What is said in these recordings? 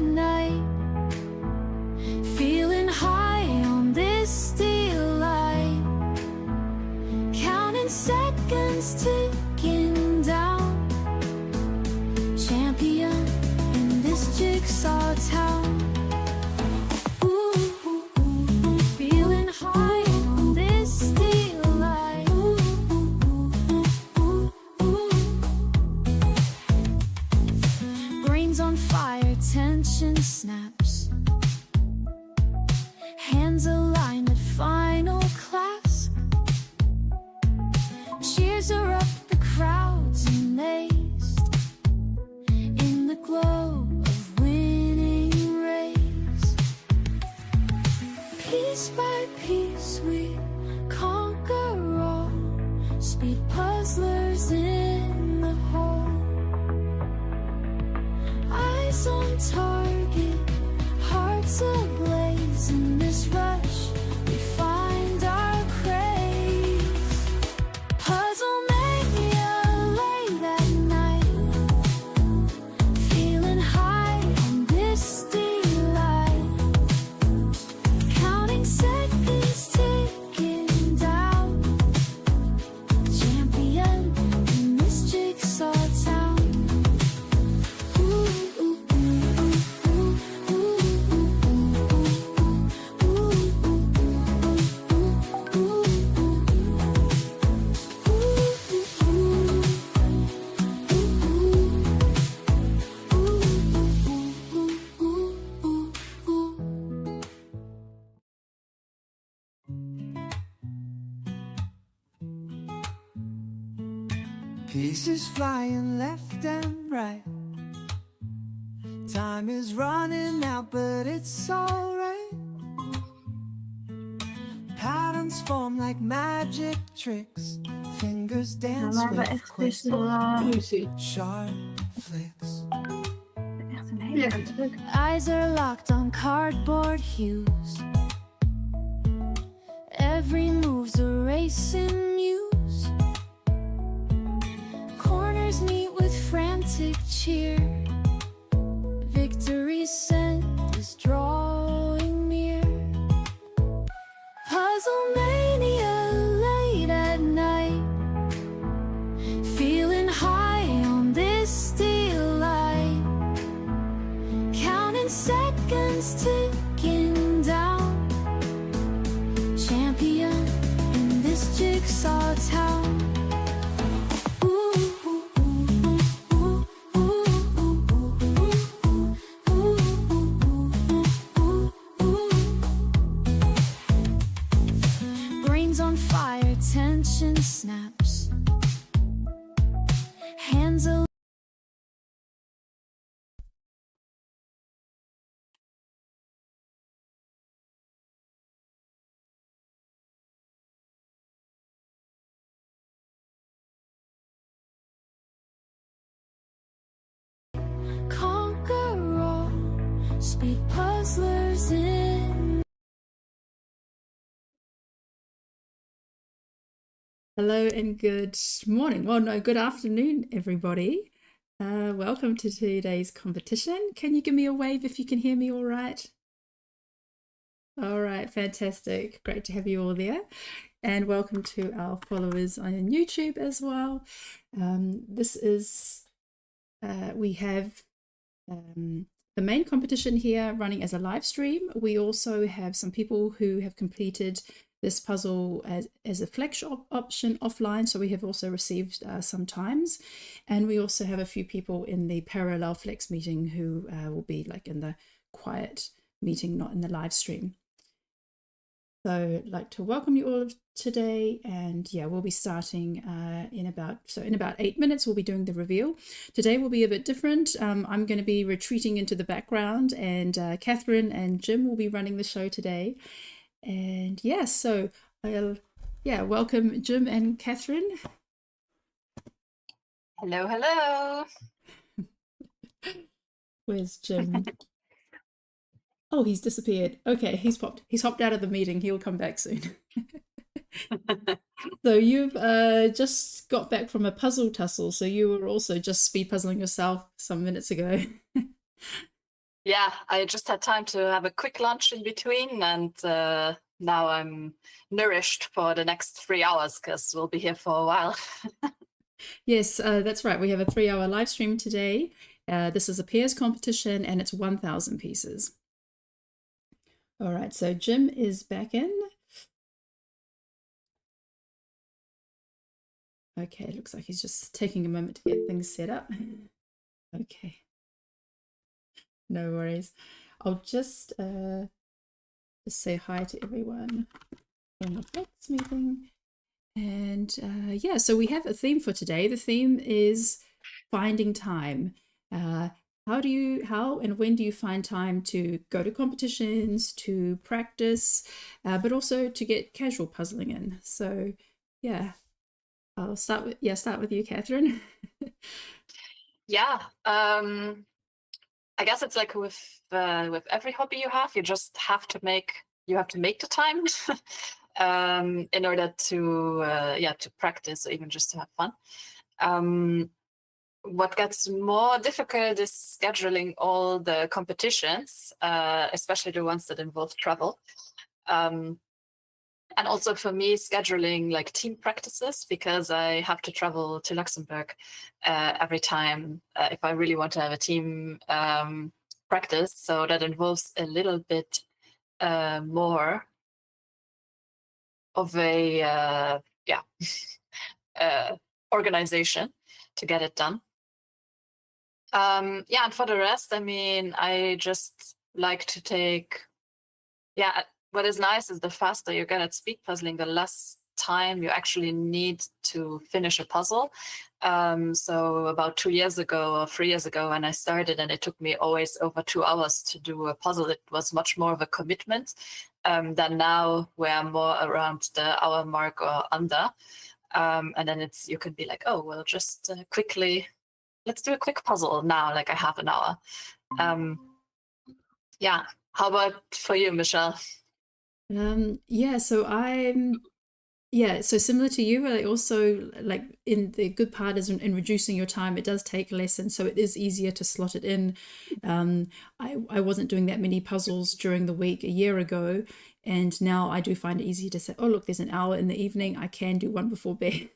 night, feeling high on this delight, counting seconds ticking down, champion in this jigsaw town. Feeling high on this delight. Brains on fire, tension snaps, hands aligned at final clasp. Cheers are up, the crowd's amazed in the glow of winning race. Piece by piece we conquer all, speed puzzlers in the hall. Eyes on target, hearts ablaze. In this rush we find our craze. Puzzle mania late at night, feeling high on this delight, counting seconds ticking down, champion in this jigsaw town. Pieces flying left and right. Time is running out, but it's alright. Patterns form like magic tricks. Fingers dance Maar we with echt quick, tussen sharp flicks. echt een hele druk. Eyes are locked on cardboard hues. Every move's a racing muse. Corners meet with frantic cheer. Victory's scent is drawing near. Puzzle mania late at night, feeling high on this delight, counting seconds ticking down, champion in this jigsaw town. Brains on fire, tension snaps, hands aligned. Conquer all, speed puzzlers in. Hello and good morning. Well, no, good afternoon, everybody. Welcome to today's competition. Can you give me a wave if you can hear me all right? All right, fantastic. Great to have you all there. And welcome to our followers on YouTube as well. We have the main competition here running as a live stream. We also have some people who have completed this puzzle as a flex option offline, so we have also received some times, and we also have a few people in the parallel flex meeting who will be like in the quiet meeting, not in the live stream. So I'd like to welcome you all today, and yeah, we'll be starting in about 8 minutes. We'll be doing the reveal. Today will be a bit different. I'm going to be retreating into the background, and Catherine and Jim will be running the show today. And yeah, so I'll welcome Jim and Catherine. Hello, hello. Where's Jim? Oh, he's disappeared. Okay, he's hopped out of the meeting. He'll come back soon. So you've just got back from a puzzle tussle, so you were also just speed puzzling yourself some minutes ago. Yeah, I just had time to have a quick lunch in between, and now I'm nourished for the next 3 hours because we'll be here for a while. Yes, that's right. We have a 3-hour live stream today. This is a pairs competition and it's 1,000 pieces. All right, so Jim is back in. Okay, looks like he's just taking a moment to get things set up. Okay, no worries. I'll just say hi to everyone in the Flex meeting. And yeah, so we have a theme for today. The theme is finding time. How and when do you find time to go to competitions, to practice, but also to get casual puzzling in? So yeah, I'll start with you, Catherine. Yeah, I guess it's like with every hobby you have, you just have to make the time in order to practice or even just to have fun. What gets more difficult is scheduling all the competitions, especially the ones that involve travel. And also for me, scheduling like team practices, because I have to travel to Luxembourg every time if I really want to have a team practice. So that involves a little bit more of a organization to get it done. Yeah, and for the rest, I mean, I just like to take, what is nice is the faster you get at speed puzzling, the less time you actually need to finish a puzzle. So about 2 years ago or 3 years ago when I started, and it took me always over 2 hours to do a puzzle, it was much more of a commitment than now, where I'm more around the hour mark or under. And then you can be like, oh, well, just quickly, let's do a quick puzzle now, like I have an hour. Yeah. How about for you, Michelle? Yeah, so so similar to you, I also like, in the good part is in reducing your time. It does take less, and so it is easier to slot it in. I wasn't doing that many puzzles during the week a year ago, and now I do find it easier to say, oh look, there's an hour in the evening, I can do one before bed.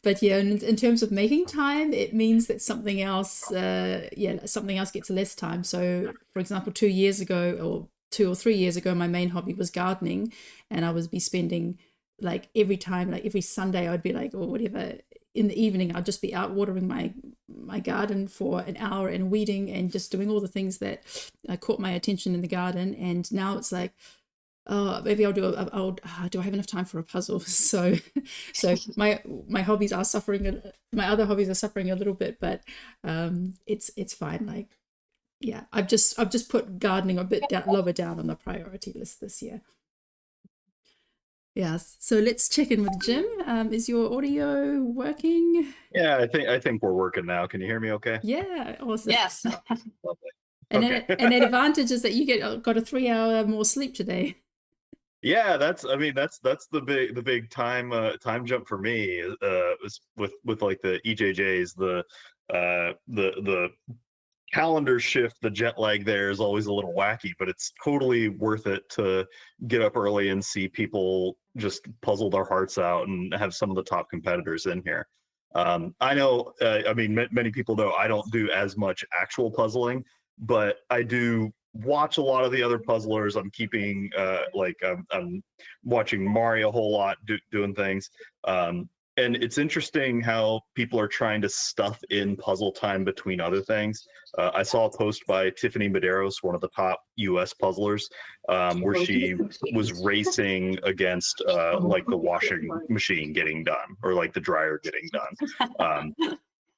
But yeah, in terms of making time, it means that something else gets less time. So for example, 2 years ago, or 2 or 3 years ago, my main hobby was gardening, and I would be spending like every Sunday I'd be like, or whatever, in the evening I'd just be out watering my garden for an hour and weeding and just doing all the things that caught my attention in the garden. And now it's like, oh, maybe do I have enough time for a puzzle? So my hobbies are suffering, my other hobbies are suffering a little bit, but it's fine. Like, yeah, I've just put gardening a bit lower down on the priority list this year. Yes. So let's check in with Jim. Is your audio working? Yeah, I think we're working now. Can you hear me okay? Yeah, awesome. Yes. Lovely. And Okay. an advantage is that you got a 3-hour more sleep today. Yeah, that's the big time jump for me, is with like the EJJs, the calendar shift, the jet lag there is always a little wacky, but it's totally worth it to get up early and see people just puzzle their hearts out and have some of the top competitors in here. I know, I mean, many people know I don't do as much actual puzzling, but I do watch a lot of the other puzzlers. I'm keeping I'm watching Mario a whole lot, doing things. And it's interesting how people are trying to stuff in puzzle time between other things. I saw a post by Tiffany Medeiros, one of the top US puzzlers, where she was racing against like the washing machine getting done, or like the dryer getting done.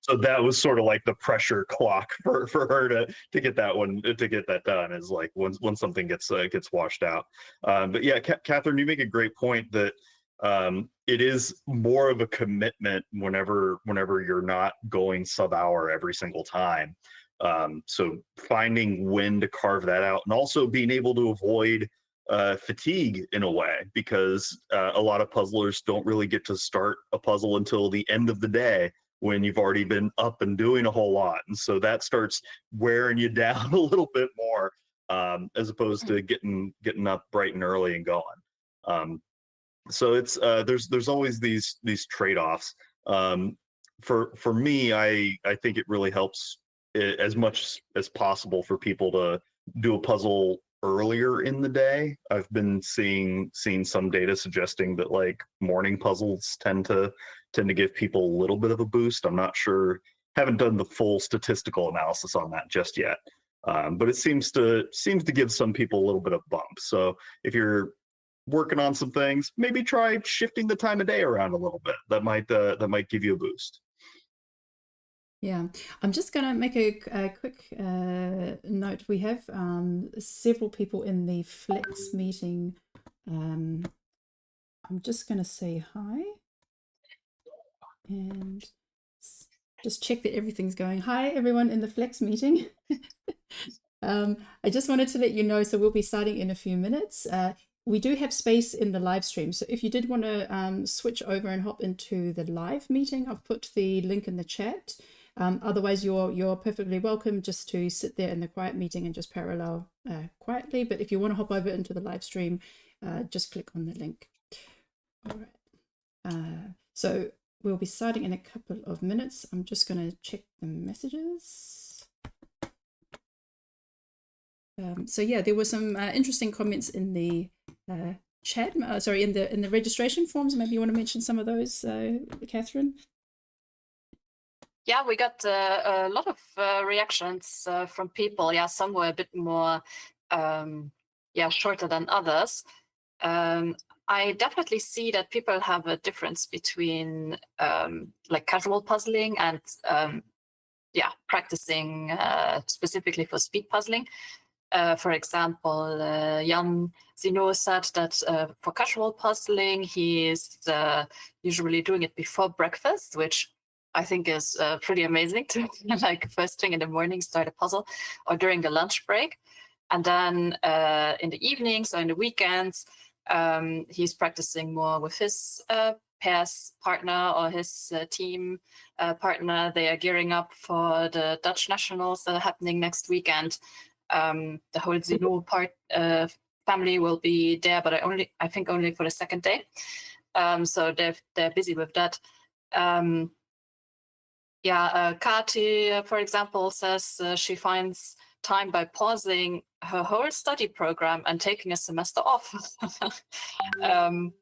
So that was sort of like the pressure clock for her to get that done, is like when something gets washed out. But yeah, Catherine, you make a great point that it is more of a commitment whenever you're not going sub-hour every single time. So finding when to carve that out, and also being able to avoid fatigue in a way, because a lot of puzzlers don't really get to start a puzzle until the end of the day, when you've already been up and doing a whole lot. And so that starts wearing you down a little bit more, as opposed to getting up bright and early and going. So it's there's always these trade-offs. For me, I think it really helps as much as possible for people to do a puzzle earlier in the day. I've been seeing some data suggesting that like morning puzzles tend to give people a little bit of a boost. I'm not sure, haven't done the full statistical analysis on that just yet. But it seems to give some people a little bit of bump. So if you're working on some things, maybe try shifting the time of day around a little bit. That might give you a boost. Yeah, I'm just going to make a quick note. We have several people in the Flex meeting. I'm just going to say hi and just check that everything's going. Hi, everyone in the Flex meeting. I just wanted to let you know, so we'll be starting in a few minutes. We do have space in the live stream, so if you did want to switch over and hop into the live meeting, I've put the link in the chat. Otherwise, you're perfectly welcome just to sit there in the quiet meeting and just parallel quietly. But if you want to hop over into the live stream, just click on the link. All right. So we'll be starting in a couple of minutes. I'm just going to check the messages. So yeah, there were some interesting comments in the chat. Sorry, in the registration forms. Maybe you want to mention some of those, Catherine. Yeah, we got a lot of reactions from people. Yeah, some were a bit more, shorter than others. I definitely see that people have a difference between like casual puzzling and practicing specifically for speed puzzling. For example, Jan Zino said that for casual puzzling, he is usually doing it before breakfast, which I think is pretty amazing to like first thing in the morning start a puzzle, or during the lunch break. And then in the evenings or in the weekends, he's practicing more with his pairs partner or his team partner. They are gearing up for the Dutch nationals that are happening next weekend. The whole Zino family will be there, but I think only for the second day. So they're busy with that. Kati, for example, says she finds time by pausing her whole study program and taking a semester off. And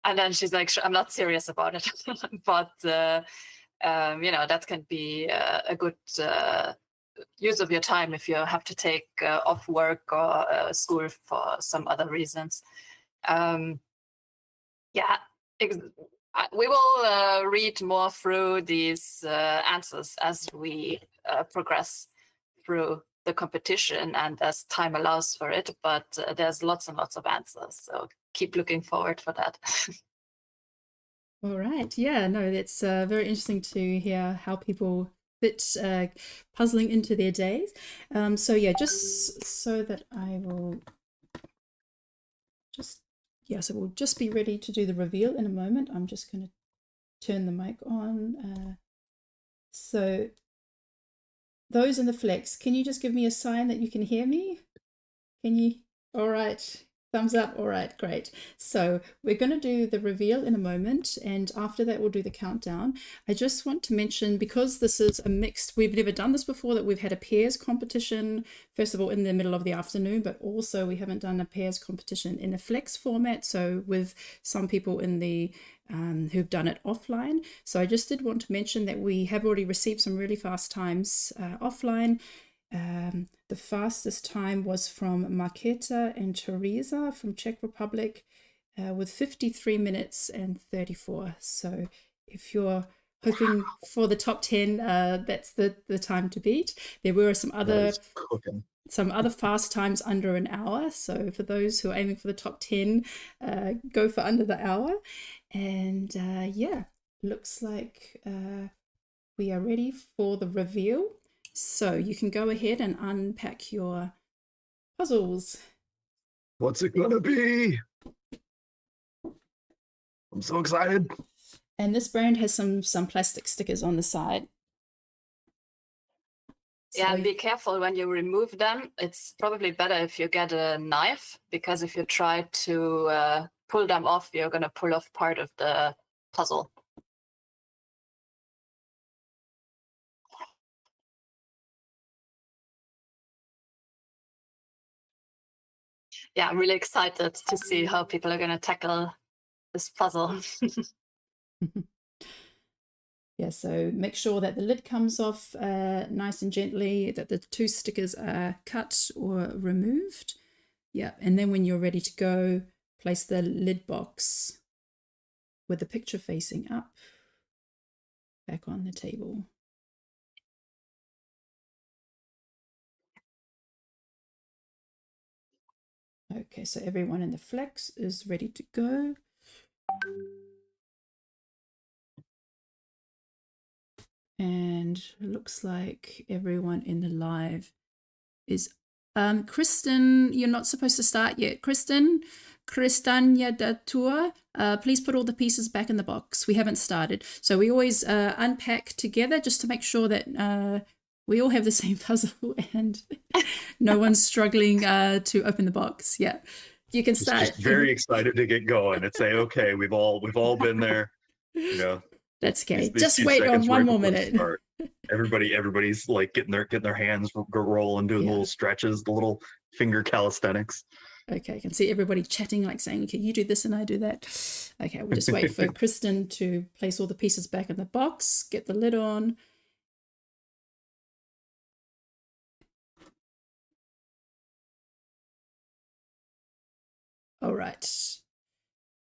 then she's like, I'm not serious about it. But, that can be a good use of your time if you have to take off work or school for some other reasons. We will read more through these answers as we progress through the competition and as time allows for it, but there's lots and lots of answers, so keep looking forward for that. All right. Yeah, no, that's very interesting to hear how people fit puzzling into their days. So yeah, just so that I will so we'll just be ready to do the reveal in a moment. I'm just going to turn the mic on. So those in the Flex, can you just give me a sign that you can hear me? Can you? All right. Thumbs up. All right, great. So we're going to do the reveal in a moment, and after that we'll do the countdown. I just want to mention, because this is a mixed, we've never done this before, that we've had a pairs competition, first of all in the middle of the afternoon, but also we haven't done a pairs competition in a Flex format, so with some people in the who've done it offline. So I just did want to mention that we have already received some really fast times offline. The fastest time was from Marketa and Teresa from Czech Republic with 53 minutes and 34. So if you're hoping for the top 10, that's the time to beat. There were some other fast times under an hour. So for those who are aiming for the top 10, go for under the hour. And looks like we are ready for the reveal. So you can go ahead and unpack your puzzles. What's it gonna be? I'm so excited. And this brand has some plastic stickers on the side. Yeah, So- and be careful when you remove them. It's probably better if you get a knife, because if you try to pull them off, you're going to pull off part of the puzzle. Yeah, I'm really excited to see how people are going to tackle this puzzle. Yeah, so make sure that the lid comes off nice and gently, that the 2 stickers are cut or removed. Yeah, and then when you're ready to go, place the lid box with the picture facing up back on the table. Okay, so everyone in the flex is ready to go. And looks like everyone in the live is Kristen, you're not supposed to start yet. Kristania Datua, please put all the pieces back in the box. We haven't started. So we always unpack together just to make sure that we all have the same puzzle and no one's struggling to open the box. Yeah, you can start. Just very excited to get going and say, okay, we've all been there, you know. That's okay. These Just few wait on seconds one right more before minute. start. Everybody's like getting their hands rolling, doing Yeah. the little stretches, the little finger calisthenics. Okay, I can see everybody chatting, like saying, okay, you do this and I do that. Okay, we'll just wait for Kristen to place all the pieces back in the box, get the lid on. All right,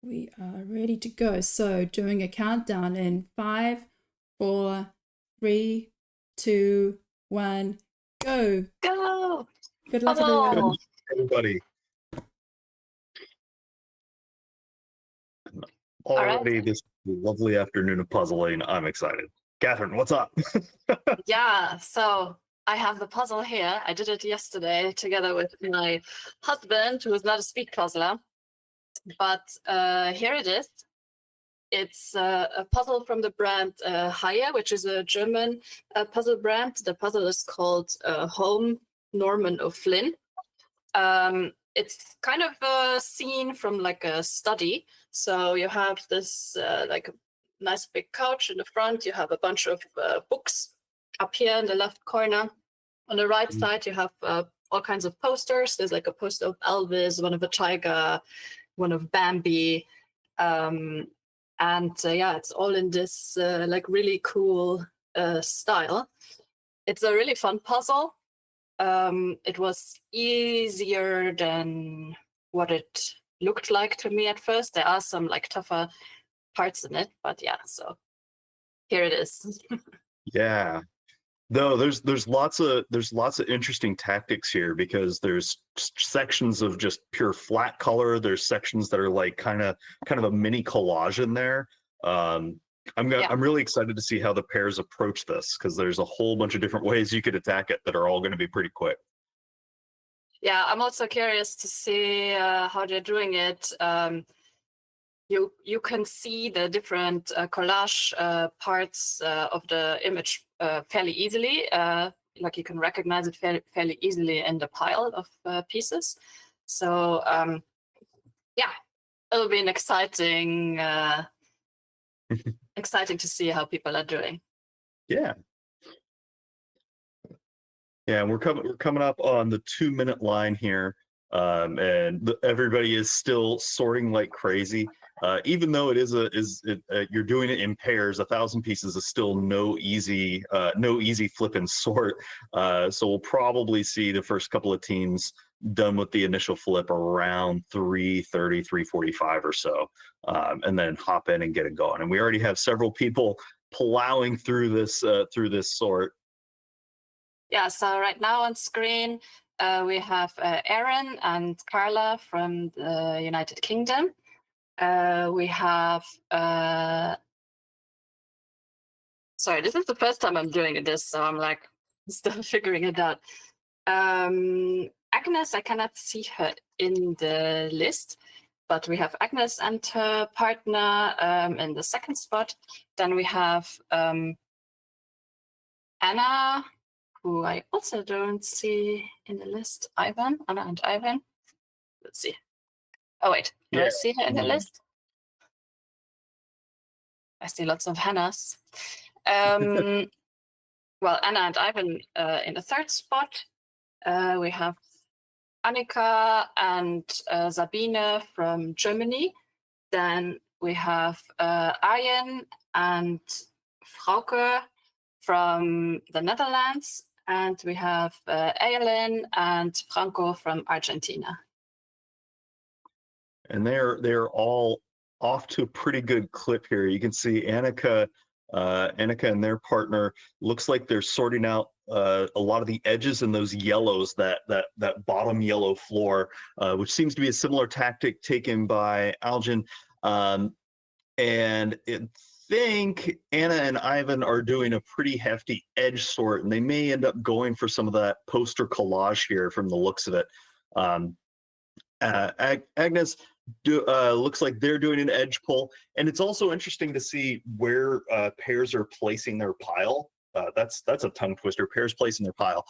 we are ready to go. So doing a countdown in 5, 4, 3, 2, 1, go. Go! Good luck, Puzzle! everyone. Everybody. right. Already this lovely afternoon of puzzling. I'm excited. Catherine, what's up? Yeah, so I have the puzzle here. I did it yesterday together with my husband, who is not a speed puzzler. But here it is. It's a puzzle from the brand Heye, which is a German puzzle brand. The puzzle is called Home Norman O'Flynn. It's kind of a scene from like a study. So you have this like a nice big couch in the front. You have a bunch of books up here in the left corner. On the right side, you have all kinds of posters. There's like a poster of Elvis, one of a tiger, one of Bambi. And yeah, it's all in this like really cool style. It's a really fun puzzle. It was easier than what it looked like to me at first. There are some like tougher parts in it, but yeah, so here it is. Yeah. No, there's lots of interesting tactics here, because there's sections of just pure flat color. There's sections that are like kind of a mini collage in there. I'm really excited to see how the pairs approach this, because there's a whole bunch of different ways you could attack it that are all going to be pretty quick. Yeah, I'm also curious to see how they're doing it. You can see the different collage parts of the image fairly easily. Like you can recognize it fairly easily in the pile of pieces. So yeah, it'll be an exciting to see how people are doing. Yeah. Yeah, and we're coming up on the 2-minute line here, and everybody is still sorting like crazy. Even though you're doing it in pairs, 1,000 pieces is still no easy flip and sort. So we'll probably see the first couple of teams done with the initial flip around 3:30, 3:45 or so, and then hop in and get it going. And we already have several people plowing through this sort. Yeah, so right now on screen, we have Aaron and Carla from the United Kingdom. We have, sorry, this is the first time I'm doing this, so I'm like still figuring it out. Agnes, I cannot see her in the list, but we have Agnes and her partner in the second spot. Then we have Anna, who I also don't see in the list. Ivan, Anna and Ivan. Let's see. Oh wait, do I Yeah. see her in the Mhm. list? I see lots of Hannahs. Well, Anna and Ivan in the third spot. We have Annika and Sabine from Germany. Then we have Arjen and Frauke from the Netherlands. And we have Ayelen and Franco from Argentina. And they're all off to a pretty good clip here. You can see Annika and their partner looks like they're sorting out a lot of the edges and those yellows, that bottom yellow floor, which seems to be a similar tactic taken by Algin. And I think Anna and Ivan are doing a pretty hefty edge sort, and they may end up going for some of that poster collage here from the looks of it. Agnes looks like they're doing an edge pull, and it's also interesting to see where pairs are placing their pile. That's a tongue twister. Pairs placing their pile,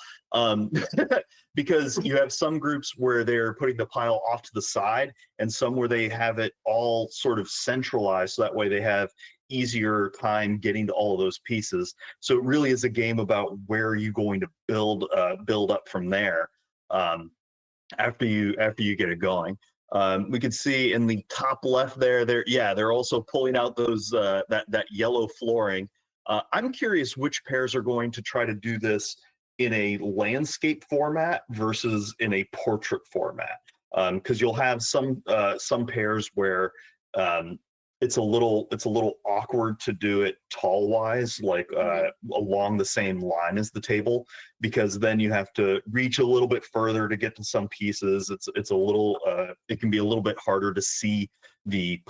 because you have some groups where they're putting the pile off to the side, and some where they have it all sort of centralized, so that way they have easier time getting to all of those pieces. So it really is a game about where are you going to build up from there. After you get it going. We can see in the top left they're also pulling out those that yellow flooring. I'm curious which pairs are going to try to do this in a landscape format versus in a portrait format, because you'll have some pairs where it's a little awkward to do it tall wise, like along the same line as the table, because then you have to reach a little bit further to get to some pieces. It's a little it can be a little bit harder to see the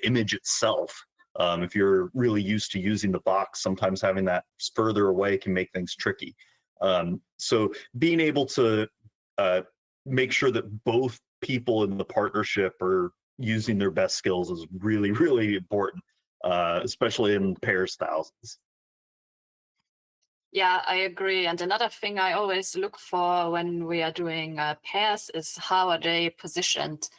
image itself. If you're really used to using the box, sometimes having that further away can make things tricky. So being able to make sure that both people in the partnership are using their best skills is really, really important, especially in pairs thousands. Yeah, I agree. And another thing I always look for when we are doing pairs is how are they positioned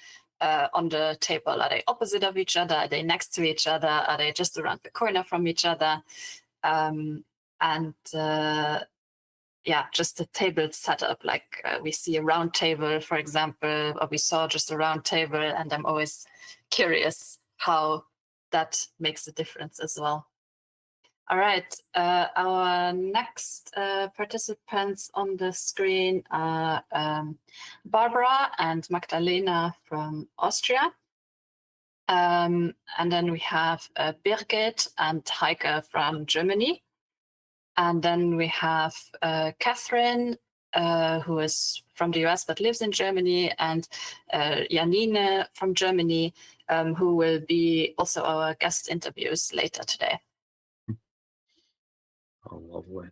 on the table? Are they opposite of each other? Are they next to each other? Are they just around the corner from each other? Yeah, just the table setup. Like we see a round table, for example, or we saw just a round table, and I'm always curious how that makes a difference as well. All right, our next participants on the screen are Barbara and Magdalena from Austria. And then we have Birgit and Heike from Germany. And then we have Catherine, who is from the US but lives in Germany, and Janine from Germany, who will be also our guest interviews later today. Oh, lovely.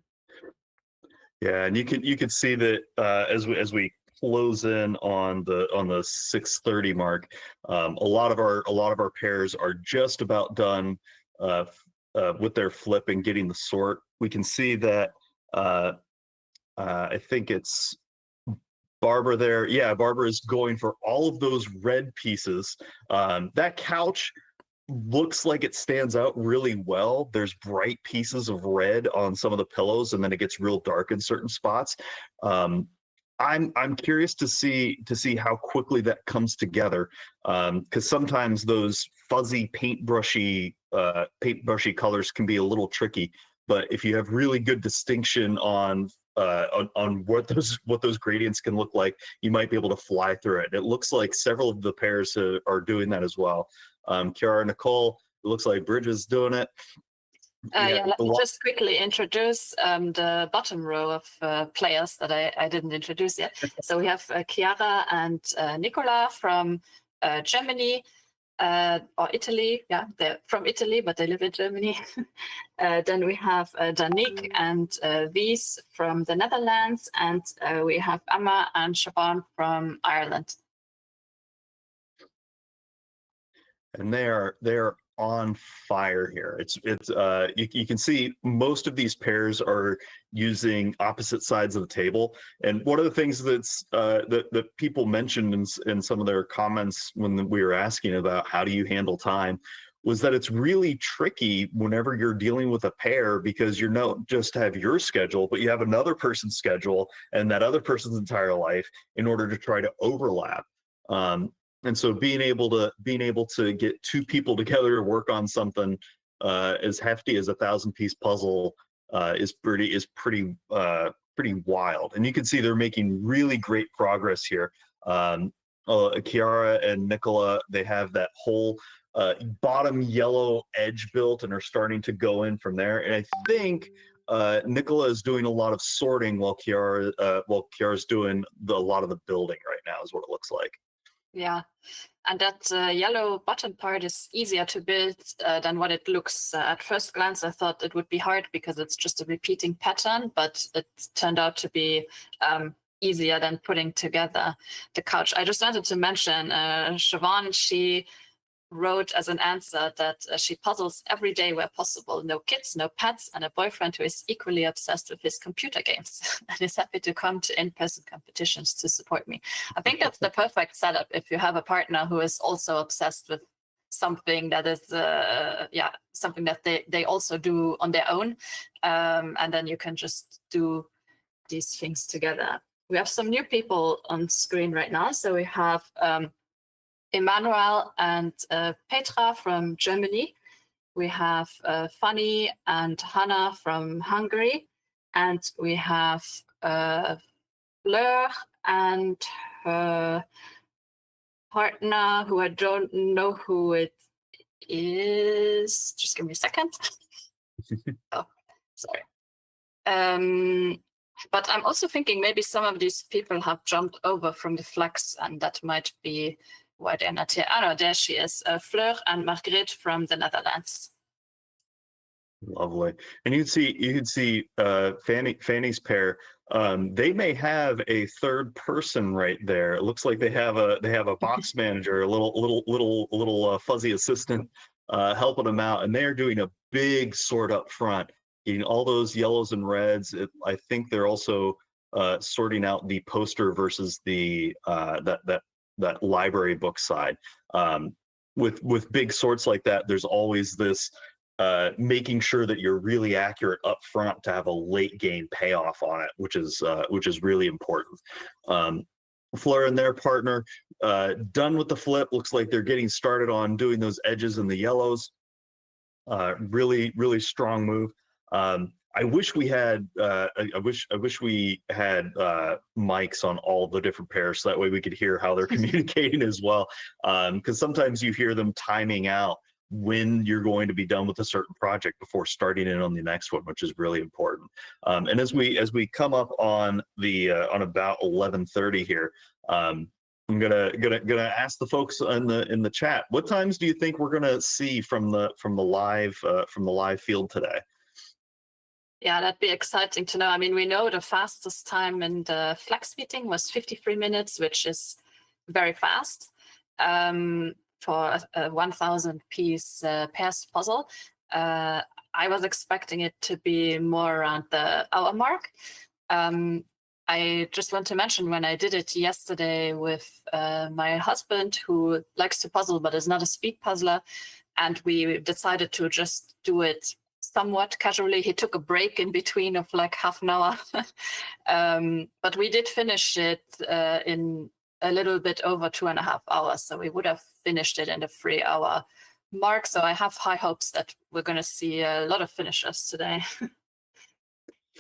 Yeah, and you can see that as we close in on the 6:30 mark, a lot of our pairs are just about done with their flip and getting the sort. We can see that I think it's Barbara there. Yeah, Barbara is going for all of those red pieces. That couch looks like it stands out really well. There's bright pieces of red on some of the pillows, and then it gets real dark in certain spots. I'm curious to see how quickly that comes together, because sometimes those fuzzy paintbrushy colors can be a little tricky. But if you have really good distinction on what those gradients can look like, you might be able to fly through it. It looks like several of the pairs are doing that as well. Kiara, Nicole, it looks like Bridget's doing it. Yeah, let me just quickly introduce the bottom row of players that I didn't introduce yet. So we have Chiara and Nicola from Germany or Italy. Yeah, they're from Italy, but they live in Germany. Then we have Danik and Wies from the Netherlands, and we have Amma and Siobhan from Ireland. and they are on fire here. You can see most of these pairs are using opposite sides of the table. And one of the things that people mentioned in some of their comments when we were asking about how do you handle time was that it's really tricky whenever you're dealing with a pair, because you don't just have your schedule, but you have another person's schedule and that other person's entire life in order to try to overlap. And so being able to get two people together to work on something as hefty as a 1,000-piece puzzle is pretty wild. And you can see they're making really great progress here. Chiara and Nicola, they have that whole bottom yellow edge built and are starting to go in from there. And I think Nicola is doing a lot of sorting while Chiara's doing a lot of the building right now, is what it looks like. Yeah, and that yellow bottom part is easier to build than what it looks. At first glance, I thought it would be hard because it's just a repeating pattern, but it turned out to be easier than putting together the couch. I just wanted to mention Siobhan, she wrote as an answer that she puzzles every day where possible. No kids, no pets, and a boyfriend who is equally obsessed with his computer games and is happy to come to in-person competitions to support me. I think that's the perfect setup if you have a partner who is also obsessed with something that is, something that they also do on their own. And then you can just do these things together. We have some new people on screen right now. So we have Emmanuel and Petra from Germany. We have Fanny and Hannah from Hungary. And we have Fleur and her partner, who I don't know who it is. Just give me a second. Oh, sorry. But I'm also thinking maybe some of these people have jumped over from the flex, and that might be why they're not here. Oh no, there she is, Fleur and Margriet from the Netherlands. Lovely. And you can see Fanny's pair. They may have a third person right there. It looks like they have a box manager, a little fuzzy assistant helping them out, and they're doing a big sort up front, getting all those yellows and reds. I think they're also sorting out the poster versus the that library book side. With big sorts like that, there's always this making sure that you're really accurate up front to have a late game payoff on it, which is really important. Fleur and their partner done with the flip. Looks like they're getting started on doing those edges and the yellows. Really strong move. I wish we had I wish we had mics on all the different pairs, so that way we could hear how they're communicating as well. Because sometimes you hear them timing out when you're going to be done with a certain project before starting in on the next one, which is really important. And as we come up on the on about 11:30 here, I'm gonna ask the folks in the chat, what times do you think we're gonna see from the live field today? Yeah, that'd be exciting to know. I mean, we know the fastest time in the flex meeting was 53 minutes, which is very fast for a 1,000-piece pairs puzzle. I was expecting it to be more around the hour mark. I just want to mention, when I did it yesterday with my husband, who likes to puzzle but is not a speed puzzler, and we decided to just do it somewhat casually. He took a break in between of like half an hour. But we did finish it in a little bit over 2.5 hours. So we would have finished it in the 3-hour mark. So I have high hopes that we're going to see a lot of finishers today.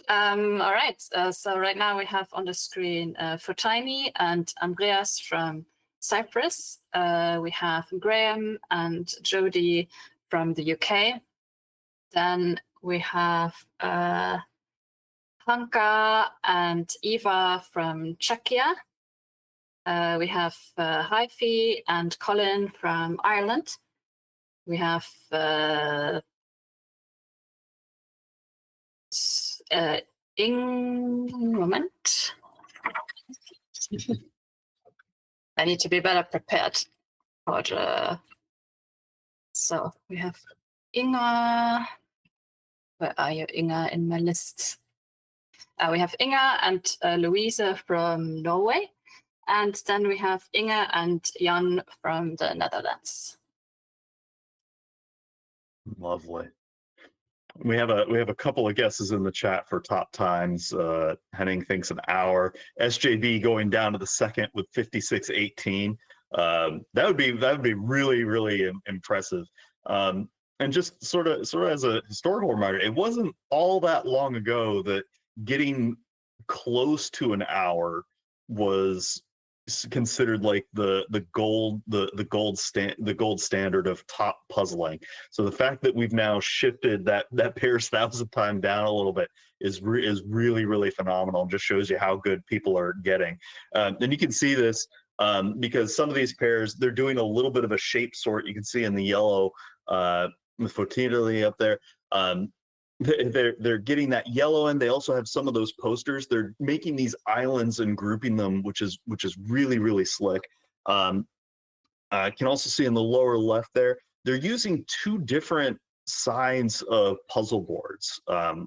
All right. So right now we have on the screen Futini and Andreas from Cyprus. We have Graham and Jody from the UK. Then we have Hanka and Eva from Czechia. We have Heye and Colin from Ireland. We have moment. I need to be better prepared for the So we have Inga. Where are you, Inga, in my list? We have Inga and Louise from Norway. And then we have Inga and Jan from the Netherlands. Lovely. We have a couple of guesses in the chat for top times. Henning thinks an hour. SJB going down to the second with 56:18. That would be really impressive. And just sort of as a historical reminder, it wasn't all that long ago that getting close to an hour was considered like the gold standard of top puzzling. So the fact that we've now shifted that Paris 1,000th time down a little bit is really phenomenal, and just shows you how good people are getting. And you can see this because some of these pairs, they're doing a little bit of a shape sort. You can see in the yellow, the Fotile up there. They're getting that yellow, and they also have some of those posters. They're making these islands and grouping them, which is really slick. Can also see in the lower left there, they're using two different sides of puzzle boards,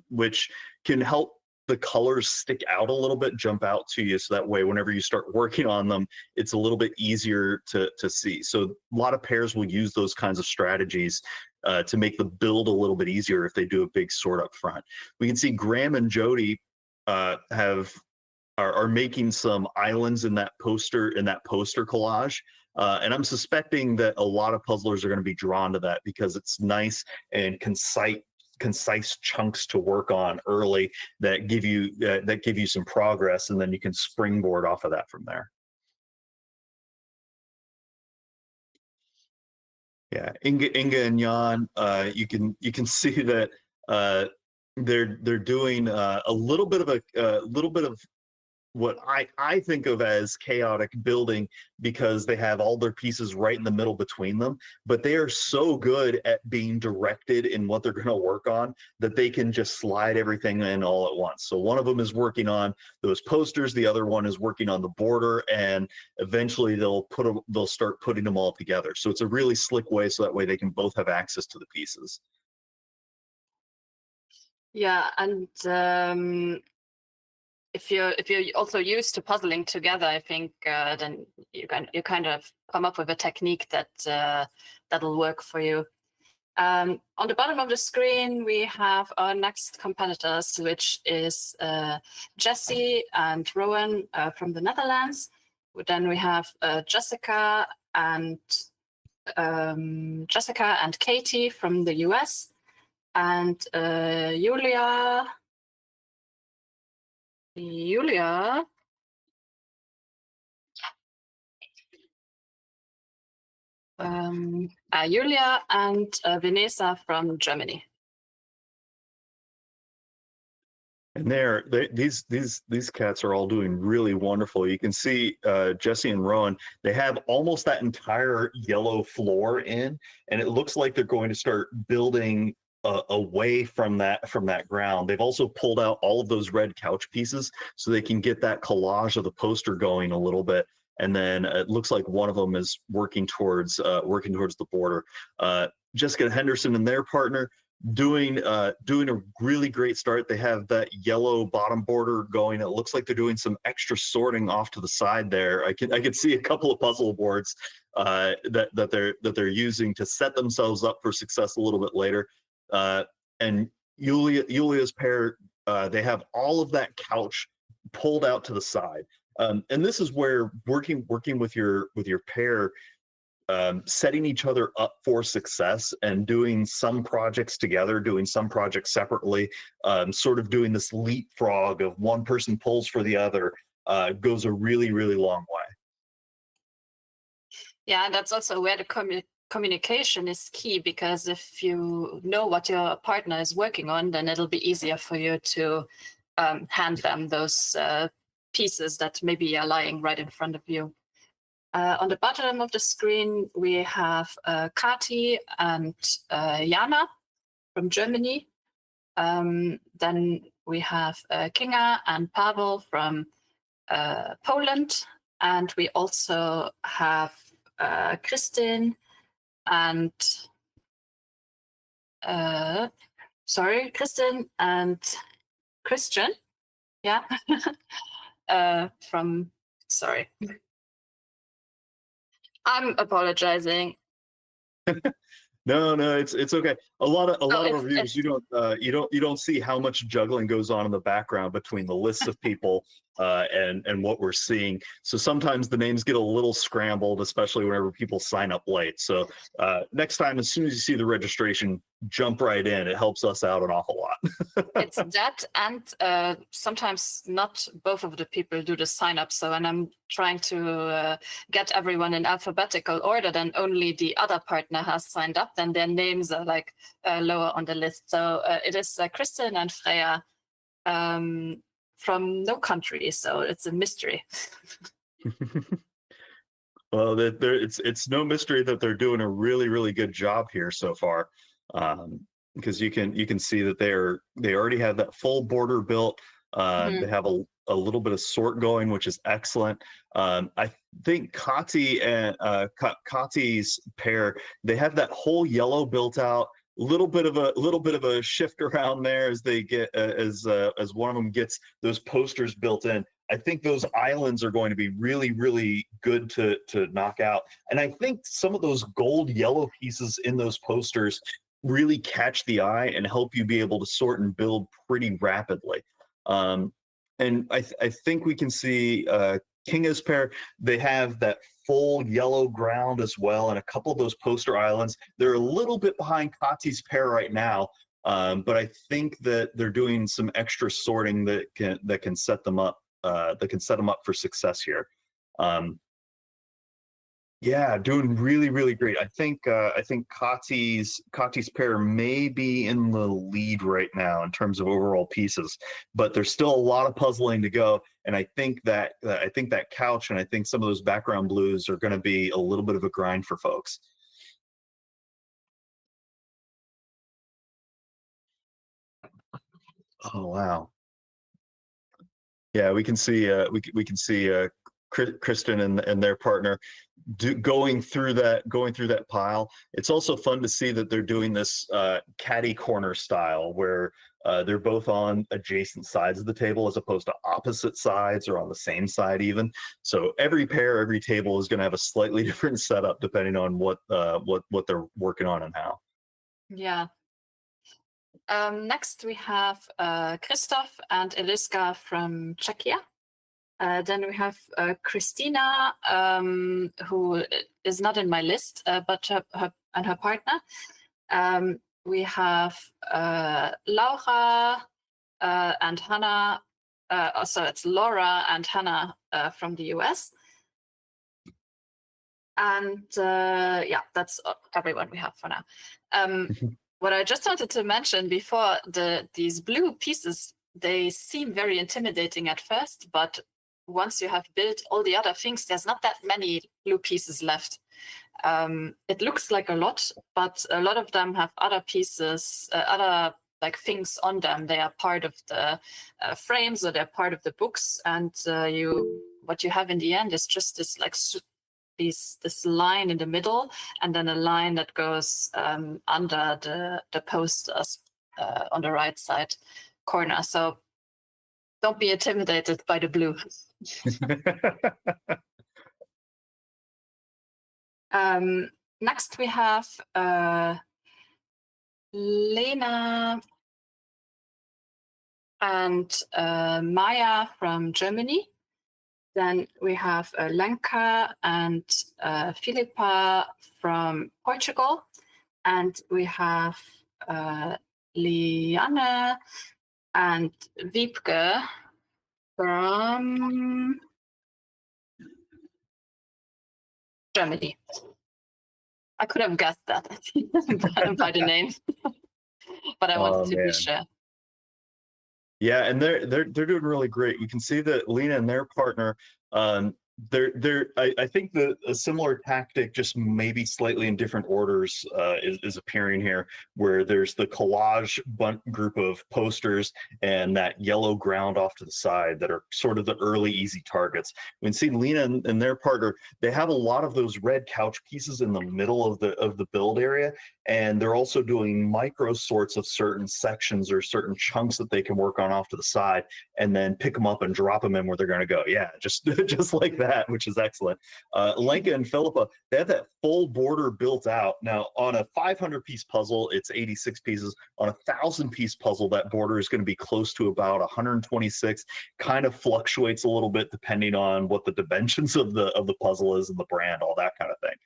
which can help the colors stick out a little bit, jump out to you, so that way whenever you start working on them, it's a little bit easier to see. So a lot of pairs will use those kinds of strategies to make the build a little bit easier if they do a big sort up front. We can see Graham and Jody are making some islands in that poster collage. And I'm suspecting that a lot of puzzlers are going to be drawn to that because it's nice and concise chunks to work on early that give you some progress, and then you can springboard off of that from there. Yeah, Inga and Jan, you can see that they're doing a little bit of what I think of as chaotic building, because they have all their pieces right in the middle between them, but they are so good at being directed in what they're going to work on that they can just slide everything in all at once. So one of them is working on those posters, the other one is working on the border, and eventually they'll start putting them all together. So it's a really slick way, so that way they can both have access to the pieces. Yeah, and if you're also used to puzzling together, I think then you kind of come up with a technique that that'll work for you. On the bottom of the screen, we have our next competitors, which is Jesse and Rowan from the Netherlands. Then we have Jessica and Katie from the US, and Julia. Julia and Vanessa from Germany. And these cats are all doing really wonderful. You can see Jesse and Rowan, they have almost that entire yellow floor in, and it looks like they're going to start building away from that ground. They've also pulled out all of those red couch pieces so they can get that collage of the poster going a little bit. And then it looks like one of them is working towards the border. Jessica Henderson and their partner doing a really great start. They have that yellow bottom border going. It looks like they're doing some extra sorting off to the side there. I can see a couple of puzzle boards that they're using to set themselves up for success a little bit later. And Julia's pair, they have all of that couch pulled out to the side. And this is where working with your pair, setting each other up for success and doing some projects together, doing some projects separately, sort of doing this leapfrog of one person pulls for the other, goes a really long way. Yeah, that's also where the communication is key, because if you know what your partner is working on, then it'll be easier for you to hand them those pieces that maybe are lying right in front of you. On the bottom of the screen, we have Kati and Jana from Germany. Then we have Kinga and Pavel from Poland. And we also have Kristin and sorry, Kristen and Christian. Yeah. Sorry. I'm apologizing. No, it's okay. A lot of it's- reviews, you don't see how much juggling goes on in the background between the lists of people and what we're seeing. So sometimes the names get a little scrambled, especially whenever people sign up late. So next time, as soon as you see the registration, jump right in. It helps us out an awful lot. It's that, and sometimes not both of the people do the sign up. So when I'm trying to get everyone in alphabetical order, then only the other partner has signed up, then their names are like lower on the list. So it is Kristen and Freya from no country, so it's a mystery. Well, it's no mystery that they're doing a really good job here so far, because you can see that they already have that full border built. They have a little bit of sort going, which is excellent. I think Kati and Kati's pair, they have that whole yellow built out. Little bit of a shift around there as they get as one of them gets those posters built in. I think those islands are going to be really good to knock out. And I think some of those gold yellow pieces in those posters really catch the eye and help you be able to sort and build pretty rapidly. And I think we can see Kinga's pair, they have that full yellow ground as well, and a couple of those poster islands. They're a little bit behind Kati's pair right now, but I think that they're doing some extra sorting that can set them up for success here. Yeah, doing really great. I think Kati's pair may be in the lead right now in terms of overall pieces, but there's still a lot of puzzling to go. And I think that couch and I think some of those background blues are going to be a little bit of a grind for folks. Oh wow. Yeah, we can see Kristen and their partner going through that pile. It's also fun to see that they're doing this caddy corner style where they're both on adjacent sides of the table as opposed to opposite sides or on the same side even. So every table is going to have a slightly different setup depending on what they're working on and how. Yeah. Next we have Christoph and Eliska from Czechia. Then we have Christina, who is not in my list, but her partner. We have Laura and Hannah. So it's Laura and Hannah from the US. And yeah, that's everyone we have for now. What I just wanted to mention before, these blue pieces, they seem very intimidating at first, but once you have built all the other things, there's not that many blue pieces left. It looks like a lot, but a lot of them have other pieces, other like things on them. They are part of the frames, or they're part of the books, and what you have in the end is just this like this line in the middle, and then a line that goes under the posters on the right side corner. So don't be intimidated by the blue. Next we have Lena and Maya from Germany. Then we have Lenka and Filipa from Portugal. And we have Liane and Wiebke from Germany. I could have guessed that by the name, but I wanted to be sure. Yeah, and they're doing really great. You can see that Lena and their partner, I think that a similar tactic, just maybe slightly in different orders, is appearing here, where there's the collage group of posters and that yellow ground off to the side that are sort of the early easy targets. We can see Lena and their partner, they have a lot of those red couch pieces in the middle of the build area, and they're also doing micro sorts of certain sections or certain chunks that they can work on off to the side, and then pick them up and drop them in where they're going to go. Yeah, just just like that, which is excellent. Lenka and Philippa, they have that full border built out. Now, on a 500-piece puzzle, it's 86 pieces. On a 1,000-piece puzzle, that border is going to be close to about 126. Kind of fluctuates a little bit depending on what the dimensions of the puzzle is and the brand, all that kind of thing.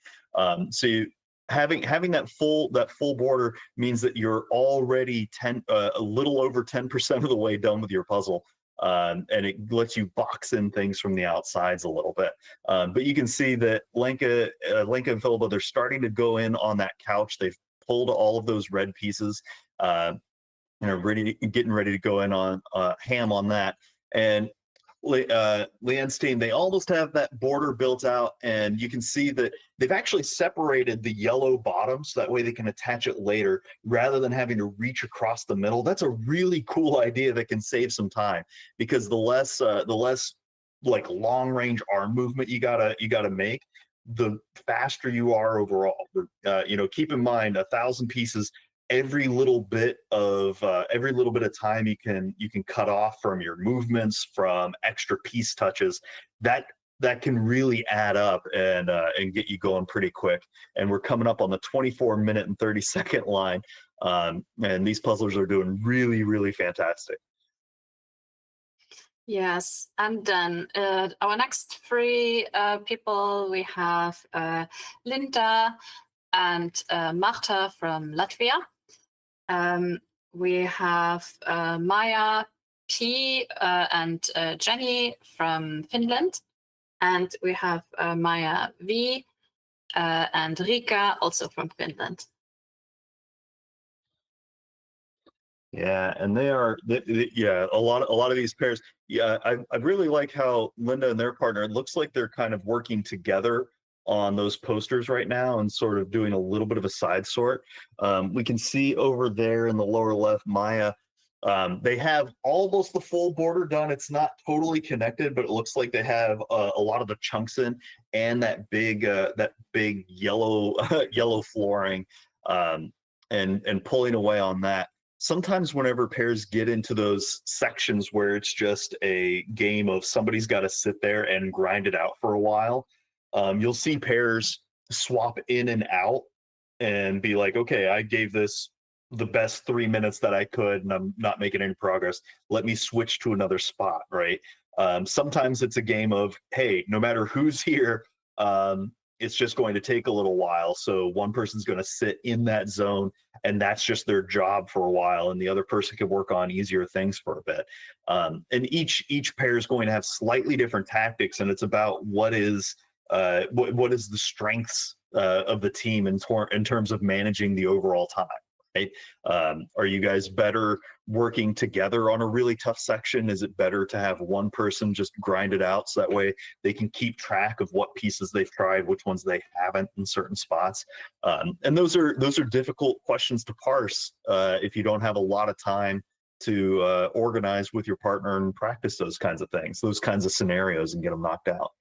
Having that full border means that you're already a little over 10% of the way done with your puzzle, and it lets you box in things from the outsides a little bit. But you can see that Lenka and Philippa, they're starting to go in on that couch. They've pulled all of those red pieces and are getting ready to go in on ham on that. And Leanne's team, they almost have that border built out, and you can see that they've actually separated the yellow bottom so that way they can attach it later rather than having to reach across the middle. That's a really cool idea that can save some time, because the less like long range arm movement you gotta make, the faster you are overall. Keep in mind 1,000 pieces. Every little bit of time you can cut off from your movements, from extra piece touches, that can really add up and get you going pretty quick. And we're coming up on the 24-minute and 30-second line, and these puzzlers are doing really, really fantastic. Yes, and then our next three people, we have Linda and Marta from Latvia. We have Maya P and Jenny from Finland, and we have Maya V and Rika also from Finland. Yeah, and they are, a lot of these pairs. Yeah, I really like how Linda and their partner, it looks like they're kind of working together on those posters right now and sort of doing a little bit of a side sort. We can see over there in the lower left, Maya, they have almost the full border done. It's not totally connected, but it looks like they have a lot of the chunks in, and that big yellow yellow flooring, and pulling away on that. Sometimes whenever pairs get into those sections where it's just a game of somebody's got to sit there and grind it out for a while, you'll see pairs swap in and out and be like, okay, I gave this the best 3 minutes that I could and I'm not making any progress. Let me switch to another spot, right? Sometimes it's a game of, hey, no matter who's here, it's just going to take a little while. So one person's going to sit in that zone, and that's just their job for a while, and the other person can work on easier things for a bit. And each pair is going to have slightly different tactics, and it's about what is the strengths of the team in terms of managing the overall time. Right? Are you guys better working together on a really tough section? Is it better to have one person just grind it out so that way they can keep track of what pieces they've tried, which ones they haven't in certain spots? And those are difficult questions to parse if you don't have a lot of time to organize with your partner and practice those kinds of things, those kinds of scenarios, and get them knocked out.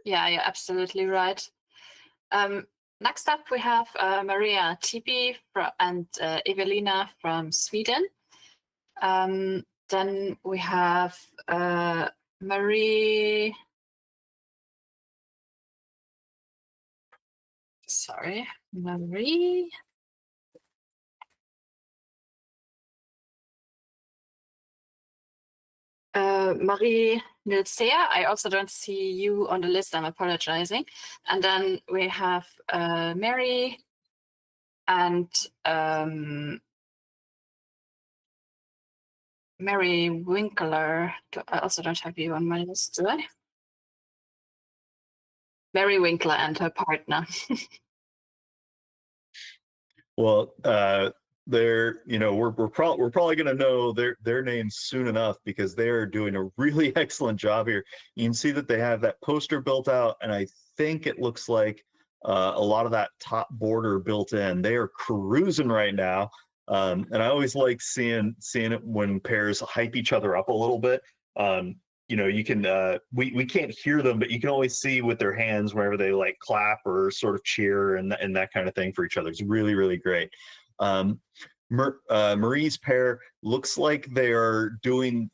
Yeah, you're absolutely right. Next up, we have Maria Tibi and Evelina from Sweden. Then we have Marie. Marie Nilsea. I also don't see you on the list. I'm apologizing. And then we have Mary and Mary Winkler. I also don't have you on my list, do I? Mary Winkler and her partner. Well, they're we're probably going to know their names soon enough because they're doing a really excellent job here. You can see that they have that poster built out, and I think it looks like a lot of that top border built in. They are cruising right now. And I always like seeing it when pairs hype each other up a little bit. You can we can't hear them, but you can always see with their hands whenever they like clap or sort of cheer and that kind of thing for each other. It's really, really great. Marie's pair looks like they are doing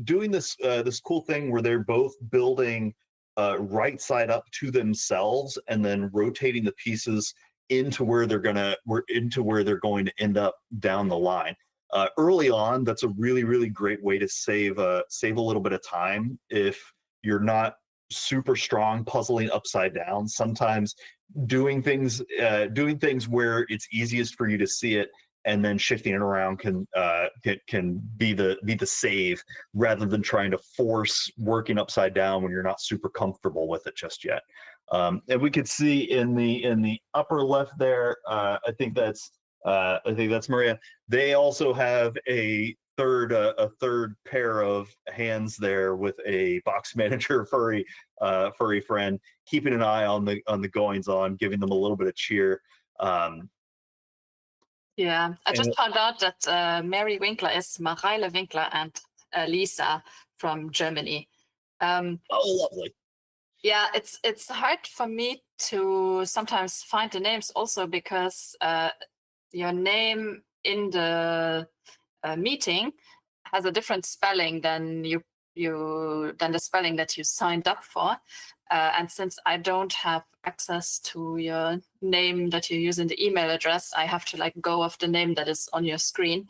doing this this cool thing where they're both building right side up to themselves and then rotating the pieces into where they're going to end up down the line. Early on, that's a really, really great way to save a little bit of time if you're not super strong puzzling upside down. Sometimes doing things where it's easiest for you to see it and then shifting it around can be the save rather than trying to force working upside down when you're not super comfortable with it just yet. And we could see in the upper left there, I think that's Maria. They also have a third pair of hands there with a box manager furry friend, keeping an eye on the goings on, giving them a little bit of cheer. Yeah, I just found out that Mary Winkler is Mareile Winkler and Lisa from Germany. Oh, lovely. Yeah, it's hard for me to sometimes find the names also because your name in the meeting has a different spelling than than the spelling that you signed up for. And since I don't have access to your name that you use in the email address, I have to like go off the name that is on your screen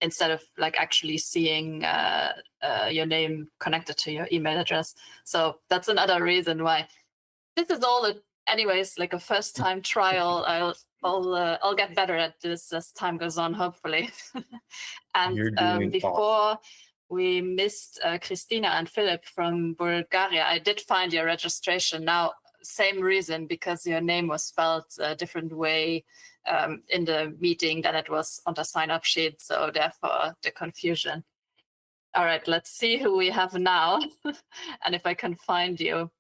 instead of like actually seeing your name connected to your email address. So that's another reason why this is all anyways like a first time trial. I'll get better at this as time goes on, hopefully. And before we missed Christina and Philip from Bulgaria, I did find your registration now. Same reason, because your name was spelled a different way in the meeting than it was on the sign-up sheet. So therefore, the confusion. All right, let's see who we have now and if I can find you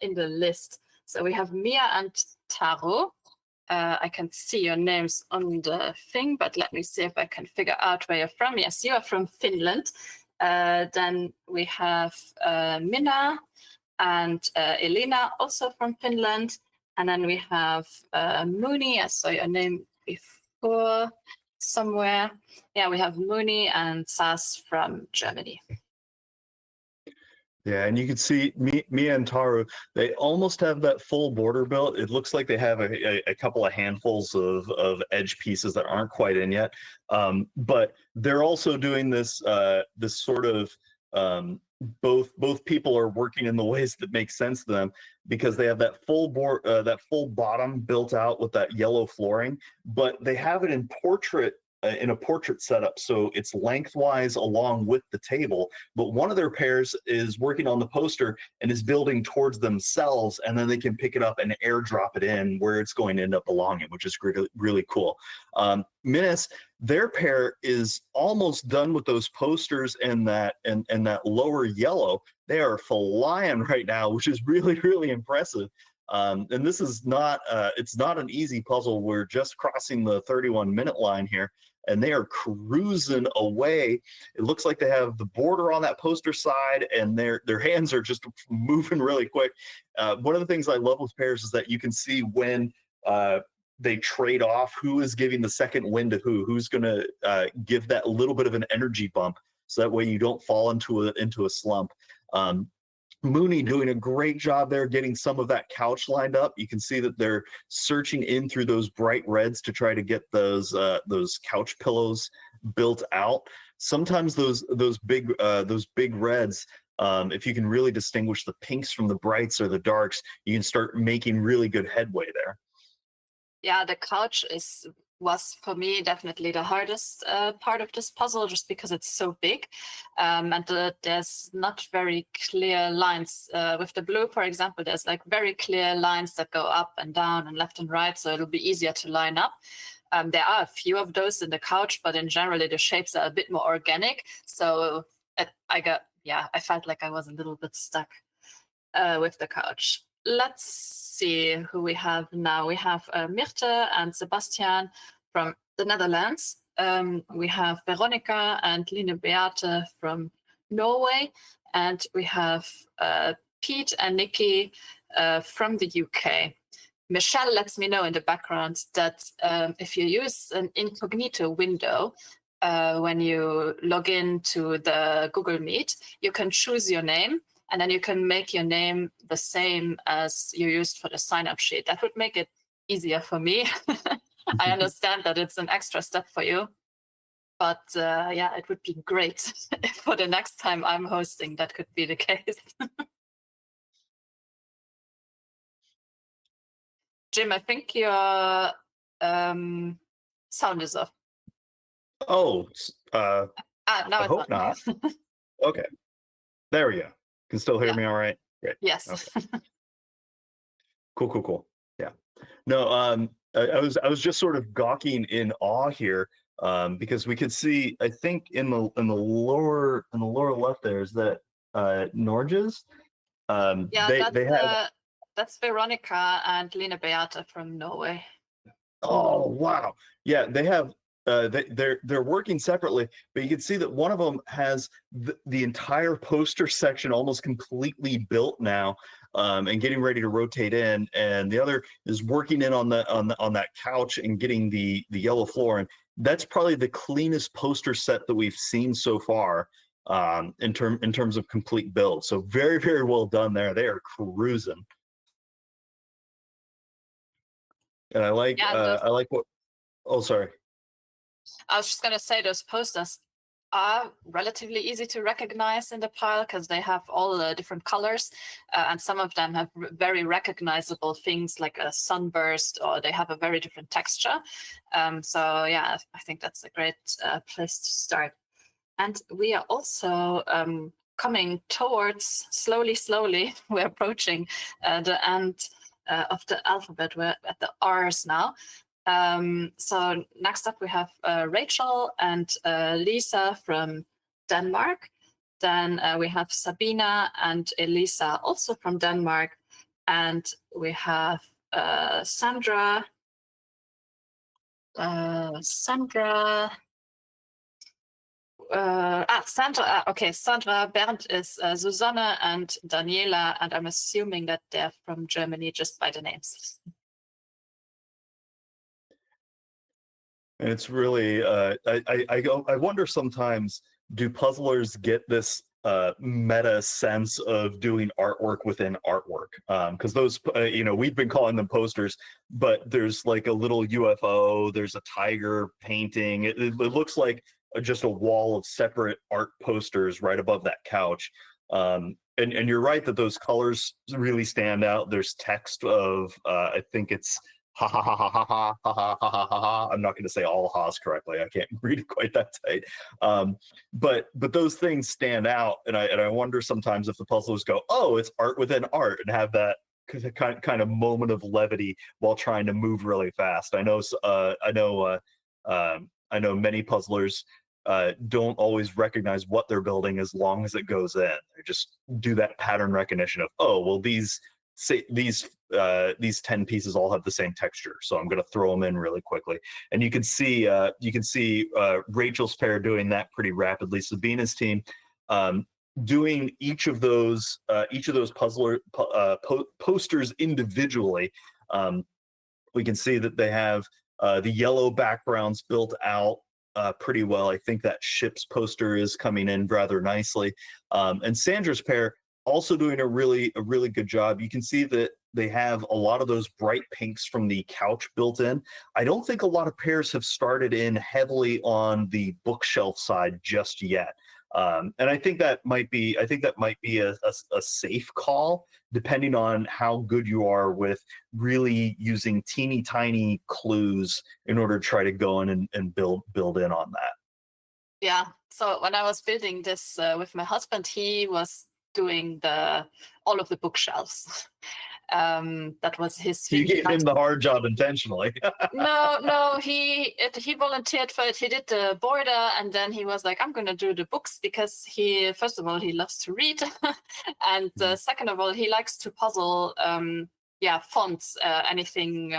in the list. So we have Mia and Taro. I can see your names on the thing, but let me see if I can figure out where you're from. Yes, you are from Finland. Then we have Minna and Elena, also from Finland. And then we have Mooney. I saw your name before somewhere. Yeah, we have Mooney and Sas from Germany. Yeah, and you can see Mia and Taru, they almost have that full border built. It looks like they have a couple of handfuls of edge pieces that aren't quite in yet. But they're also doing this this sort of both people are working in the ways that make sense to them because they have that full bottom built out with that yellow flooring, but they have it in a portrait setup, so it's lengthwise along with the table, but one of their pairs is working on the poster and is building towards themselves, and then they can pick it up and airdrop it in where it's going to end up belonging, which is really, really cool. Minas, their pair is almost done with those posters and that lower yellow. They are flying right now, which is really, really impressive. And this is not it's not an easy puzzle. We're just crossing the 31-minute line here, and they are cruising away. It looks like they have the border on that poster side, and their hands are just moving really quick. One of the things I love with pairs is that you can see when they trade off who is giving the second win to who's going to give that little bit of an energy bump, so that way you don't fall into a slump. Mooney doing a great job there getting some of that couch lined up. You can see that they're searching in through those bright reds to try to get those couch pillows built out. Sometimes those big reds, if you can really distinguish the pinks from the brights or the darks, you can start making really good headway there. Yeah, the couch was for me definitely the hardest part of this puzzle, just because it's so big, and there's not very clear lines. With the blue, for example, there's like very clear lines that go up and down and left and right, so it'll be easier to line up. There are a few of those in the couch, but in general, the shapes are a bit more organic. So I felt like I was a little bit stuck with the couch. Let's see who we have now. We have Mirte and Sebastian from the Netherlands. We have Veronica and Line Beate from Norway. And we have Pete and Nikki from the UK. Michelle lets me know in the background that if you use an incognito window, when you log in to the Google Meet, you can choose your name, and then you can make your name the same as you used for the sign-up sheet. That would make it easier for me. I understand that it's an extra step for you, but yeah, it would be great if for the next time I'm hosting, that could be the case. Jim, I think your sound is off. Oh, Now I it's hope on. not. Okay, there we go. Can still hear Yeah. me all right? Great. Yes. Okay. Cool. Yeah. No, I was just sort of gawking in awe here, because we could see, I think in the lower left there is that Norges. Yeah, they have. that's Veronica and Line Beate from Norway. Oh wow, yeah, they have. They're working separately, but you can see that one of them has the entire poster section almost completely built now, and getting ready to rotate in, and the other is working in on that couch and getting the yellow floor. And that's probably the cleanest poster set that we've seen so far, in terms of complete build. So very well done there. They are cruising. And I like what. Oh, sorry. I was just going to say those posters are relatively easy to recognize in the pile because they have all the different colors, and some of them have very recognizable things like a sunburst, or they have a very different texture. So yeah, I think that's a great place to start. And we are also coming towards, slowly, we're approaching the end of the alphabet. We're at the R's now. So next up we have Rachel and Lisa from Denmark. Then we have Sabina and Elisa also from Denmark. And we have Sandra. Sandra, okay, Sandra, Bernd is Susanne and Daniela, and I'm assuming that they're from Germany just by the names. And it's really, I wonder sometimes, do puzzlers get this meta sense of doing artwork within artwork? Because those, we've been calling them posters, but there's like a little UFO, there's a tiger painting. It looks like just a wall of separate art posters right above that couch. And you're right that those colors really stand out. There's text of, I think it's ha ha ha ha ha ha ha ha ha ha ha. I'm not going to say all ha's correctly. I can't read it quite that tight. But those things stand out, and I wonder sometimes if the puzzlers go, oh, it's art within art, and have that kind of moment of levity while trying to move really fast. I know many puzzlers don't always recognize what they're building as long as it goes in. They just do that pattern recognition of, oh, well, these 10 pieces all have the same texture, so I'm going to throw them in really quickly. And you can see Rachel's pair doing that pretty rapidly. Sabina's team doing each of those posters individually. We can see that they have the yellow backgrounds built out pretty well. I think that ship's poster is coming in rather nicely. And Sandra's pair also doing a really good job. You can see that they have a lot of those bright pinks from the couch built in. I don't think a lot of pairs have started in heavily on the bookshelf side just yet. And I think that might be a safe call, depending on how good you are with really using teeny tiny clues in order to try to go in and build in on that. Yeah. So when I was building this with my husband, he was doing all of the bookshelves. That was his You thing. gave him the hard job intentionally. No, he volunteered for it. He did the border, and then he was like, "I'm gonna do the books," because he, first of all, he loves to read, and second of all, he likes to puzzle. Fonts, anything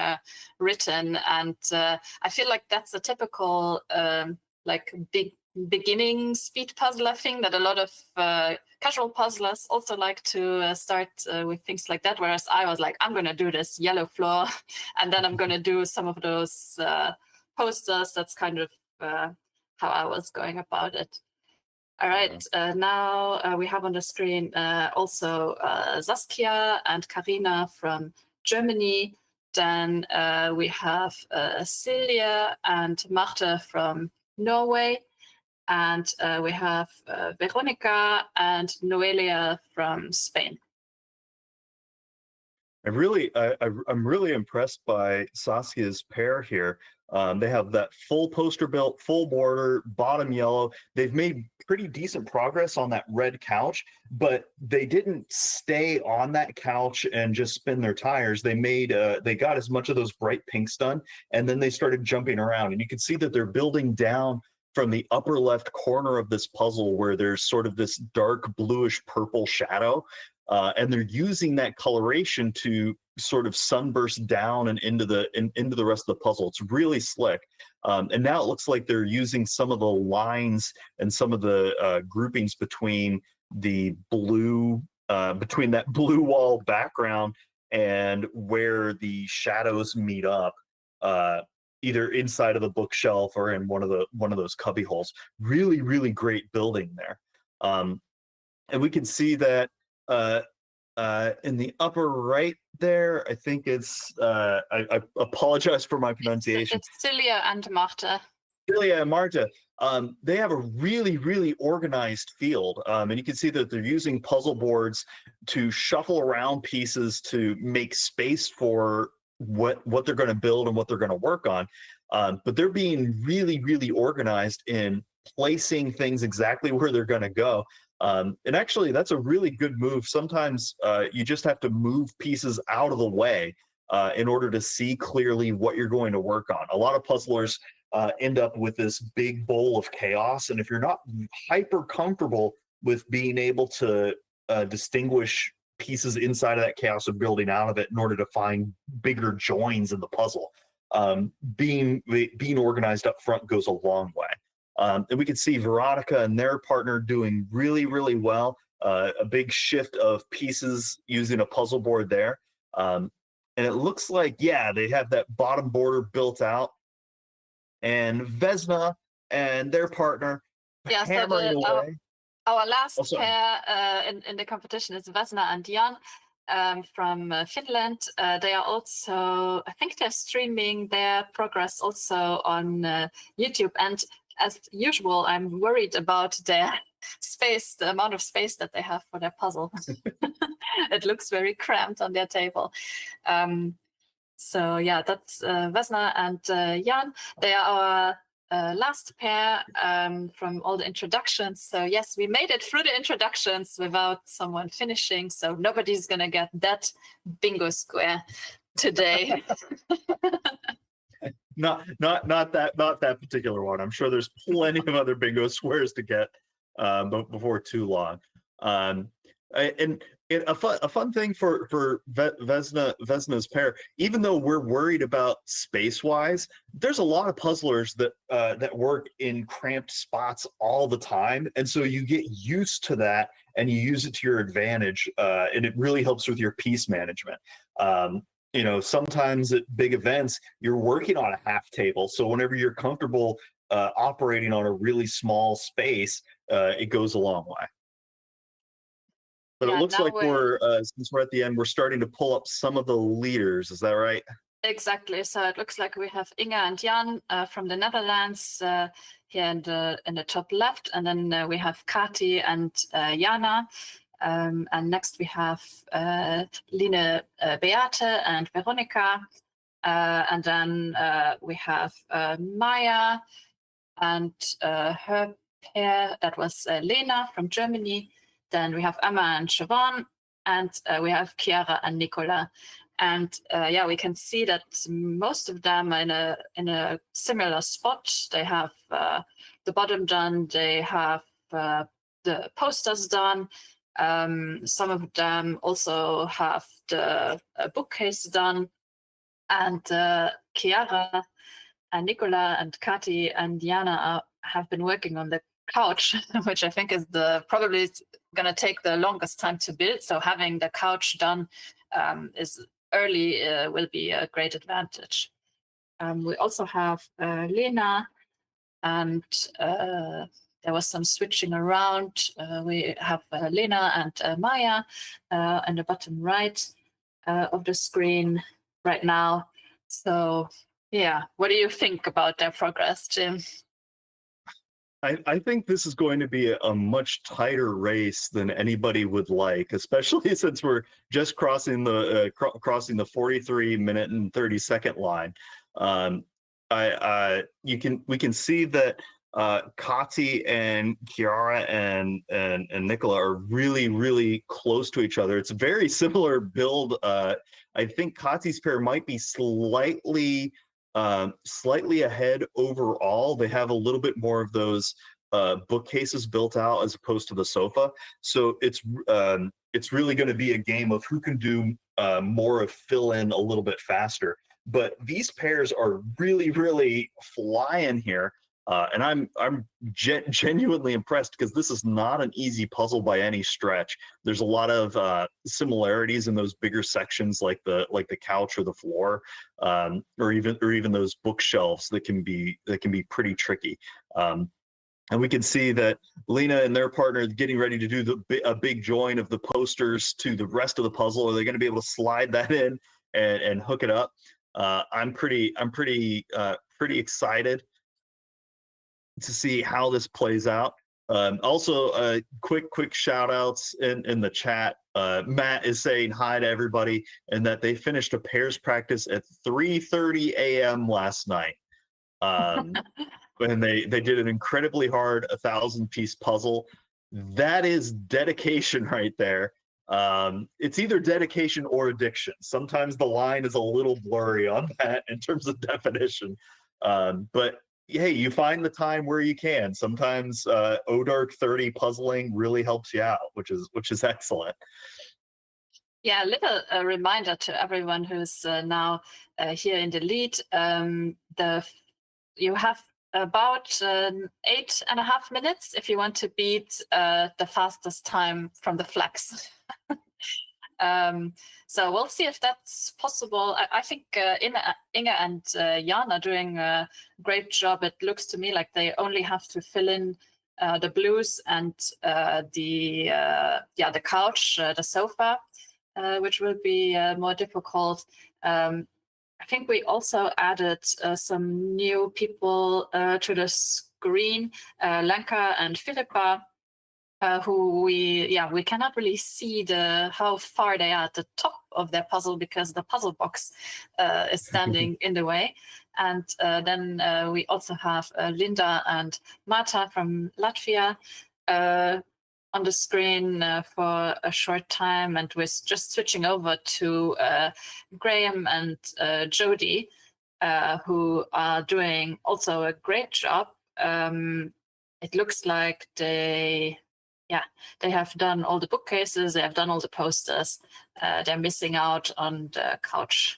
written, and I feel like that's a typical like big beginning speed puzzler thing that a lot of casual puzzlers also like to start with things like that, whereas I was like, I'm gonna do this yellow floor and then I'm gonna do some of those posters. That's kind of how I was going about it. All right, now we have on the screen also Saskia and Karina from Germany. Then we have Silja and Marta from Norway. And we have Veronica and Noelia from Spain. I'm really impressed by Saskia's pair here. They have that full poster built, full border, bottom yellow. They've made pretty decent progress on that red couch, but they didn't stay on that couch and just spin their tires. They got as much of those bright pinks done, and then they started jumping around. And you can see that they're building down from the upper left corner of this puzzle where there's sort of this dark bluish purple shadow. And they're using that coloration to sort of sunburst down and into the rest of the puzzle. It's really slick. And now it looks like they're using some of the lines and some of the groupings between the blue, between that blue wall background and where the shadows meet up. Either inside of the bookshelf or in one of those cubby holes. Really, really great building there. And we can see that in the upper right there, I think it's, I apologize for my pronunciation. It's Silja and Marta. Silja and Marta, they have a really, really organized field. And you can see that they're using puzzle boards to shuffle around pieces to make space for what they're going to build and what they're going to work on. But they're being really, really organized in placing things exactly where they're going to go. And actually, that's a really good move. Sometimes you just have to move pieces out of the way in order to see clearly what you're going to work on. A lot of puzzlers end up with this big bowl of chaos. And if you're not hyper comfortable with being able to distinguish pieces inside of that chaos and building out of it in order to find bigger joins in the puzzle, being organized up front goes a long way. And we can see Veronica and their partner doing really, really well. A big shift of pieces using a puzzle board there. And it looks like, yeah, they have that bottom border built out. And Vesna and their partner hammering away. Our last pair in the competition is Vesna and Jan from Finland. They are also, I think they're streaming their progress also on YouTube. And as usual, I'm worried about their space, the amount of space that they have for their puzzle. It looks very cramped on their table. So yeah, that's Vesna and Jan. They are our last pair from all the introductions. So yes, we made it through the introductions without someone finishing. So nobody's gonna get that bingo square today. Not that particular one. I'm sure there's plenty of other bingo squares to get before too long. And a fun thing for Vesna's pair, even though we're worried about space-wise, there's a lot of puzzlers that work in cramped spots all the time, and so you get used to that and you use it to your advantage, and it really helps with your piece management. You know, sometimes at big events, you're working on a half table, so whenever you're comfortable operating on a really small space, it goes a long way. But yeah, it looks like since we're at the end, we're starting to pull up some of the leaders. Is that right? Exactly. So it looks like we have Inga and Jan from the Netherlands here in the top left, and then we have Kati and Jana. And next we have Line, Beate, and Veronica. And then we have Maya and her pair, that was Lena from Germany. Then we have Emma and Siobhan, and we have Chiara and Nicola. And yeah, we can see that most of them are in a similar spot. They have the bottom done. They have the posters done. Some of them also have the bookcase done. And Chiara and Nicola and Kati and Diana have been working on the couch, which I think is probably going to take the longest time to build. So having the couch done is early will be a great advantage. We also have Lena, and there was some switching around. We have Lena and Maya on the bottom right of the screen right now. So yeah, what do you think about their progress, Jim? I think this is going to be a much tighter race than anybody would like, especially since we're just crossing the 43-minute and 30-second line. We can see that Kati and Chiara and Nicola are really close to each other. It's a very similar build. I think Kati's pair might be slightly ahead overall. They have a little bit more of those bookcases built out as opposed to the sofa. So it's really going to be a game of who can do more of fill in a little bit faster. But these pairs are really flying here. And I'm genuinely impressed because this is not an easy puzzle by any stretch. There's a lot of similarities in those bigger sections, like the couch or the floor, or even those bookshelves that can be pretty tricky. And we can see that Lena and their partner getting ready to do a big join of the posters to the rest of the puzzle. Are they going to be able to slide that in and hook it up? I'm pretty excited to see how this plays out. Also, quick shout outs in the chat. Matt is saying hi to everybody and that they finished a pairs practice at 3:30 a.m. last night. And they did an incredibly hard 1,000-piece puzzle. That is dedication right there. It's either dedication or addiction. Sometimes the line is a little blurry on that in terms of definition. But hey, you find the time where you can. Sometimes ODark 30 puzzling really helps you out, which is excellent. Yeah, a little reminder to everyone who's now here in the lead. You have about 8.5 minutes if you want to beat the fastest time from the flags. So we'll see if that's possible. I think Inga and Jan are doing a great job. It looks to me like they only have to fill in the blues and the couch, the sofa, which will be more difficult. I think we also added some new people to the screen, Lenka and Philippa, who we cannot really see how far they are at the top of their puzzle because the puzzle box is standing in the way. And then we also have Linda and Marta from Latvia on the screen for a short time, and we're just switching over to Graham and Jody, who are doing also a great job. It looks like they have done all the bookcases, they have done all the posters. They're missing out on the couch.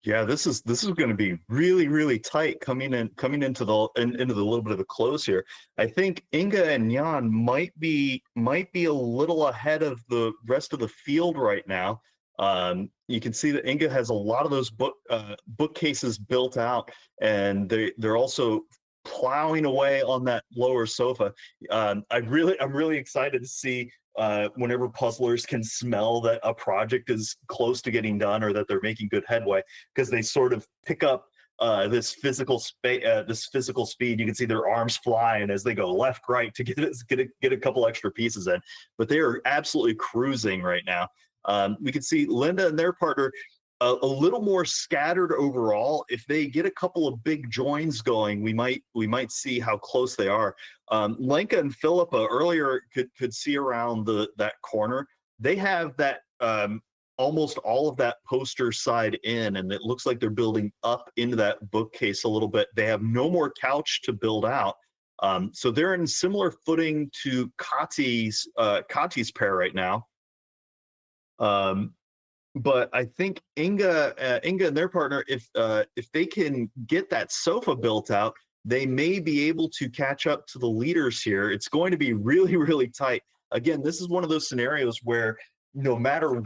Yeah, this is going to be really tight coming into the little bit of the close here. I think Inga and Jan might be a little ahead of the rest of the field right now. You can see that Inga has a lot of those bookcases built out, and they're also plowing away on that lower sofa. I'm really excited to see whenever puzzlers can smell that a project is close to getting done or that they're making good headway, because they sort of pick up this physical speed. You can see their arms flying as they go left, right to get a couple extra pieces in. But they are absolutely cruising right now. We can see Linda and their partner. a little more scattered overall. If they get a couple of big joins going, we might see how close they are. Lenka and Philippa earlier could see around that corner. They have that almost all of that poster side in, and it looks like they're building up into that bookcase a little bit. They have no more couch to build out. So they're in similar footing to Kati's pair right now. But I think Inga and their partner, if they can get that sofa built out, they may be able to catch up to the leaders here. It's going to be really, really tight. Again, this is one of those scenarios where no matter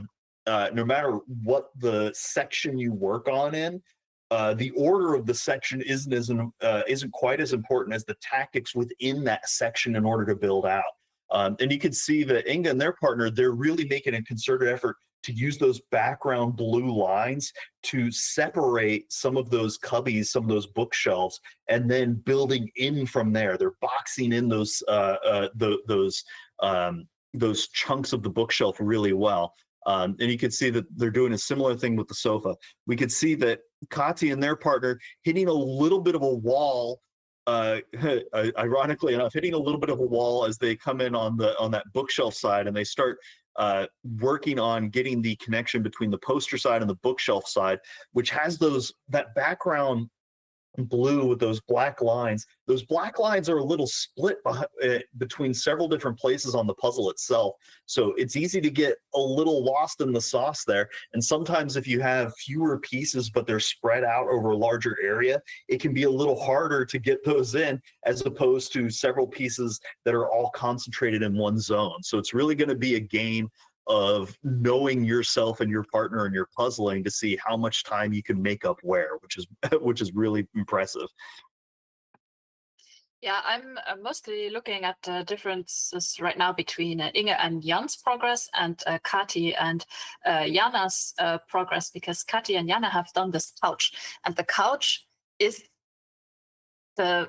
what the section you work on in, the order of the section isn't quite as important as the tactics within that section in order to build out. And you can see that Inga and their partner, they're really making a concerted effort to use those background blue lines to separate some of those cubbies, some of those bookshelves, and then building in from there. They're boxing in those chunks of the bookshelf really well. And you can see that they're doing a similar thing with the sofa. We could see that Kati and their partner hitting a little bit of a wall, ironically enough, hitting a little bit of a wall as they come in on that bookshelf side, and they start working on getting the connection between the poster side and the bookshelf side, which has that background blue with those black lines. Those black lines are a little split between several different places on the puzzle itself. So it's easy to get a little lost in the sauce there. And sometimes if you have fewer pieces, but they're spread out over a larger area, it can be a little harder to get those in as opposed to several pieces that are all concentrated in one zone. So it's really going to be a game of knowing yourself and your partner and your puzzling to see how much time you can make up where, which is really impressive. Yeah, I'm mostly looking at the differences right now between Inge and Jan's progress and Kati and Jana's progress, because Kati and Jana have done this couch, and the couch is the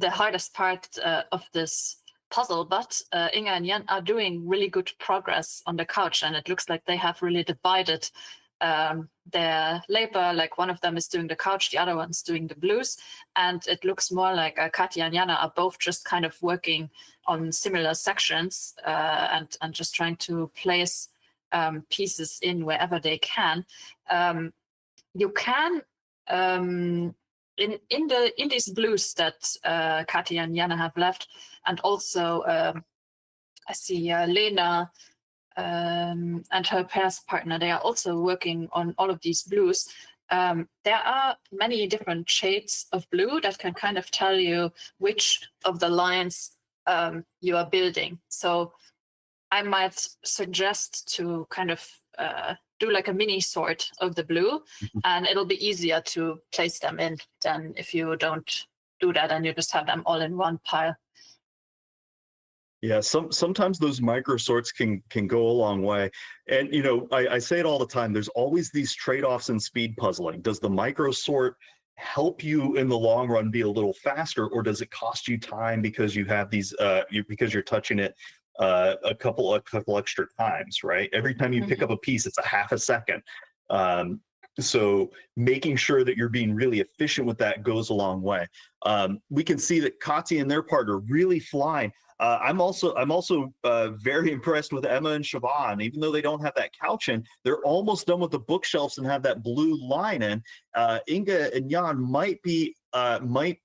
hardest part of this puzzle, but Inge and Jan are doing really good progress on the couch, and it looks like they have really divided their labor. Like one of them is doing the couch, the other one's doing the blues, and it looks more like Kati and Jana are both just kind of working on similar sections and just trying to place pieces in wherever they can. You can in these blues that Kati and Jana have left, and also I see Lena and her pair's partner, they are also working on all of these blues. There are many different shades of blue that can kind of tell you which of the lines you are building. So I might suggest to kind of do like a mini sort of the blue, and it'll be easier to place them in than if you don't do that and you just have them all in one pile. Yeah, sometimes those micro sorts can go a long way. And I say it all the time, there's always these trade-offs in speed puzzling. Does the micro sort help you in the long run be a little faster, or does it cost you time because you have these because you're touching it a couple extra times, right? Every time you pick up a piece, it's a half a second. So making sure that you're being really efficient with that goes a long way. We can see that Kati and their partner really flying. I'm also very impressed with Emma and Siobhan. Even though they don't have that couch in, they're almost done with the bookshelves and have that blue line in. Inga and Jan might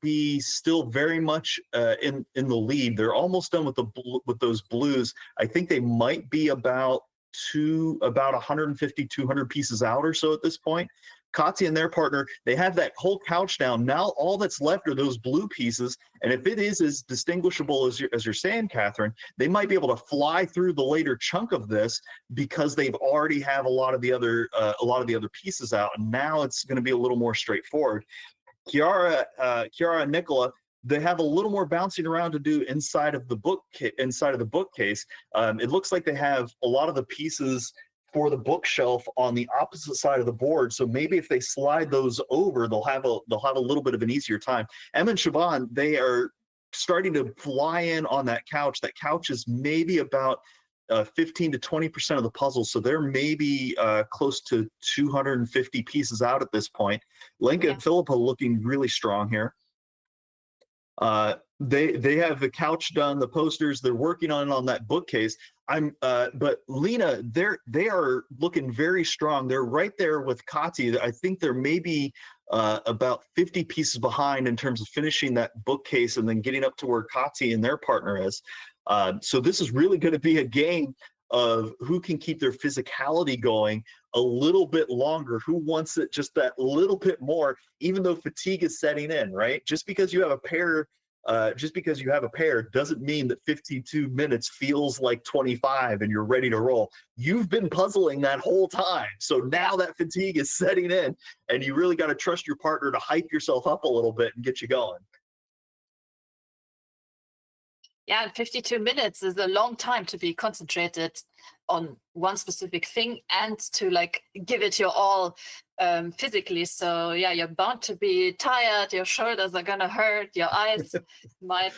be still very much in the lead. They're almost done with those blues. I think they might be about 150, 200 pieces out or so at this point. Kati and their partner, they have that whole couch down. Now all that's left are those blue pieces, and if it is as distinguishable as you're saying, Catherine, they might be able to fly through the later chunk of this because they've already have a lot of the other pieces out, and now it's going to be a little more straightforward. Chiara and Nicola, they have a little more bouncing around to do inside of the bookcase. It looks like they have a lot of the pieces for the bookshelf on the opposite side of the board. So maybe if they slide those over, they'll have a little bit of an easier time. Emma and Siobhan, they are starting to fly in on that couch. That couch is maybe about 15 to 20% of the puzzle, so they're maybe close to 250 pieces out at this point. Lenka and Philippa looking really strong here. They have the couch done, the posters. They're working on that bookcase. But Lena, they are looking very strong. They're right there with Kati. I think they're maybe about 50 pieces behind in terms of finishing that bookcase and then getting up to where Kati and their partner is. So this is really going to be a game of who can keep their physicality going a little bit longer, who wants it just that little bit more, even though fatigue is setting in, right? Just because you have a pair doesn't mean that 52 minutes feels like 25 and you're ready to roll. You've been puzzling that whole time. So now that fatigue is setting in and you really got to trust your partner to hype yourself up a little bit and get you going. Yeah, and 52 minutes is a long time to be concentrated on one specific thing and to like give it your all physically. So yeah, you're bound to be tired, your shoulders are gonna hurt, your eyes might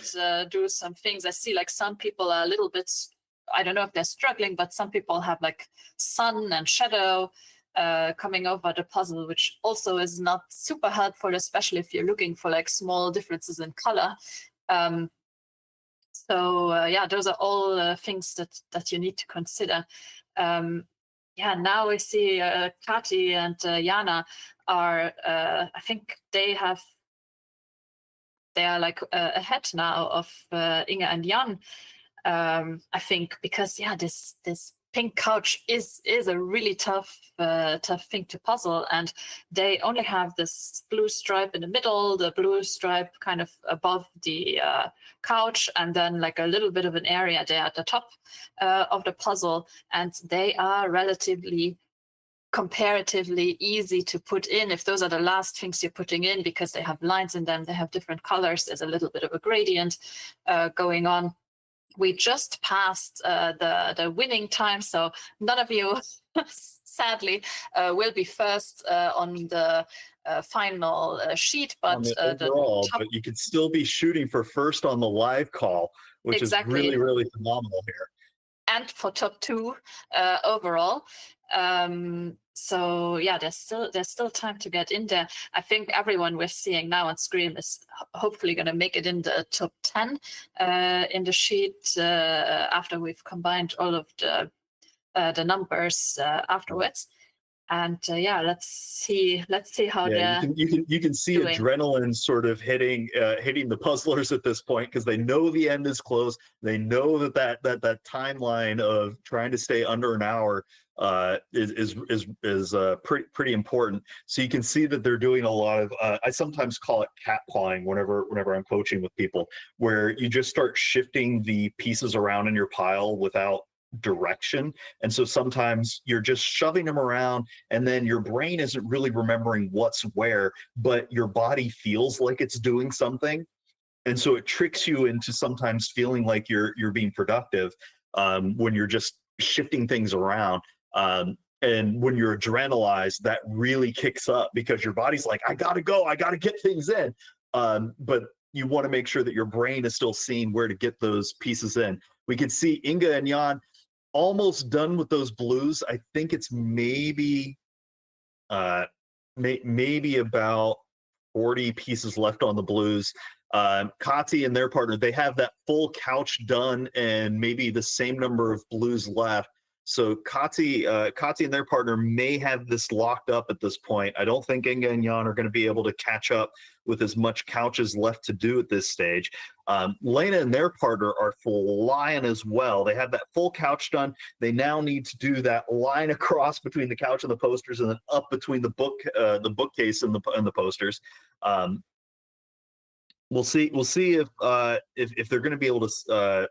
do some things. I see like some people are a little bit, I don't know if they're struggling, but some people have like sun and shadow coming over the puzzle, which also is not super helpful, especially if you're looking for like small differences in color. So yeah, those are all things that you need to consider. Yeah, now we see Kati and Jana are, I think they are like ahead now of Inge and Jan. I think because yeah, this pink couch is a really tough thing to puzzle, and they only have this blue stripe in the middle, the blue stripe kind of above the couch, and then like a little bit of an area there at the top of the puzzle, and they are comparatively easy to put in if those are the last things you're putting in, because they have lines in them, they have different colors, there's a little bit of a gradient going on. We just passed the winning time, so none of you, sadly, will be first on the final sheet. But overall, but you could still be shooting for first on the live call, which is really, really phenomenal here. And for top 2 overall. So yeah, there's still time to get in there. I think everyone we're seeing now on screen is hopefully going to make it in the top 10 in the sheet after we've combined all of the numbers afterwards. And yeah, let's see how you can see doing. Adrenaline sort of hitting the puzzlers at this point, because they know the end is close. They know that timeline of trying to stay under an hour is pretty important. So you can see that they're doing a lot of I sometimes call it cat clawing whenever I'm coaching with people, where you just start shifting the pieces around in your pile without direction. And so sometimes you're just shoving them around, and then your brain isn't really remembering what's where, but your body feels like it's doing something. And so it tricks you into sometimes feeling like you're being productive when you're just shifting things around. And when you're adrenalized, that really kicks up, because your body's like, I gotta go, I gotta get things in. But you want to make sure that your brain is still seeing where to get those pieces in. We can see Inge and Jan almost done with those blues. I think it's maybe about 40 pieces left on the blues. Kati and their partner, they have that full couch done and maybe the same number of blues left. So Kati and their partner may have this locked up at this point. I don't think Inge and Jan are going to be able to catch up with as much couches left to do at this stage. Lena and their partner are flying as well. They have that full couch done. They now need to do that line across between the couch and the posters, and then up between the bookcase and the posters. We'll see if they're going to be able to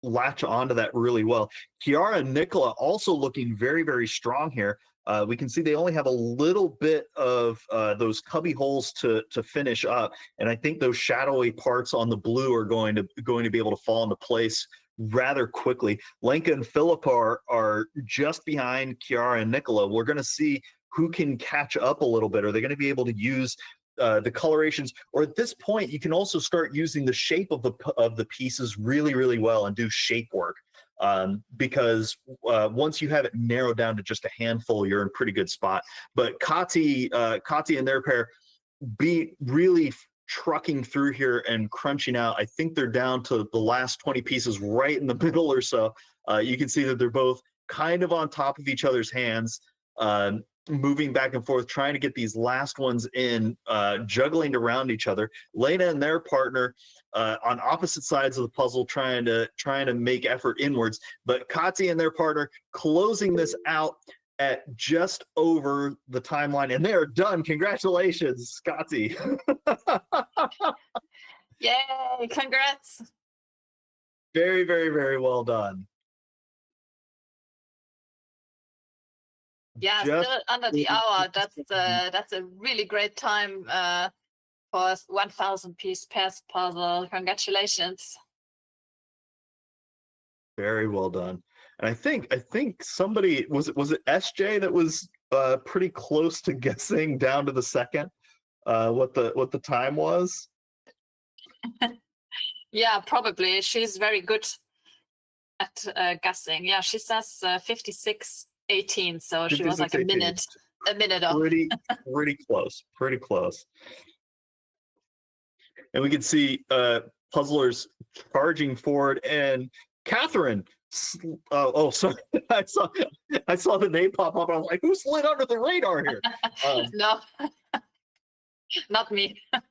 latch onto that really well. Chiara and Nicola also looking very, very strong here. We can see they only have a little bit of those cubby holes to finish up, and I think those shadowy parts on the blue are going to be able to fall into place rather quickly. Lenka and Philippa are just behind Chiara and Nicola. We're going to see who can catch up a little bit. Are they going to be able to use the colorations, or at this point you can also start using the shape of the pieces really, really well and do shape work. because once you have it narrowed down to just a handful, you're in a pretty good spot. But Kati and their pair be really trucking through here and crunching out. I think they're down to the last 20 pieces right in the middle or so. You can see that they're both kind of on top of each other's hands, moving back and forth, trying to get these last ones in, juggling around each other. Lena and their partner on opposite sides of the puzzle, trying to make effort inwards. But Kati and their partner closing this out at just over the timeline, and they are done. Congratulations, Scotty. Yay, congrats. Very, very, very well done. Yeah, Just still under the hour. That's a really great time for a 1,000 piece pairs puzzle. Congratulations. very well done. And I think somebody was it SJ that was pretty close to guessing down to the second what the time was. Yeah, probably. She's very good at guessing. Yeah, she says 56:18, so she was like a 56:18. minute off. Pretty close. And we can see puzzlers charging forward, and Catherine. Sorry, I saw the name pop up. I was like, "Who slid under the radar here?" No, not me. I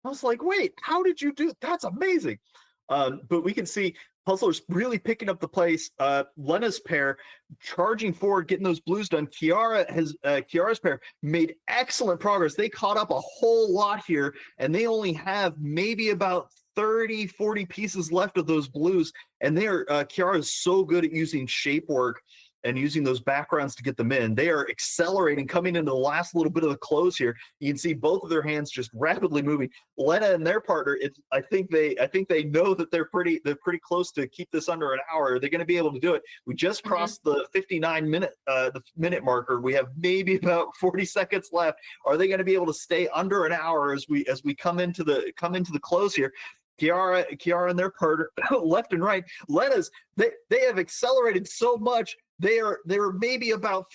was like, "Wait, how did you do? That's amazing!" But we can see puzzlers really picking up the pace. Lena's pair charging forward, getting those blues done. Kiara's pair made excellent progress. They caught up a whole lot here, and they only have maybe about 30-40 pieces left of those blues. And Kiara is so good at using shape work and using those backgrounds to get them in. They are accelerating, coming into the last little bit of the close here. You can see both of their hands just rapidly moving. Lena and their partner, I think they know that they're pretty close to keep this under an hour. Are they going to be able to do it? We just crossed the 59-minute marker. We have maybe about 40 seconds left. Are they going to be able to stay under an hour as we come into the close here? Kiara and their partner, left and right. Lena's, they have accelerated so much. They're maybe about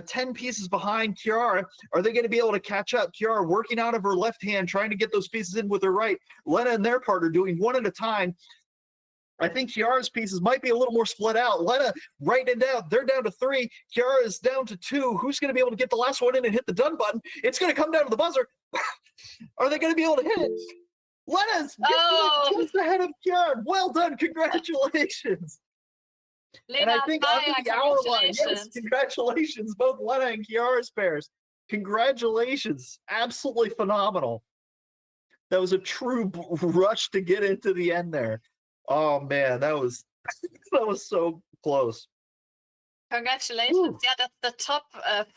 10 pieces behind Kiara. Are they going to be able to catch up? Kiara working out of her left hand, trying to get those pieces in with her right. Lena and their partner doing one at a time. I think Kiara's pieces might be a little more split out. Lena writing it down. They're down to 3. Kiara is down to 2. Who's going to be able to get the last one in and hit the done button? It's going to come down to the buzzer. Are they going to be able to hit it? Lena's just ahead of Kiara. Well done. Congratulations. Lena, And I think Heye, under the hour line, yes, congratulations, both Lena and Kiara's pairs. Congratulations. Absolutely phenomenal. That was a true rush to get into the end there. Oh man, that was so close. Congratulations. Woo. Yeah, that's the top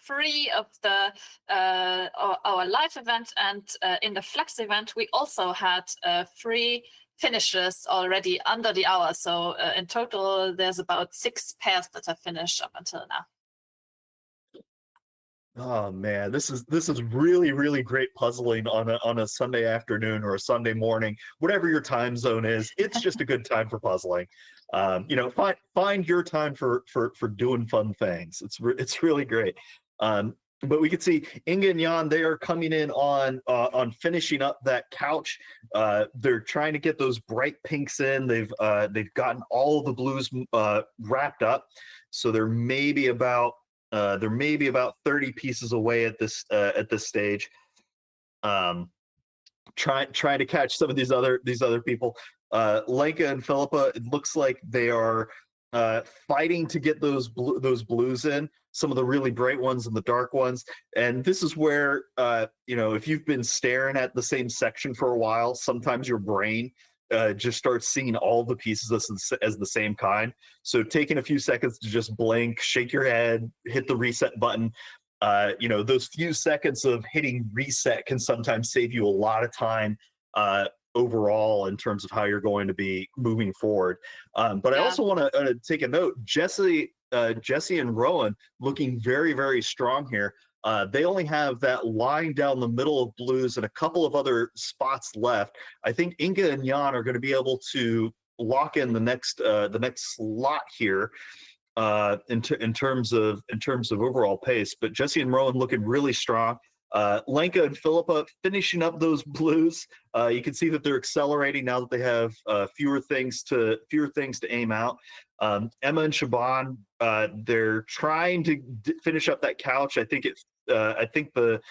3 of the our live event, and in the flex event we also had 3 finishes already under the hour. So in total there's about 6 pairs that have finished up until now. Oh man, this is really great puzzling on a Sunday afternoon or a Sunday morning, whatever your time zone is. It's just a good time for puzzling. Find your time for doing fun things. It's really great. But we can see Inga and Jan, they are coming in on finishing up that couch. They're trying to get those bright pinks in. They've gotten all the blues wrapped up, so they're maybe about 30 pieces away at this stage. Trying to catch some of these other people. Lenka and Philippa, it looks like they are fighting to get those blues in, some of the really bright ones and the dark ones. And this is where if you've been staring at the same section for a while, sometimes your brain just starts seeing all the pieces as the same kind. So taking a few seconds to just blink, shake your head, hit the reset button. Those few seconds of hitting reset can sometimes save you a lot of time overall in terms of how you're going to be moving forward. But I also want to take a note. Jesse and Rowan looking very, very strong here. They only have that line down the middle of blues and a couple of other spots left. I think Inga and Jan are going to be able to lock in the next slot here in terms of overall pace. But Jesse and Rowan looking really strong. Lenka and Philippa finishing up those blues. You can see that they're accelerating now that they have fewer things to aim out. Emma and Shaban, they're trying to finish up that couch. I think the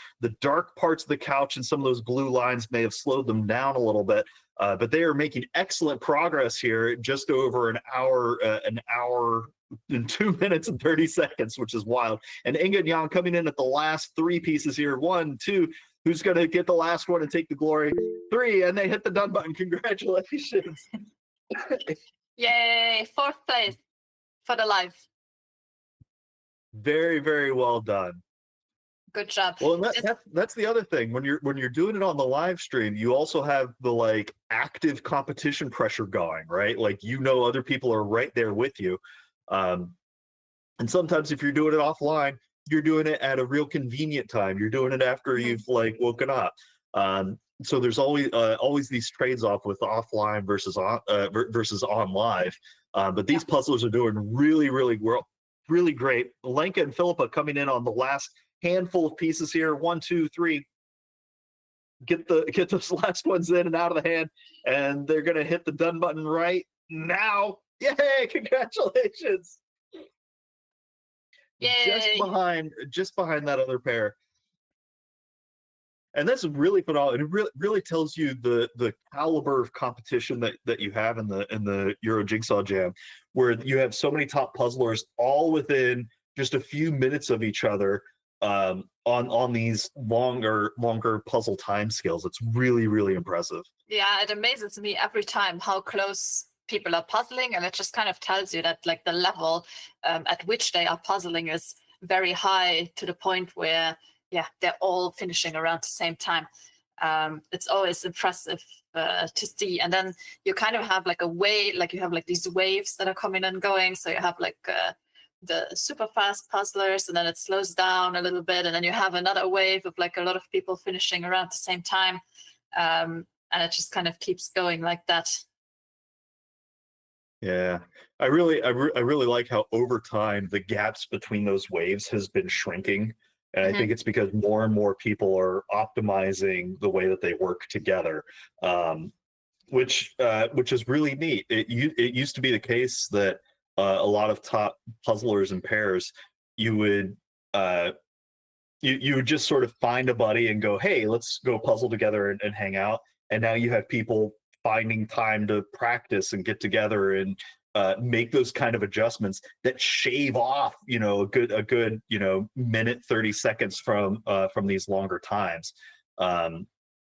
dark parts of the couch and some of those blue lines may have slowed them down a little bit. But they are making excellent progress here, just over an hour in 2 minutes and 30 seconds, which is wild. And Inga and Jan coming in at the last 3 pieces here. 1, 2, who's going to get the last one and take the glory? 3, and they hit the done button. Congratulations. Yay, 4th place for the live. Very, very well done. Good job. Well, and that's the other thing. When you're doing it on the live stream, you also have the like active competition pressure going, right? Like, other people are right there with you. And sometimes if you're doing it offline, you're doing it at a real convenient time. You're doing it after you've like woken up. So there's always these trades off with offline versus on live. But these puzzlers are doing really, really well, really great. Lenka and Philippa coming in on the last handful of pieces here. 1, 2, 3. Get those last ones in and out of the hand, and they're gonna hit the done button right now. Yay! Congratulations! Yay! Just behind that other pair. And that's really phenomenal. It really tells you the caliber of competition that you have in the Euro Jigsaw Jam, where you have so many top puzzlers all within just a few minutes of each other on these longer puzzle time scales. It's really, really impressive. Yeah, it amazes me every time how close people are puzzling, and it just kind of tells you that like the level at which they are puzzling is very high, to the point where they're all finishing around the same time. It's always impressive to see. And then you kind of have like a wave, like you have like these waves that are coming and going. So you have like the super fast puzzlers, and then it slows down a little bit, and then you have another wave of like a lot of people finishing around the same time. And it just kind of keeps going like that. Yeah, I really like how over time the gaps between those waves has been shrinking, and I think it's because more and more people are optimizing the way that they work together, which is really neat. It used to be the case that a lot of top puzzlers and pairs, you would just sort of find a buddy and go, hey, let's go puzzle together and hang out. And now you have people finding time to practice and get together and make those kind of adjustments that shave off, a good minute 30 seconds from these longer times,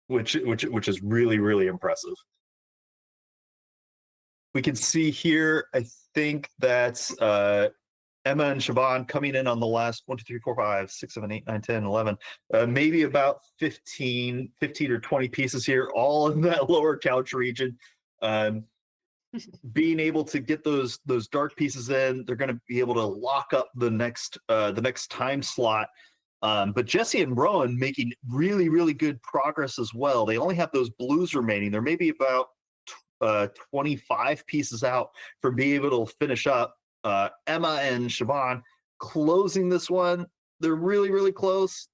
which is really, really impressive. We can see here, I think that's Emma and Shaban coming in on the last 1, 2, 3, 4, 5, 6, 7, 8, 9, 10, 11, maybe about 15 or 20 pieces here, all in that lower couch region. Being able to get those dark pieces in, they're going to be able to lock up the next time slot. But Jesse and Rowan making really, really good progress as well. They only have those blues remaining. They're maybe about 25 pieces out from being able to finish up. Emma and Shaban closing this one. They're really, really close.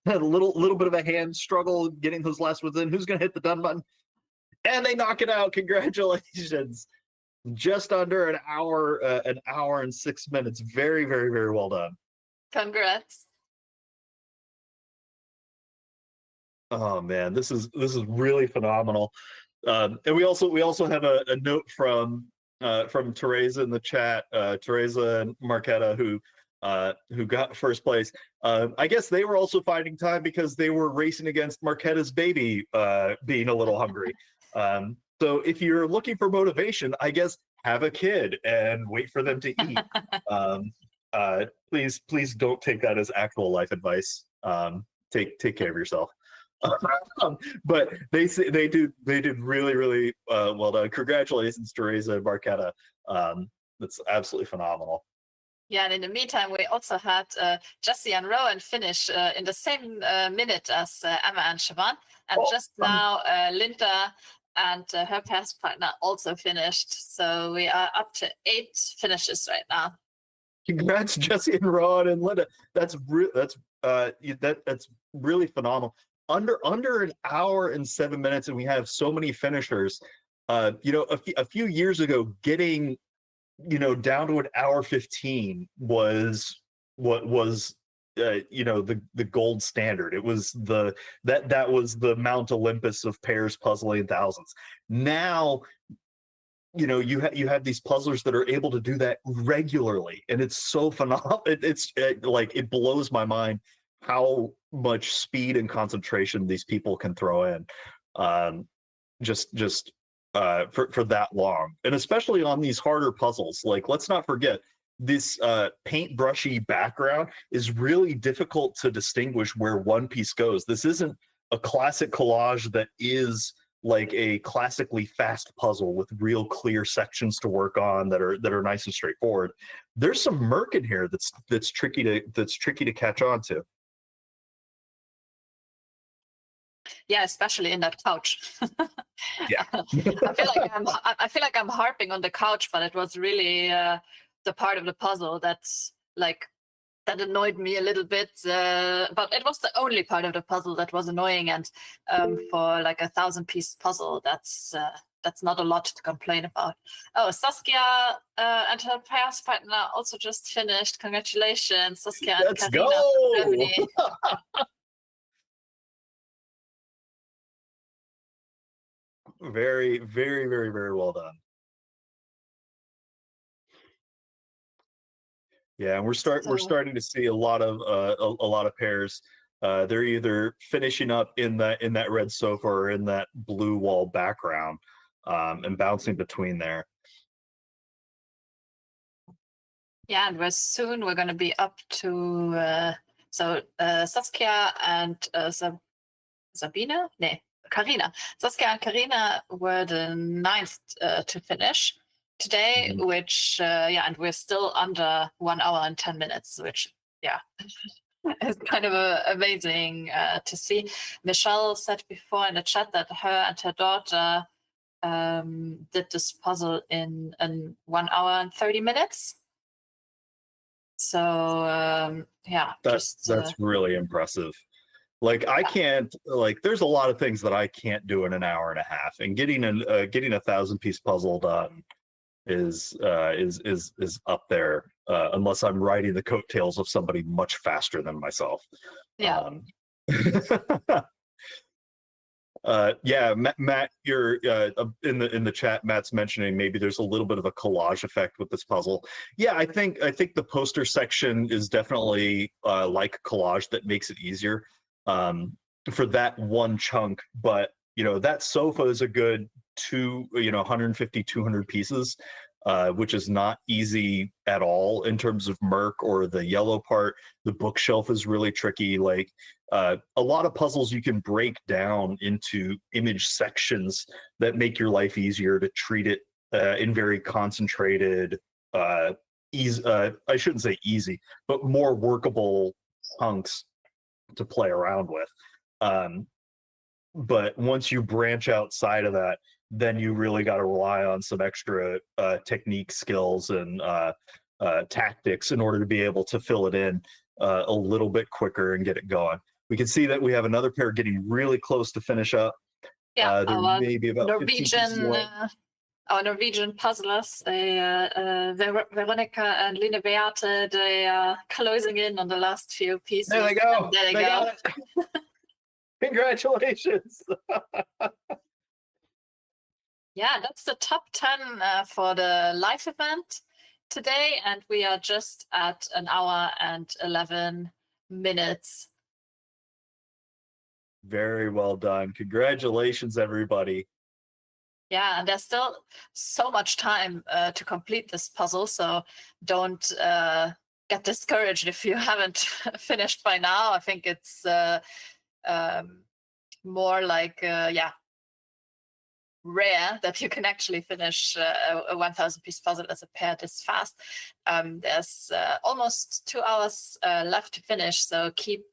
Had a little bit of a hand struggle getting those last ones in. Who's going to hit the done button? And they knock it out. Congratulations. Just under an hour and 6 minutes. Very, very, very well done. Congrats. Oh man, this is really phenomenal. And we also have a note from Teresa in the chat, Teresa and Marquetta, who got first place. I guess they were also finding time because they were racing against Marquetta's baby being a little hungry. So if you're looking for motivation, I guess have a kid and wait for them to eat. Please don't take that as actual life advice. Take care of yourself. But they did really, really well done. Congratulations, Teresa and Marquetta. That's absolutely phenomenal. Yeah, and in the meantime, we also had Jesse and Rowan finish in the same minute as Emma and Siobhan. And just now, Linda and her past partner also finished. So we are up to 8 finishes right now. Congrats, Jesse and Ron and Linda. That's really phenomenal. Under an hour and 7 minutes, and we have so many finishers. A few years ago, getting down to an hour 15 was what was the gold standard. It was that was the Mount Olympus of pairs puzzling thousands. Now you have these puzzlers that are able to do that regularly, and it's so phenomenal. It blows my mind how much speed and concentration these people can throw in, for that long, and especially on these harder puzzles. Like, let's not forget, this paintbrushy background is really difficult to distinguish where one piece goes. This isn't a classic collage that is like a classically fast puzzle with real clear sections to work on that are nice and straightforward. There's some murk in here that's tricky to catch on to. Yeah, especially in that couch. Yeah. I feel like I'm harping on the couch, but it was really the part of the puzzle that's like that annoyed me a little bit. But it was the only part of the puzzle that was annoying, and for like a 1,000-piece puzzle, that's not a lot to complain about. Oh, Saskia and her past partner also just finished. Congratulations, Saskia and Let's Karina go! from Germany. Very, very, very, very well done. Yeah, and we're starting to see a lot of pairs. They're either finishing up in that red sofa or in that blue wall background, and bouncing between there. Yeah, and we're going to be up to Saskia and Sabina? Nee, Karina. Saskia and Karina were the 9th to finish today, which, and we're still under 1 hour and 10 minutes, which, is kind of amazing to see. Michelle said before in the chat that her and her daughter did this puzzle in 1 hour and 30 minutes. So, that's really impressive. Like, I can't, like, there's a lot of things that I can't do in an hour and a half, and getting a 1,000-piece puzzle done is up there, unless I'm riding the coattails of somebody much faster than myself. Yeah. Matt, you're in the chat. Matt's mentioning maybe there's a little bit of a collage effect with this puzzle. Yeah, I think the poster section is definitely like collage that makes it easier for that one chunk. But that sofa is a good 150, 200 pieces, which is not easy at all in terms of murk or the yellow part. The bookshelf is really tricky. Like, a lot of puzzles you can break down into image sections that make your life easier to treat it in very concentrated, I shouldn't say easy, but more workable chunks to play around with. But once you branch outside of that, then you really got to rely on some extra technique skills and tactics in order to be able to fill it in a little bit quicker and get it going. We can see that we have another pair getting really close to finish up. Yeah, there may be about our Norwegian puzzlers, Veronica and Line Beate, they are closing in on the last few pieces. There they go. There they go. Congratulations. Yeah, that's the top 10 for the live event today, and we are just at 1 hour and 11 minutes. Very well done. Congratulations, everybody. Yeah, and there's still so much time to complete this puzzle, so don't get discouraged if you haven't finished by now. I think it's more like, rare that you can actually finish a 1,000-piece puzzle as a pair this fast. There's almost 2 hours left to finish, so keep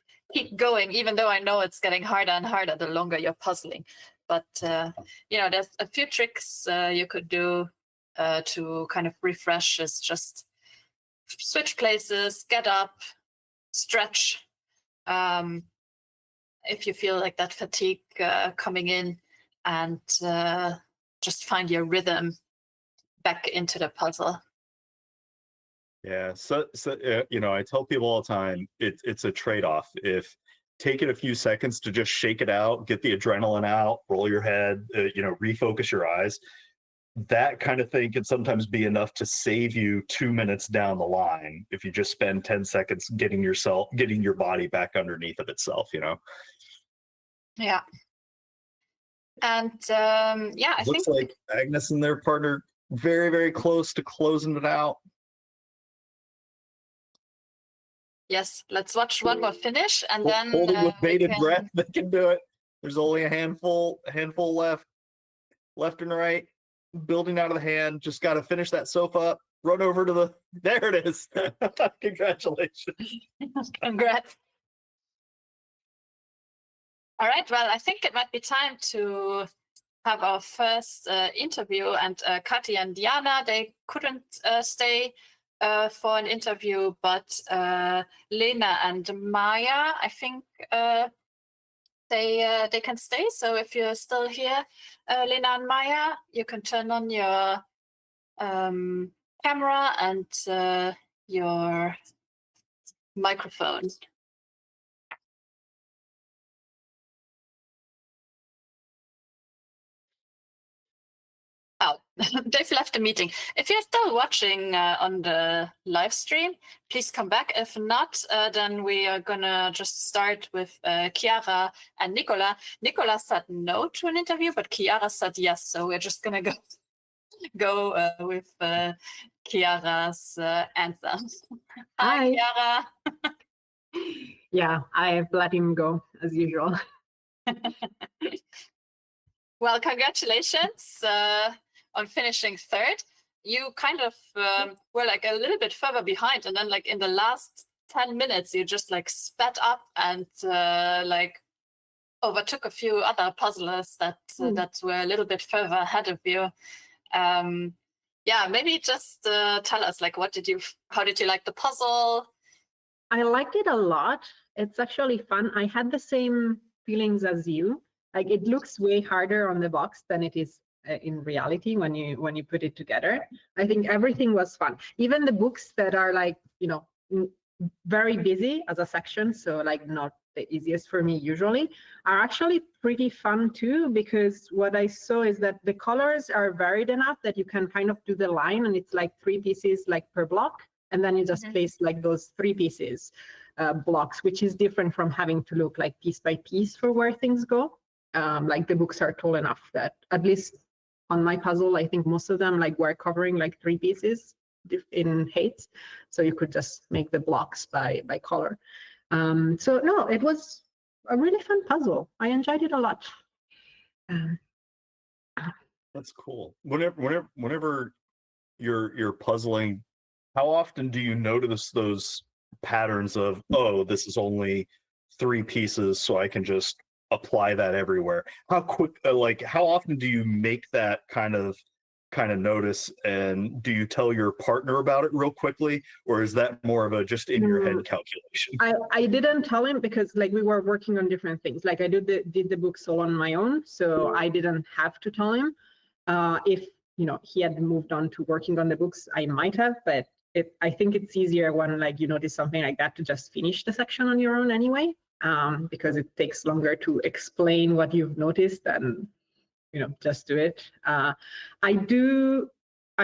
going, even though I know it's getting harder and harder the longer you're puzzling. but there's a few tricks you could do to kind of refresh. Is just switch places, get up, stretch. If you feel like that fatigue coming in, and just find your rhythm back into the puzzle. Yeah, so I tell people all the time, it's a trade-off. If take it a few seconds to just shake it out, get the adrenaline out, roll your head, refocus your eyes. That kind of thing can sometimes be enough to save you 2 minutes down the line if you just spend 10 seconds getting your body back underneath of itself. Yeah. And I Looks think like Agnes and their partner very, very close to closing it out. yes, let's watch one more finish, and then Holding with we bated can- breath, they can do it. There's only a handful left and right, building out of the hand. Just got to finish that sofa up, run over to the. There it is. Congratulations. Congrats. All right. Well, I think it might be time to have our first interview. And Kati and Diana, they couldn't stay for an interview, but Lena and Maya, I think they can stay. So if you're still here, Lena and Maya, you can turn on your camera and your microphone. Oh, they've left the meeting. If you're still watching on the live stream, please come back. If not, then we are gonna just start with Chiara and Nicola. Nicola said no to an interview, but Chiara said yes. So we're just gonna go with Chiara's answer. Hi, Chiara. Yeah, I've let him go as usual. Well, congratulations on finishing third. You kind of were like a little bit further behind, and then like in the last 10 minutes, you just like sped up and like overtook a few other puzzlers that were a little bit further ahead of you. Yeah, maybe just tell us like how did you like the puzzle? I liked it a lot. It's actually fun. I had the same feelings as you. Like it looks way harder on the box than it is in reality when you put it together. I think everything was fun. Even the books that are like, very busy as a section, so like not the easiest for me usually, are actually pretty fun too, because what I saw is that the colors are varied enough that you can kind of do the line, and it's like 3 pieces like per block, and then you just place like those 3 pieces blocks, which is different from having to look like piece by piece for where things go. Like the books are tall enough that, at least on my puzzle, I think most of them like were covering like 3 pieces in height, so you could just make the blocks by color. So no, it was a really fun puzzle. I enjoyed it a lot. That's cool. Whenever you're puzzling, how often do you notice those patterns of, oh, this is only 3 pieces, so I can just apply that everywhere? How often do you make that kind of notice, and do you tell your partner about it real quickly, or is that more of a just in your head calculation? I didn't tell him because like we were working on different things. Like I did the books all on my own, so I didn't have to tell him. If he had moved on to working on the books, I might have, but I think it's easier when like you notice something like that to just finish the section on your own anyway, because it takes longer to explain what you've noticed and just do it. I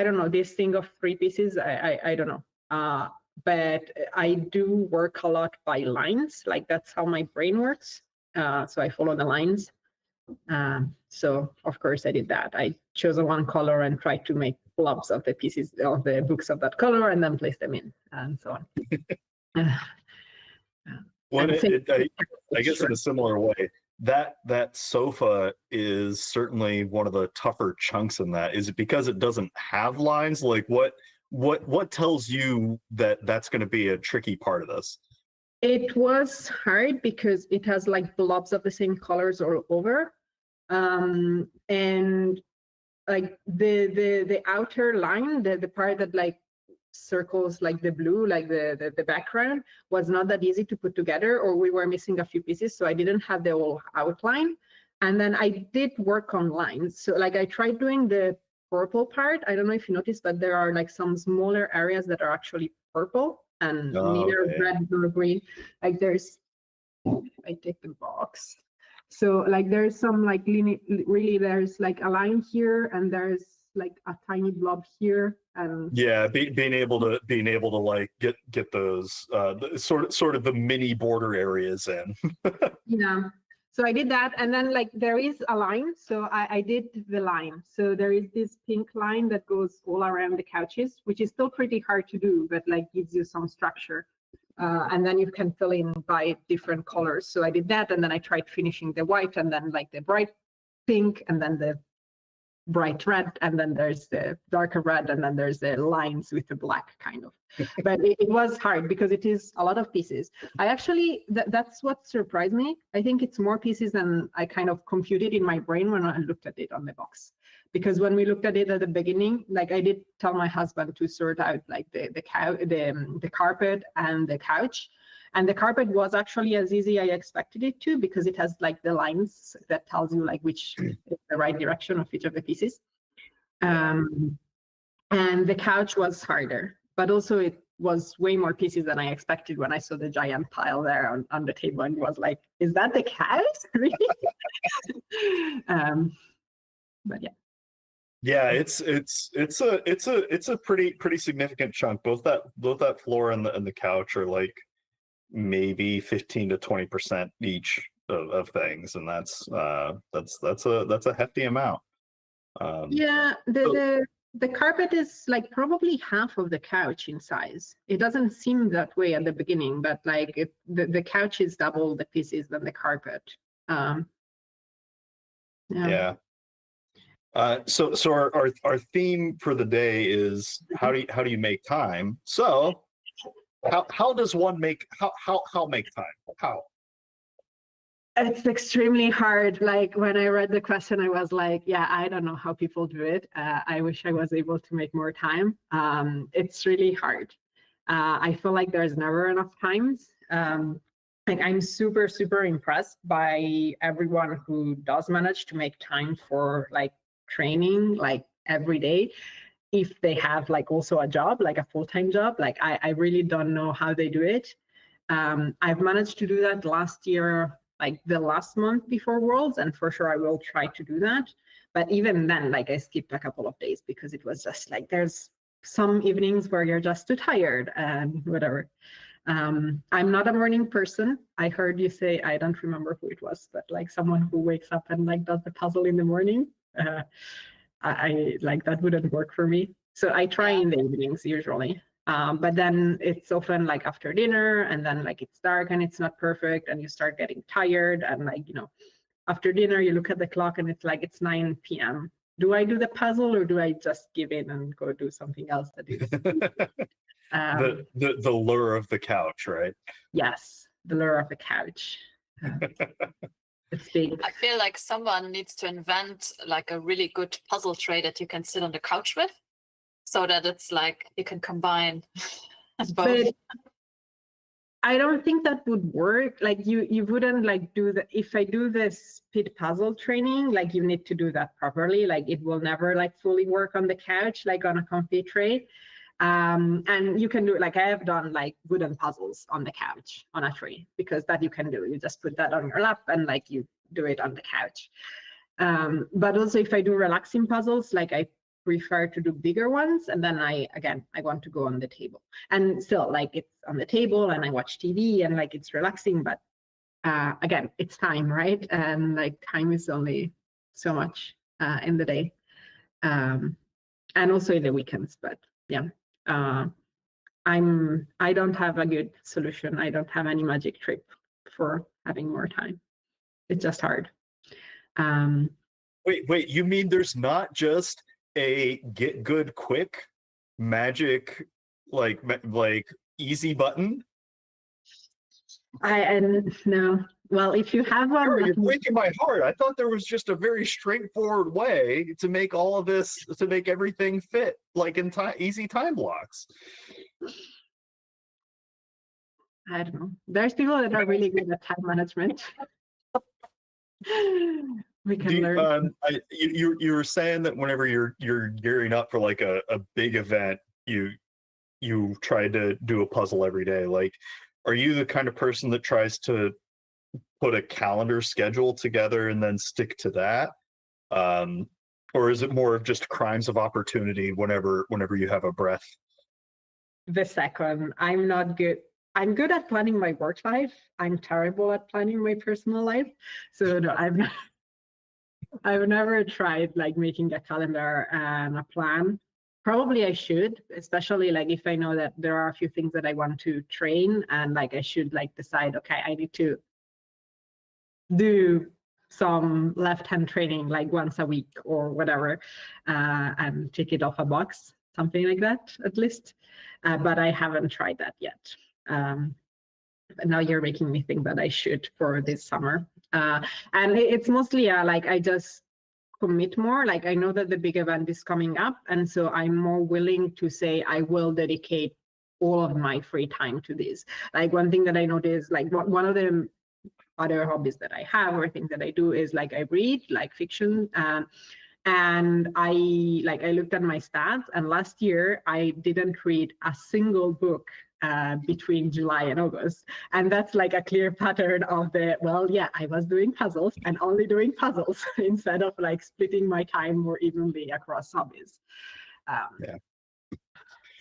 don't know, this thing of 3 pieces, I don't know. But I do work a lot by lines, like that's how my brain works. So I follow the lines. So of course I did that. I chose one color and tried to make blobs of the pieces of the books of that color and then place them in and so on. I guess in a similar way, that sofa is certainly one of the tougher chunks in that. Is it because it doesn't have lines? Like what tells you that that's going to be a tricky part of this? It was hard because it has like blobs of the same colors all over. And like the outer line, the part that like circles like the blue, like the background, was not that easy to put together, or we were missing a few pieces, so I didn't have the whole outline. And then I did work on lines. So like I tried doing the purple part. I don't know if you noticed, but there are like some smaller areas that are actually purple and neither okay. red nor green. Like there's, I take the box. So like there's some like really there's like a line here and there's like a tiny blob here, and Yeah, being able to like get those sort of the mini border areas in. yeah. So I did that, and then like there is a line, so I did the line. So there is this pink line that goes all around the couches, which is still pretty hard to do, but like gives you some structure. And then you can fill in by different colors. So I did that, and then I tried finishing the white, and then like the bright pink, and then the bright red, and then there's the darker red, and then there's the lines with the black kind of. But it was hard because it is a lot of pieces. I actually, that's what surprised me. I think it's more pieces than I kind of computed in my brain when I looked at it on the box. Because when we looked at it at the beginning, like I did tell my husband to sort out like the carpet and the couch. And the carpet was actually as easy as I expected it to, because it has like the lines that tells you like which is the right direction of each of the pieces. And the couch was harder, but also it was way more pieces than I expected when I saw the giant pile there on the table, and was like, is that the couch? Really? But yeah. Yeah, it's a pretty significant chunk. Both that floor and the couch are like maybe 15 to 20% each of things, and that's a hefty amount. Yeah, the carpet is like probably half of the couch in size. It doesn't seem that way at the beginning, but like the couch is double the pieces than the carpet. Yeah. So our theme for the day is how do you make time? So how does one make how make time? How? It's extremely hard. Like when I read the question, I was like, yeah, I don't know how people do it. I wish I was able to make more time. It's really hard. I feel like there's never enough times. Like I'm super impressed by everyone who does manage to make time for like training like every day, if they have like also a job, like a full-time job. Like I really don't know how they do it. I've managed to do that last year, like the last month before Worlds, and for sure I will try to do that. But even then, like I skipped a couple of days because it was just like there's some evenings where you're just too tired and whatever. I'm not a morning person. I heard you say, I don't remember who it was, but like someone who wakes up and like does the puzzle in the morning. I like that wouldn't work for me. So I try in the evenings usually. But then it's often like after dinner, and then like it's dark and it's not perfect, and you start getting tired, and like, you know, after dinner you look at the clock and it's like it's 9 p.m. Do I do the puzzle, or do I just give in and go do something else that is The lure of the couch, right? yes, the lure of the couch. It's big. I feel like someone needs to invent like a really good puzzle tray that you can sit on the couch with, so that it's like you can combine both. But I don't think that would work. Like you wouldn't like do the, if I do this speed puzzle training, like you need to do that properly. Like it will never like fully work on the couch, like on a comfy tray. And you can do it, like I have done like wooden puzzles on the couch on a tray, because that you can do. You just put that on your lap and like you do it on the couch. But also if I do relaxing puzzles, like I prefer to do bigger ones, and then I want to go on the table, and still like it's on the table and I watch TV and like it's relaxing, but again, it's time, right? And like time is only so much in the day, and also in the weekends. But yeah, I don't have a good solution. I don't have any magic trick for having more time. It's just hard. Wait, you mean there's not just a get good quick magic like easy button? No, Well, if you have one, You're breaking my heart. I thought there was just a very straightforward way to make all of this, to make everything fit like in time, easy time blocks. I don't know. There's people that are really good at time management. We can learn. You were saying that whenever you're gearing up for like a big event, you try to do a puzzle every day. Like, are you the kind of person that tries to put a calendar schedule together and then stick to that? Or is it more of just crimes of opportunity whenever you have a breath? The second, I'm not good. I'm good at planning my work life. I'm terrible at planning my personal life. So no, I've never tried like making a calendar and a plan. Probably I should, especially like if I know that there are a few things that I want to train, and like I should like decide, okay, I need to do some left hand training like once a week or whatever, and tick it off a box, something like that at least. But I haven't tried that yet. But now you're making me think that I should for this summer. And it's mostly like I just commit more. Like I know that the big event is coming up, and so I'm more willing to say I will dedicate all of my free time to this. Like one thing that I noticed, like one of the other hobbies that I have or things that I do is like I read like fiction, and I looked at my stats, and last year I didn't read a single book between July and August, and that's like a clear pattern of the, well, yeah, I was doing puzzles and only doing puzzles instead of like splitting my time more evenly across hobbies. Yeah.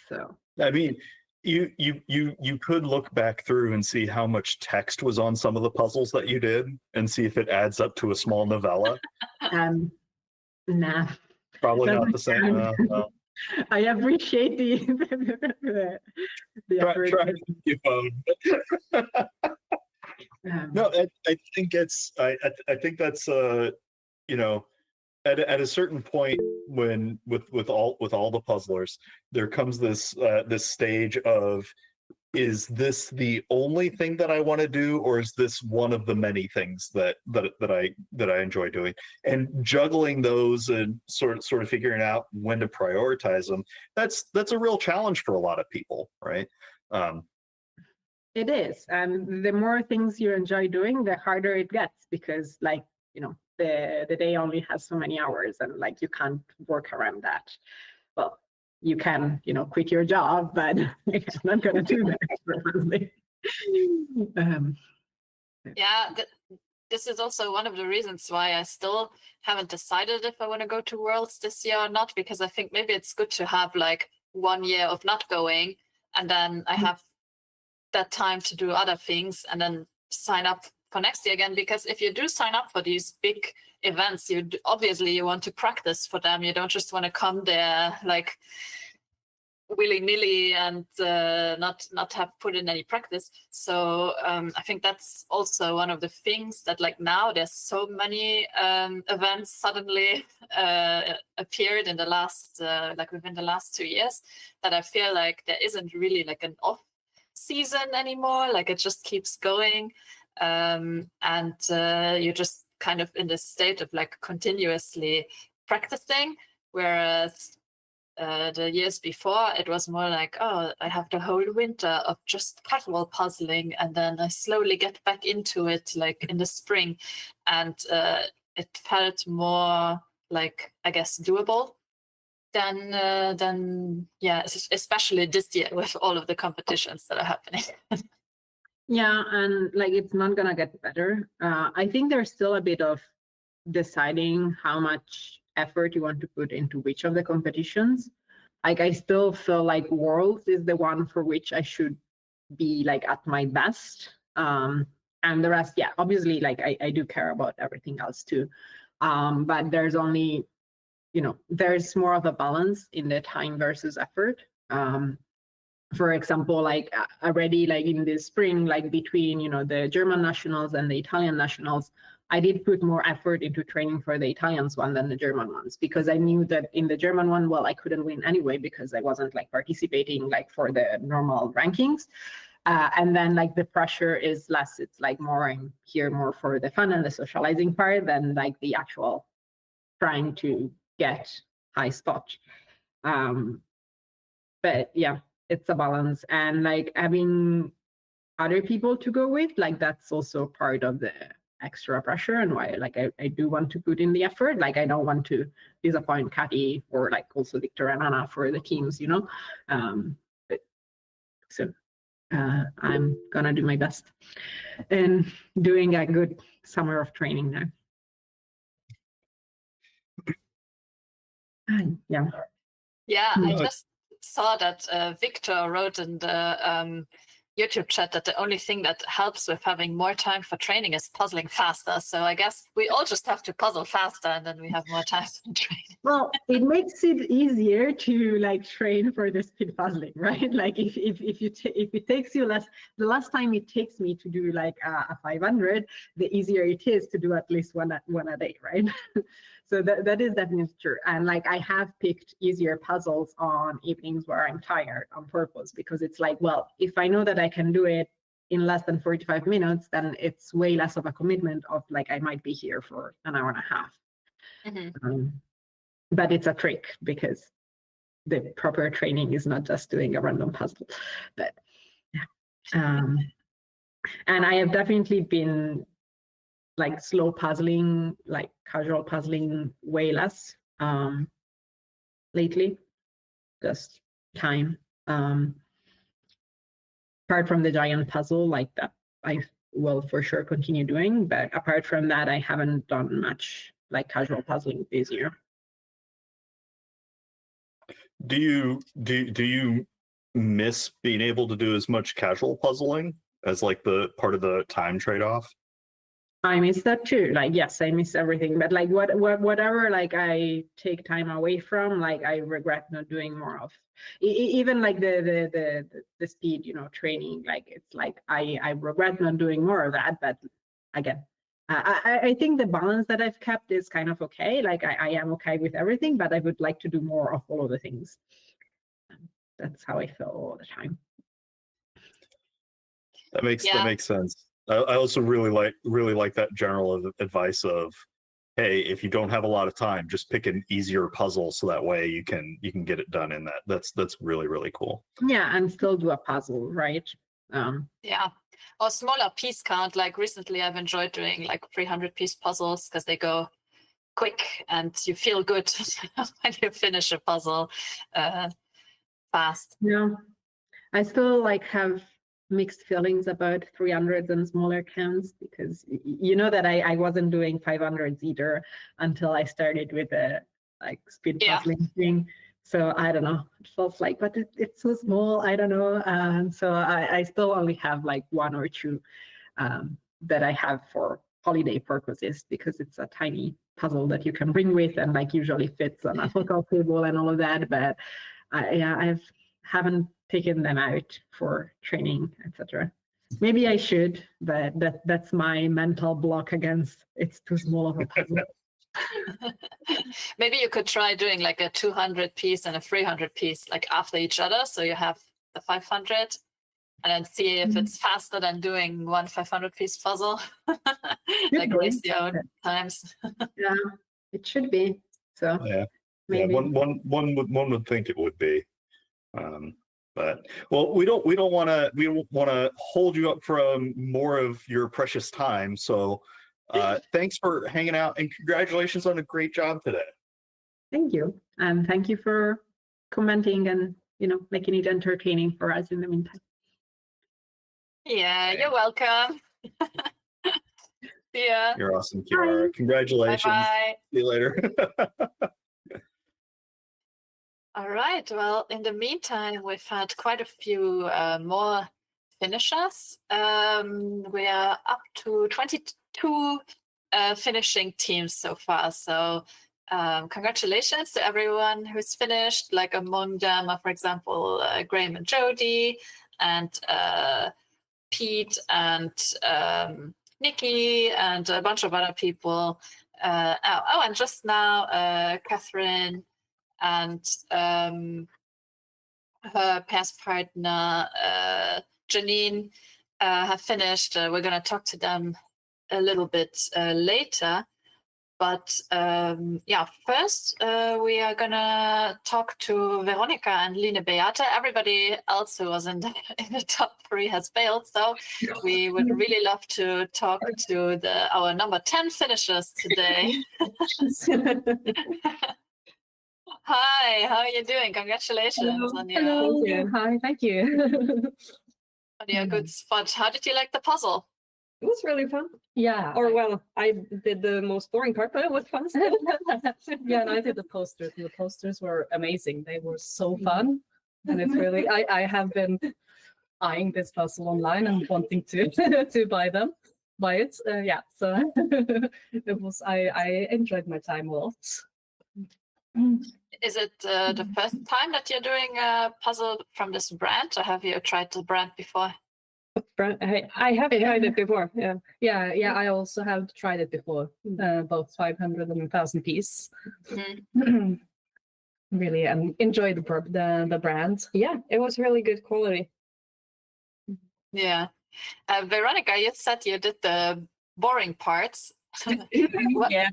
So I mean, you could look back through and see how much text was on some of the puzzles that you did and see if it adds up to a small novella. Nah. Probably not the same. No. I appreciate the effort. Try to keep your phone. No, I think it's I think that's you know, at a certain point when with all the puzzlers, there comes this this stage of, is this the only thing that I want to do, or is this one of the many things that I enjoy doing? And juggling those and sort of figuring out when to prioritize them, that's a real challenge for a lot of people, right? It is, and the more things you enjoy doing, the harder it gets, because like, you know, the day only has so many hours, and like you can't work around that. Well, you can, you know, quit your job, but I'm not going to do that purposely. Yeah, this is also one of the reasons why I still haven't decided if I want to go to Worlds this year or not, because I think maybe it's good to have like 1 year of not going, and then I have that time to do other things, and then sign up for next year again. Because if you do sign up for these big events, obviously you want to practice for them. You don't just want to come there like willy-nilly and not have put in any practice. So I think that's also one of the things that, like, now there's so many events suddenly appeared in the last like within the last 2 years, that I feel like there isn't really like an off season anymore. Like it just keeps going, and you're just kind of in this state of like continuously practicing, whereas the years before it was more like, oh, I have the whole winter of just casual puzzling, and then I slowly get back into it like in the spring, and it felt more like, I guess, doable than yeah, especially this year with all of the competitions that are happening. Yeah, and like it's not gonna get better. I think there's still a bit of deciding how much effort you want to put into which of the competitions. Like I still feel like Worlds is the one for which I should be like at my best. And the rest, yeah, obviously, like I do care about everything else too. But there's only, you know, there's more of a balance in the time versus effort. For example, like already like in the spring, like between, you know, the German nationals and the Italian nationals, I did put more effort into training for the Italians one than the German ones, because I knew that in the German one, well, I couldn't win anyway because I wasn't like participating like for the normal rankings. And then like the pressure is less. It's like more I'm here more for the fun and the socializing part than like the actual trying to get high spot. But yeah, it's a balance, and like having other people to go with, like that's also part of the extra pressure and why like I do want to put in the effort. Like I don't want to disappoint Kathy or like also Victor and Anna for the teams, you know. But, so I'm gonna do my best and doing a good summer of training now. Yeah. Yeah, I Uh, just saw that Victor wrote in the YouTube chat that the only thing that helps with having more time for training is puzzling faster. So I guess we all just have to puzzle faster, and then we have more time for training. Well, it makes it easier to like train for the speed puzzling, right? Like if it takes you less, the less time it takes me to do like a 500, the easier it is to do at least one a day, right? So that is definitely true. And like I have picked easier puzzles on evenings where I'm tired on purpose, because it's like, well, if I know that I can do it in less than 45 minutes, then it's way less of a commitment of like I might be here for an hour and a half. Mm-hmm. But it's a trick because the proper training is not just doing a random puzzle. But yeah. And I have definitely been like slow puzzling, like casual puzzling way less lately, just time. Apart from the giant puzzle, like that I will for sure continue doing, but apart from that, I haven't done much like casual puzzling this year. Do you miss being able to do as much casual puzzling as like the part of the time trade-off? I miss that too. Like, yes, I miss everything, but like whatever like I take time away from, like I regret not doing more of. Even like the speed, you know, training. Like it's like I regret not doing more of that. But again, I think the balance that I've kept is kind of okay. Like I am okay with everything, but I would like to do more of all of the things. That's how I feel all the time. That makes Yeah. sense. I also really like that general advice of, hey, if you don't have a lot of time, just pick an easier puzzle so that way you can get it done in that. That's really cool. Yeah, and still do a puzzle, right? Yeah, or smaller piece count. Like recently, I've enjoyed doing like 300-piece puzzles because they go quick and you feel good when you finish a puzzle fast. Yeah, I still like have mixed feelings about 300s and smaller counts, because you know that I wasn't doing 500s either until I started with the like speed puzzling thing. So I don't know, it feels like, but it's so small, I don't know. So I still only have like one or two that I have for holiday purposes, because it's a tiny puzzle that you can bring with and like usually fits on a photo table and all of that. But yeah, I haven't taken them out for training, etc. Maybe I should, but that's my mental block against it's too small of a puzzle. Maybe you could try doing like a 200-piece and a 300-piece like after each other, so you have the 500 and then see if it's faster than doing one 500-piece puzzle. Like race your own times. Yeah, it should be. So Yeah, maybe. yeah. One would think it would be. But well, we don't want to hold you up from more of your precious time. So thanks for hanging out, and congratulations on a great job today. Thank you, and thank you for commenting and making it entertaining for us in the meantime. Yeah, you're welcome. Yeah. You're awesome, Kiara. Congratulations. Bye-bye. See you later. All right. Well, in the meantime, we've had quite a few more finishers. We are up to 22 finishing teams so far. So congratulations to everyone who's finished. Like among them are, for example, Graham and Jody, and Pete, and Nikki, and a bunch of other people. And just now, Catherine and her past partner Janine have finished. We're going to talk to them a little bit later. But yeah, first we are going to talk to Veronica and Line Beate. Everybody else who was in the top 3 has failed. So we would really love to talk to our number 10 finishers today. Hi, how are you doing? Congratulations on your, Hello. Hi, thank you. on your good spot. How did you like the puzzle? It was really fun. Yeah. Or well, I did the most boring part, but it was fun still. Yeah, and I did the posters. The posters were amazing. They were so fun. And it's really I have been eyeing this puzzle online and wanting to to buy it. Yeah. So it was I enjoyed my time a lot. Is it the first time that you're doing a puzzle from this brand, or have you tried the brand before? I have tried it before. Yeah. Yeah, I also have tried it before, both 500 and 1,000 piece. Mhm. Really, and enjoyed the brand. Yeah, it was really good quality. Yeah. Veronica, you said you did the boring parts. What- Yeah.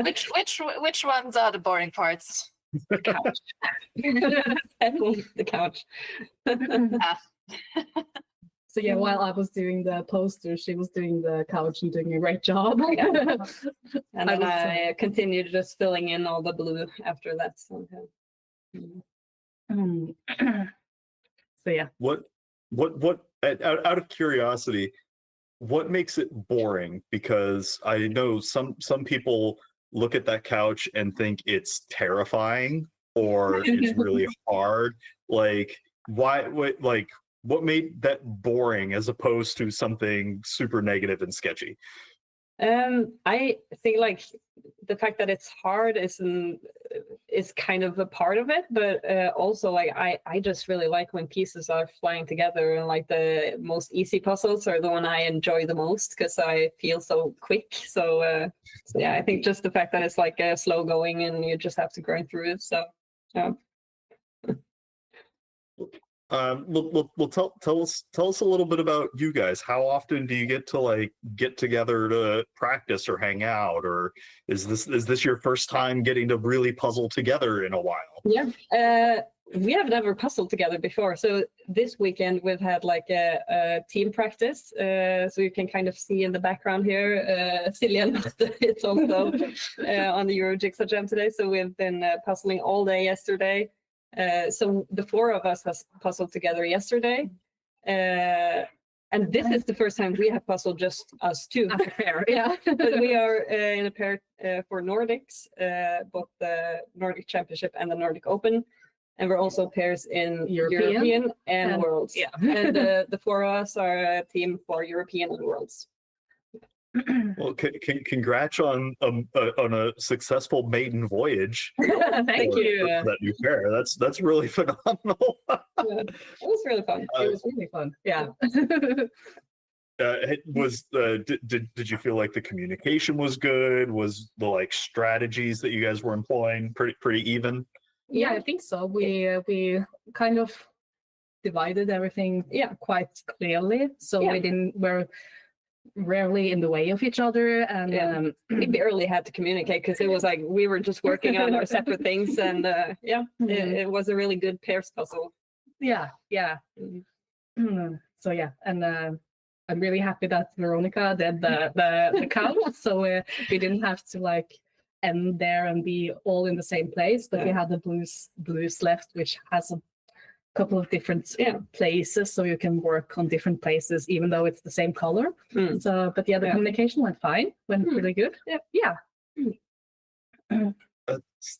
which ones are the boring parts? Definitely the couch. So yeah, while I was doing the poster, she was doing the couch and doing a great job. And then I continued just filling in all the blue after that. So, Mm. So yeah. What out of curiosity, what makes it boring? Because I know some people look at that couch and think it's terrifying or it's really hard. Like what made that boring as opposed to something super negative and sketchy? I think like the fact that it's hard is kind of a part of it, but also like I just really like when pieces are flying together, and like the most easy puzzles are the one I enjoy the most because I feel so quick. So yeah, I think just the fact that it's like slow going and you just have to grind through it. So yeah. Well, tell us a little bit about you guys. How often do you get to get together to practice or hang out, or is this your first time getting to really puzzle together in a while? Yeah, we have never puzzled together before. So this weekend we've had like a team practice. So you can kind of see in the background here, Cillian is also on the Euro Jigsaw Jam today. So we've been puzzling all day yesterday. So the 4 of us has puzzled together yesterday. And this is the first time we have puzzled just us 2. As a pair. Yeah, but we are in a pair for Nordics, both the Nordic Championship and the Nordic Open. And we're also pairs in European and Worlds. Yeah. And the 4 of us are a team for European and Worlds. Well, congrats on a successful maiden voyage. Thank you. For that new pair. That's really phenomenal. It was really fun. It was really fun. Yeah. Did you feel like the communication was good? Was the strategies that you guys were employing pretty even? Yeah, I think so. We kind of divided everything quite clearly. So we're rarely in the way of each other, and we barely had to communicate because it was like we were just working on our separate things, and it was a really good pairs puzzle. Yeah. So yeah, and I'm really happy that Veronica did the count, so we didn't have to end there and be all in the same place, but we had the blues left, which has a couple of different places, so you can work on different places even though it's the same color. So but the communication went fine, went really good.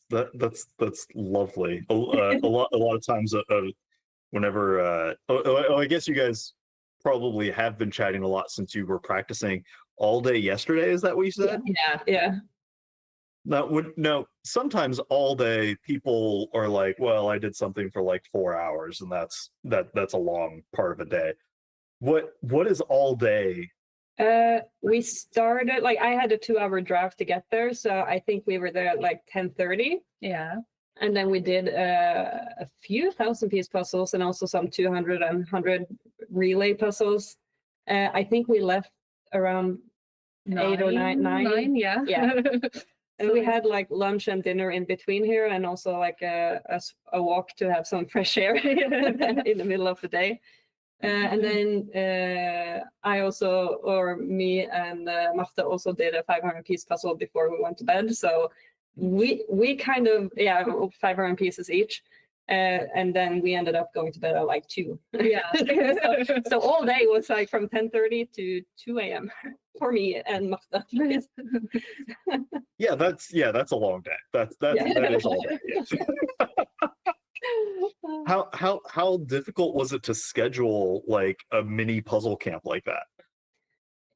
That's lovely. A lot of times whenever I guess you guys probably have been chatting a lot since you were practicing all day yesterday. Is that what you said? Yeah. Now, sometimes all day people are like, well, I did something for 4 hours, and that's a long part of a day. What is all day? We started I had a 2-hour drive to get there, so I think we were there at 10:30. Yeah. And then we did a few 1,000-piece puzzles and also some 200 and 100 relay puzzles. I think we left around 8 or 9. Yeah. Yeah. And So we had like lunch and dinner in between here, and also like a walk to have some fresh air in the middle of the day. And then I also, or me and Martha also did a 500-piece puzzle before we went to bed. So we kind of, 500 pieces each. And then we ended up going to bed at like 2. Yeah. So all day was like from 10:30 to 2 a.m. for me and Martha. Yeah, that's a long day. That is all day. How difficult was it to schedule like a mini puzzle camp like that?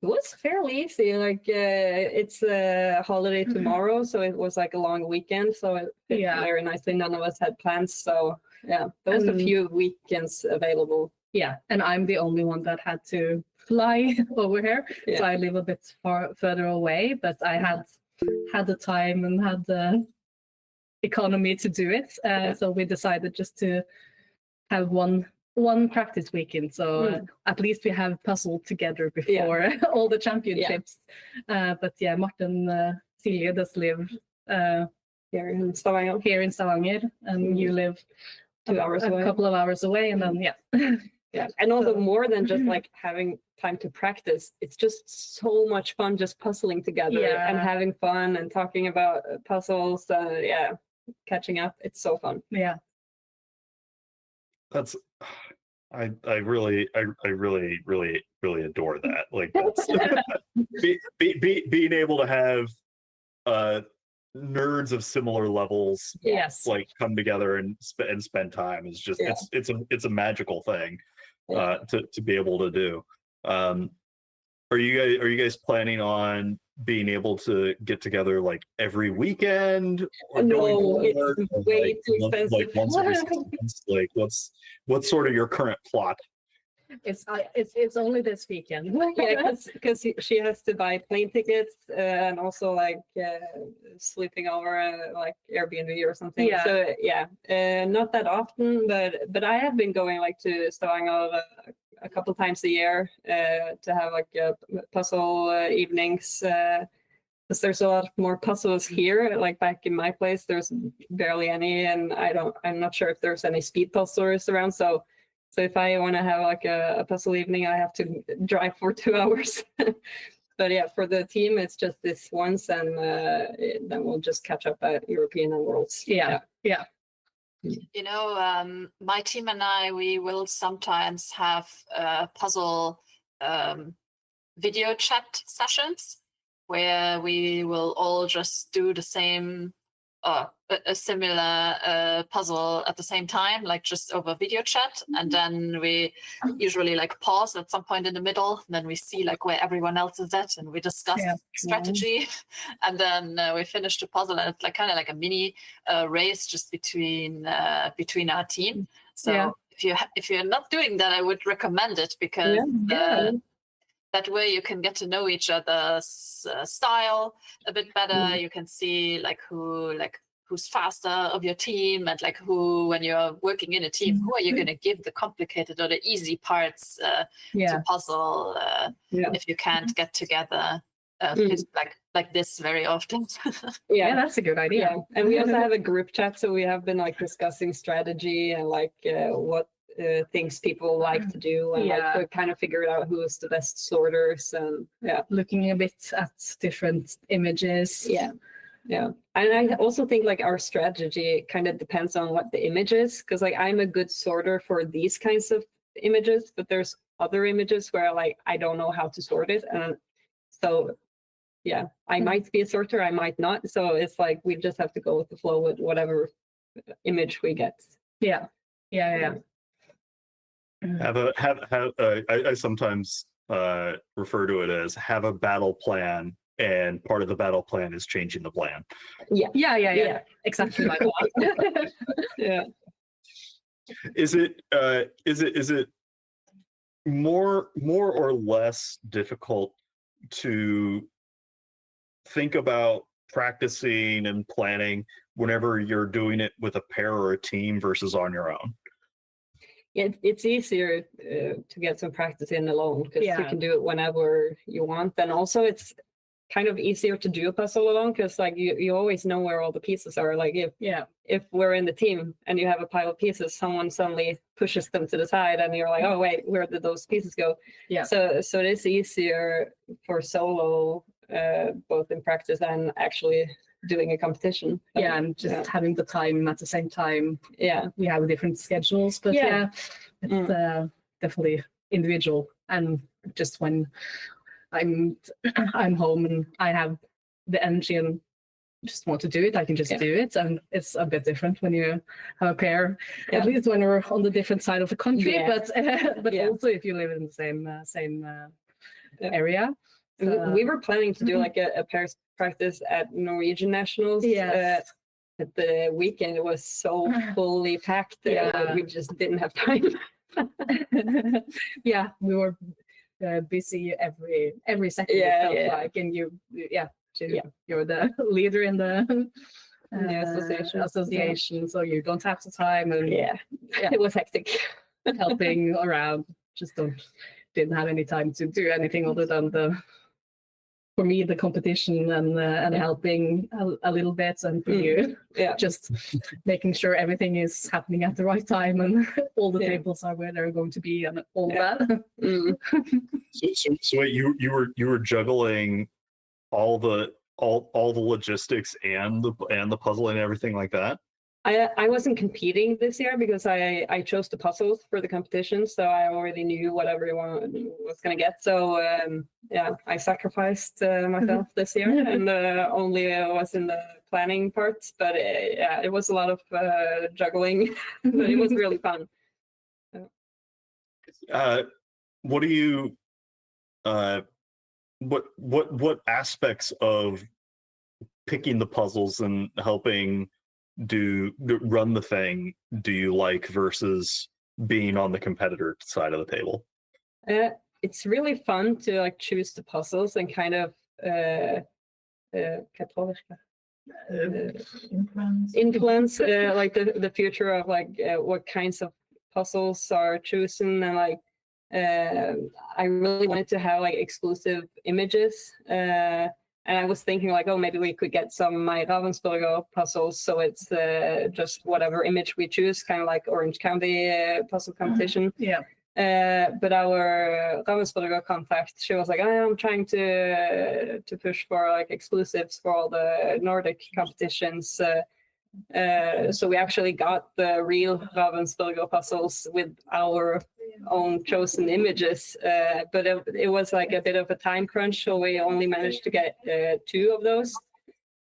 It was fairly easy. Like it's a holiday tomorrow, so it was like a long weekend. So it fit very nicely. None of us had plans, so yeah, there was a few weekends available. Yeah, and I'm the only one that had to fly over here, so I live a bit further away. But I had the time and had the economy to do it, so we decided just to have one practice weekend, so at least we have puzzled together before all the championships. But yeah, Martin Silje does live Here in Stavanger, and you live 2 hours away. A couple of hours away, and then yeah, and also more than just like having time to practice, it's just so much fun just puzzling together and having fun and talking about puzzles. Catching up. It's so fun. Yeah. That's I really adore that. Like that's being able to have nerds of similar levels like come together and spend time is just it's a magical thing to be able to do. Are you guys planning on being able to get together like every weekend? No, it's way too expensive. Like once every 6 months? Like what's sort of your current plot? It's only this weekend. Yeah, because she has to buy plane tickets and also like sleeping over like Airbnb or something. Yeah. So not that often, but I have been going like to Stavanger a couple times a year to have like puzzle evenings. Because there's a lot more puzzles here. Like back in my place, there's barely any, and I'm not sure if there's any speed puzzlers around. So if I want to have like a puzzle evening, I have to drive for 2 hours. But yeah, for the team, it's just this once, and then we'll just catch up at European and Worlds. Yeah. You know, my team and I, we will sometimes have puzzle video chat sessions where we will all just do the same, a similar puzzle at the same time, like just over video chat. And then we usually like pause at some point in the middle, and then we see like where everyone else is at, and we discuss strategy. And then we finish the puzzle, and it's like kind of like a mini race just between our team. So if you're not doing that, I would recommend it, because that way you can get to know each other's style a bit better. You can see like who's faster of your team, and like who, when you're working in a team, who are you going to give the complicated or the easy parts to puzzle if you can't get together like this very often. Yeah, that's a good idea. And we also have a group chat, so we have been like discussing strategy and like what things people like to do, and like we kind of figured out who's the best sorters, and looking a bit at different images. And I also think like our strategy kind of depends on what the image is, because like I'm a good sorter for these kinds of images, but there's other images where like I don't know how to sort it, and so I might be a sorter, I might not. So it's like we just have to go with the flow with whatever image we get. I sometimes refer to it as have a battle plan, and part of the battle plan is changing the plan. Yeah. Exactly like that. Is it more or less difficult to think about practicing and planning whenever you're doing it with a pair or a team versus on your own? it's easier to get some practice in alone because you Yeah. can do it whenever you want. And also it's kind of easier to do a puzzle alone because like you always know where all the pieces are. Like if we're in the team and you have a pile of pieces, someone suddenly pushes them to the side and you're like, oh wait, where did those pieces go? Yeah. So it is easier for solo, both in practice and actually doing a competition. Yeah, and just having the time at the same time. Yeah. We have different schedules, but it's definitely individual. And just when I'm home and I have the energy and just want to do it, I can just do it. And it's a bit different when you have a pair, at least when we're on the different side of the country. Yeah. But also if you live in the same area. We were planning to do like a pairs practice at Norwegian Nationals. Yes. At the weekend, it was so fully packed. We just didn't have time. Yeah, we were busy every second. It felt like, and you're the leader in the association, so you don't have the time. And it was hectic. Helping around, just didn't have any time to do anything other than for me the competition and helping a little bit, and for you just making sure everything is happening at the right time and all the tables are where they're going to be and all that. So wait, you were juggling all the logistics and the puzzle and everything like that? I wasn't competing this year because I chose the puzzles for the competition, so I already knew what everyone was going to get. So I sacrificed myself this year and only was in the planning part. But it was a lot of juggling, but it was really fun. What do you what aspects of picking the puzzles and helping run the thing do you like versus being on the competitor side of the table? It's really fun to like choose the puzzles and kind of influence like the future of like what kinds of puzzles are chosen. And like I really wanted to have like exclusive images. And I was thinking like, oh, maybe we could get some my Ravensburger puzzles. So it's just whatever image we choose, kind of like Orange County puzzle competition. Yeah. But our Ravensburger contact, she was like, I'm trying to push for like exclusives for all the Nordic competitions. So we actually got the real Ravensburger puzzles with our own chosen images, but it was like a bit of a time crunch, so we only managed to get 2 of those.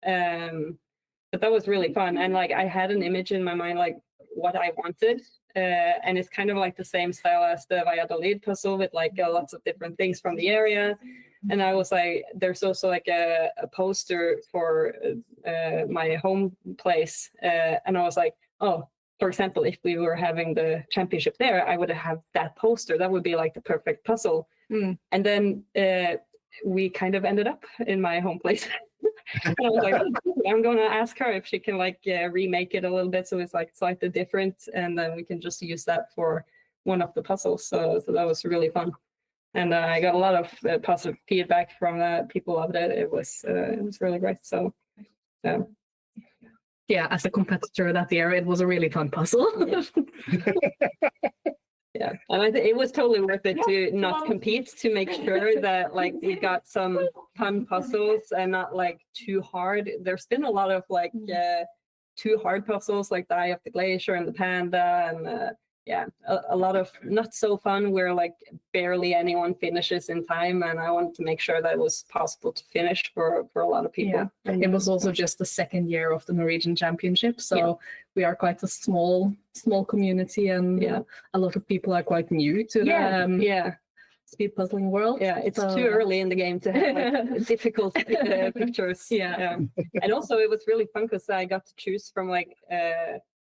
But that was really fun, and like I had an image in my mind like what I wanted, and it's kind of like the same style as the Valladolid puzzle with like lots of different things from the area. And I was like, there's also like a poster for my home place. And I was like, oh, for example, if we were having the championship there, I would have that poster. That would be like the perfect puzzle. And then we kind of ended up in my home place. And I was like, I'm going to ask her if she can like remake it a little bit so it's like slightly different. And then we can just use that for one of the puzzles. So that was really fun. And I got a lot of positive feedback from people loved it. It was really great. So, yeah, as a competitor that year, it was a really fun puzzle. Yeah, and I think it was totally worth it to not compete, to make sure that like we got some fun puzzles and not like too hard. There's been a lot of like too hard puzzles, like the Eye of the Glacier and the Panda, and a lot of not so fun where like barely anyone finishes in time, and I wanted to make sure that it was possible to finish for a lot of people. Yeah. It was also just the second year of the Norwegian Championship, so we are quite a small community, and a lot of people are quite new to the speed puzzling world. Yeah, it's too early in the game to have like, difficult pictures. And also it was really fun because I got to choose from like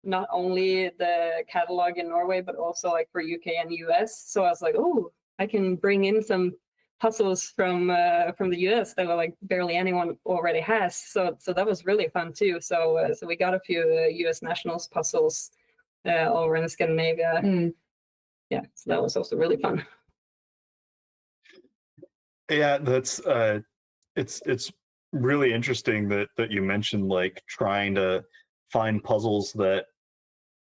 not only the catalog in Norway, but also like for UK and US. So I was like, oh, I can bring in some puzzles from the US that were like barely anyone already has. So that was really fun too. So we got a few US nationals puzzles over in Scandinavia. yeah, so that was also really fun. Yeah, that's it's really interesting that you mentioned like trying to find puzzles that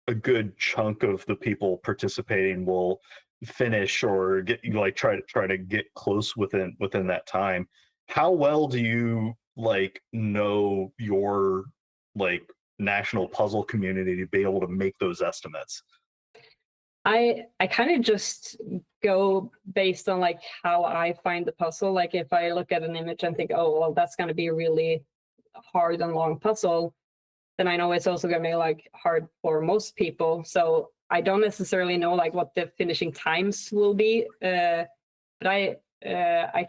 a good chunk of the people participating will finish or get like try to get close within that time. How well do you like know your like national puzzle community to be able to make those estimates? I kind of just go based on like how I find the puzzle. Like if I look at an image and think, oh well, that's going to be a really hard and long puzzle, then I know it's also going to be like hard for most people. So I don't necessarily know like what the finishing times will be, but I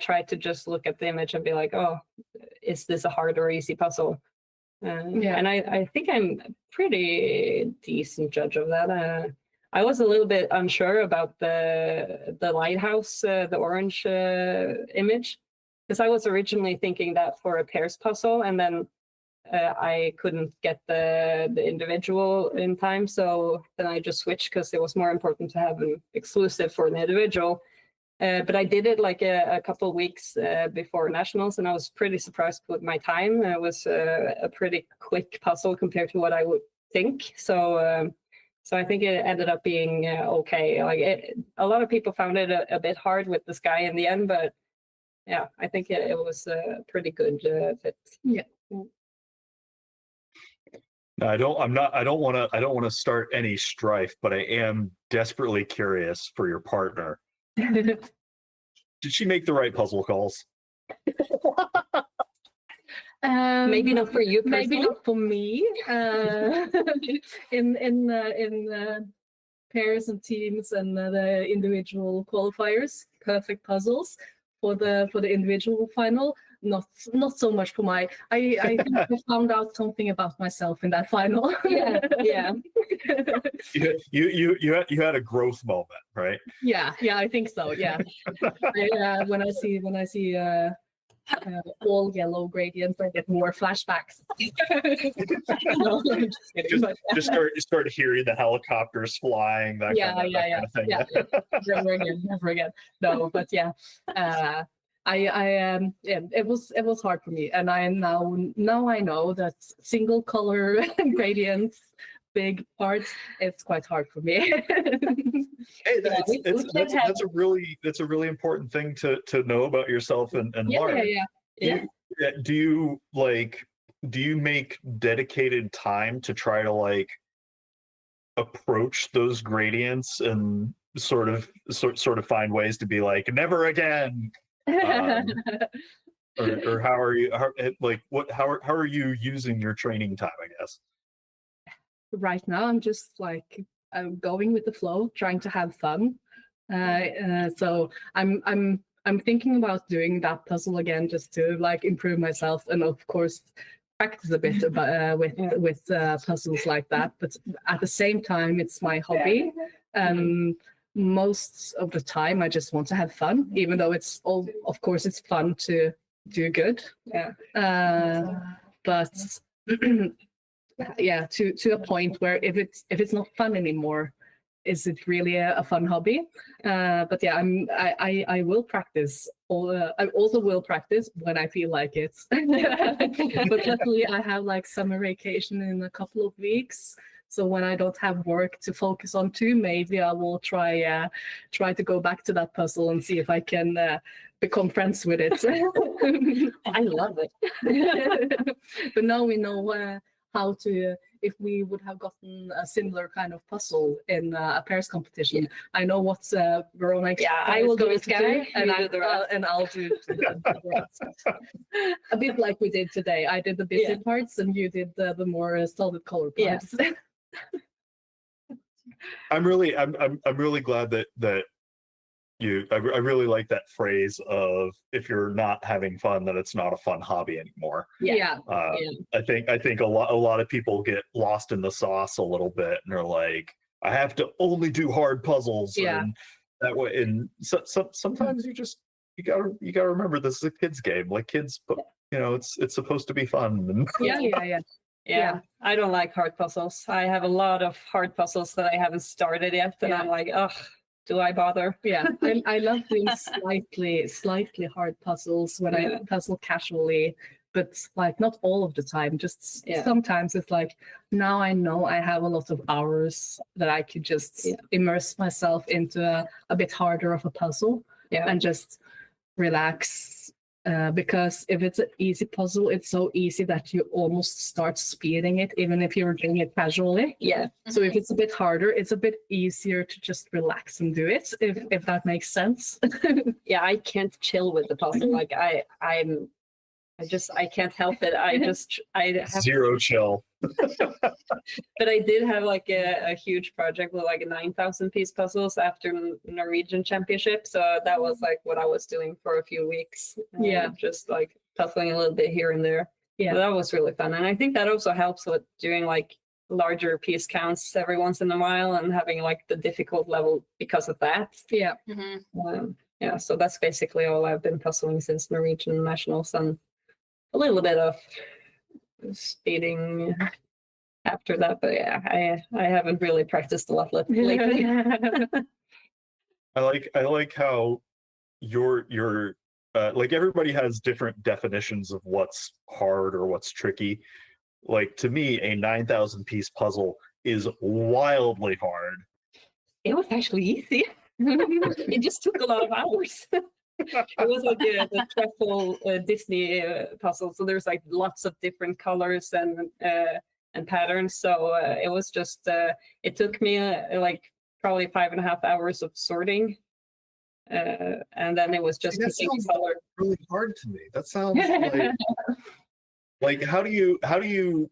try to just look at the image and be like, oh, is this a hard or easy puzzle? Yeah. And I think I'm a pretty decent judge of that. I was a little bit unsure about the lighthouse, the orange image, because I was originally thinking that for a pairs puzzle, and then I couldn't get the individual in time, so then I just switched because it was more important to have an exclusive for an individual. But I did it like a couple of weeks before nationals, and I was pretty surprised with my time. It was a pretty quick puzzle compared to what I would think. So I think it ended up being okay. Like a lot of people found it a bit hard with the sky in the end, but yeah, I think it was a pretty good fit. Yeah. No, I don't want to start any strife, but I am desperately curious for your partner. Did she make the right puzzle calls? Maybe not for you personally. Maybe not for me. In pairs and teams and the individual qualifiers, perfect puzzles. For the individual final, not so much for my. I think I found out something about myself in that final. Yeah, yeah. You had a growth moment, right? Yeah, I think so. Yeah. When I see all yellow gradients, I get more flashbacks. No, I'm just kidding. Just start hearing the helicopters flying. That kind of thing. Never again. No, but yeah. It was hard for me, and I now I know that single color gradients, big parts, it's quite hard for me. Hey, that's a really important thing to know about yourself and learn. Yeah. Do you make dedicated time to try to like approach those gradients and sort of find ways to be like never again? Or how are you how are you using your training time, I guess? Right now I'm just like going with the flow, trying to have fun. So I'm thinking about doing that puzzle again just to like improve myself, and of course practice a bit about, with puzzles like that. But at the same time, it's my hobby. Most of the time I just want to have fun, even though of course it's fun to do good. But yeah, to a point where if it's not fun anymore, is it really a fun hobby? But yeah, I will practice. I also will practice when I feel like it. But definitely I have like summer vacation in a couple of weeks. So when I don't have work to focus on too, maybe I will try to go back to that puzzle and see if I can become friends with it. I love it. But now we know how to, if we would have gotten a similar kind of puzzle in a pairs competition. I know what Veronica. Yeah, I will do going it, to do, and I'll do the rest. A bit like we did today. I did the busy parts, and you did the more solid color parts. Yeah. I'm really glad that I really like that phrase of if you're not having fun, then it's not a fun hobby anymore. Yeah. I think a lot of people get lost in the sauce a little bit, and they're like, I have to only do hard puzzles. Yeah. And that way, and sometimes you gotta remember this is a kid's game. Like kids, but it's supposed to be fun. Yeah, I don't like hard puzzles. I have a lot of hard puzzles that I haven't started yet, and I'm like, oh, do I bother? Yeah, I love doing slightly hard puzzles when I puzzle casually, but like not all of the time. Just sometimes it's like, now I know I have a lot of hours that I could just immerse myself into a bit harder of a puzzle and just relax. Because if it's an easy puzzle, it's so easy that you almost start speeding it, even if you're doing it casually. Yeah. So if it's a bit harder, it's a bit easier to just relax and do it, if that makes sense. Yeah, I can't chill with the puzzle. Like I can't help it. I have Zero chill. But I did have like a huge project with like 9,000 piece puzzles after Norwegian championship. So that was like what I was doing for a few weeks. Just like puzzling a little bit here and there. Yeah, that was really fun. And I think that also helps with doing like larger piece counts every once in a while and having like the difficult level because of that. Yeah. Yeah, so that's basically all I've been puzzling since Norwegian nationals, and a little bit of speeding after that, but yeah, I haven't really practiced a lot lately. I like how your like everybody has different definitions of what's hard or what's tricky. Like to me, a 9,000 piece puzzle is wildly hard. It was actually easy. It just took a lot of hours. It was like the truffle Disney puzzle, so there's like lots of different colors and patterns. So it was just it took me like probably 5.5 hours of sorting, and then it was just that picking sounds color. really hard to me. That sounds like how do you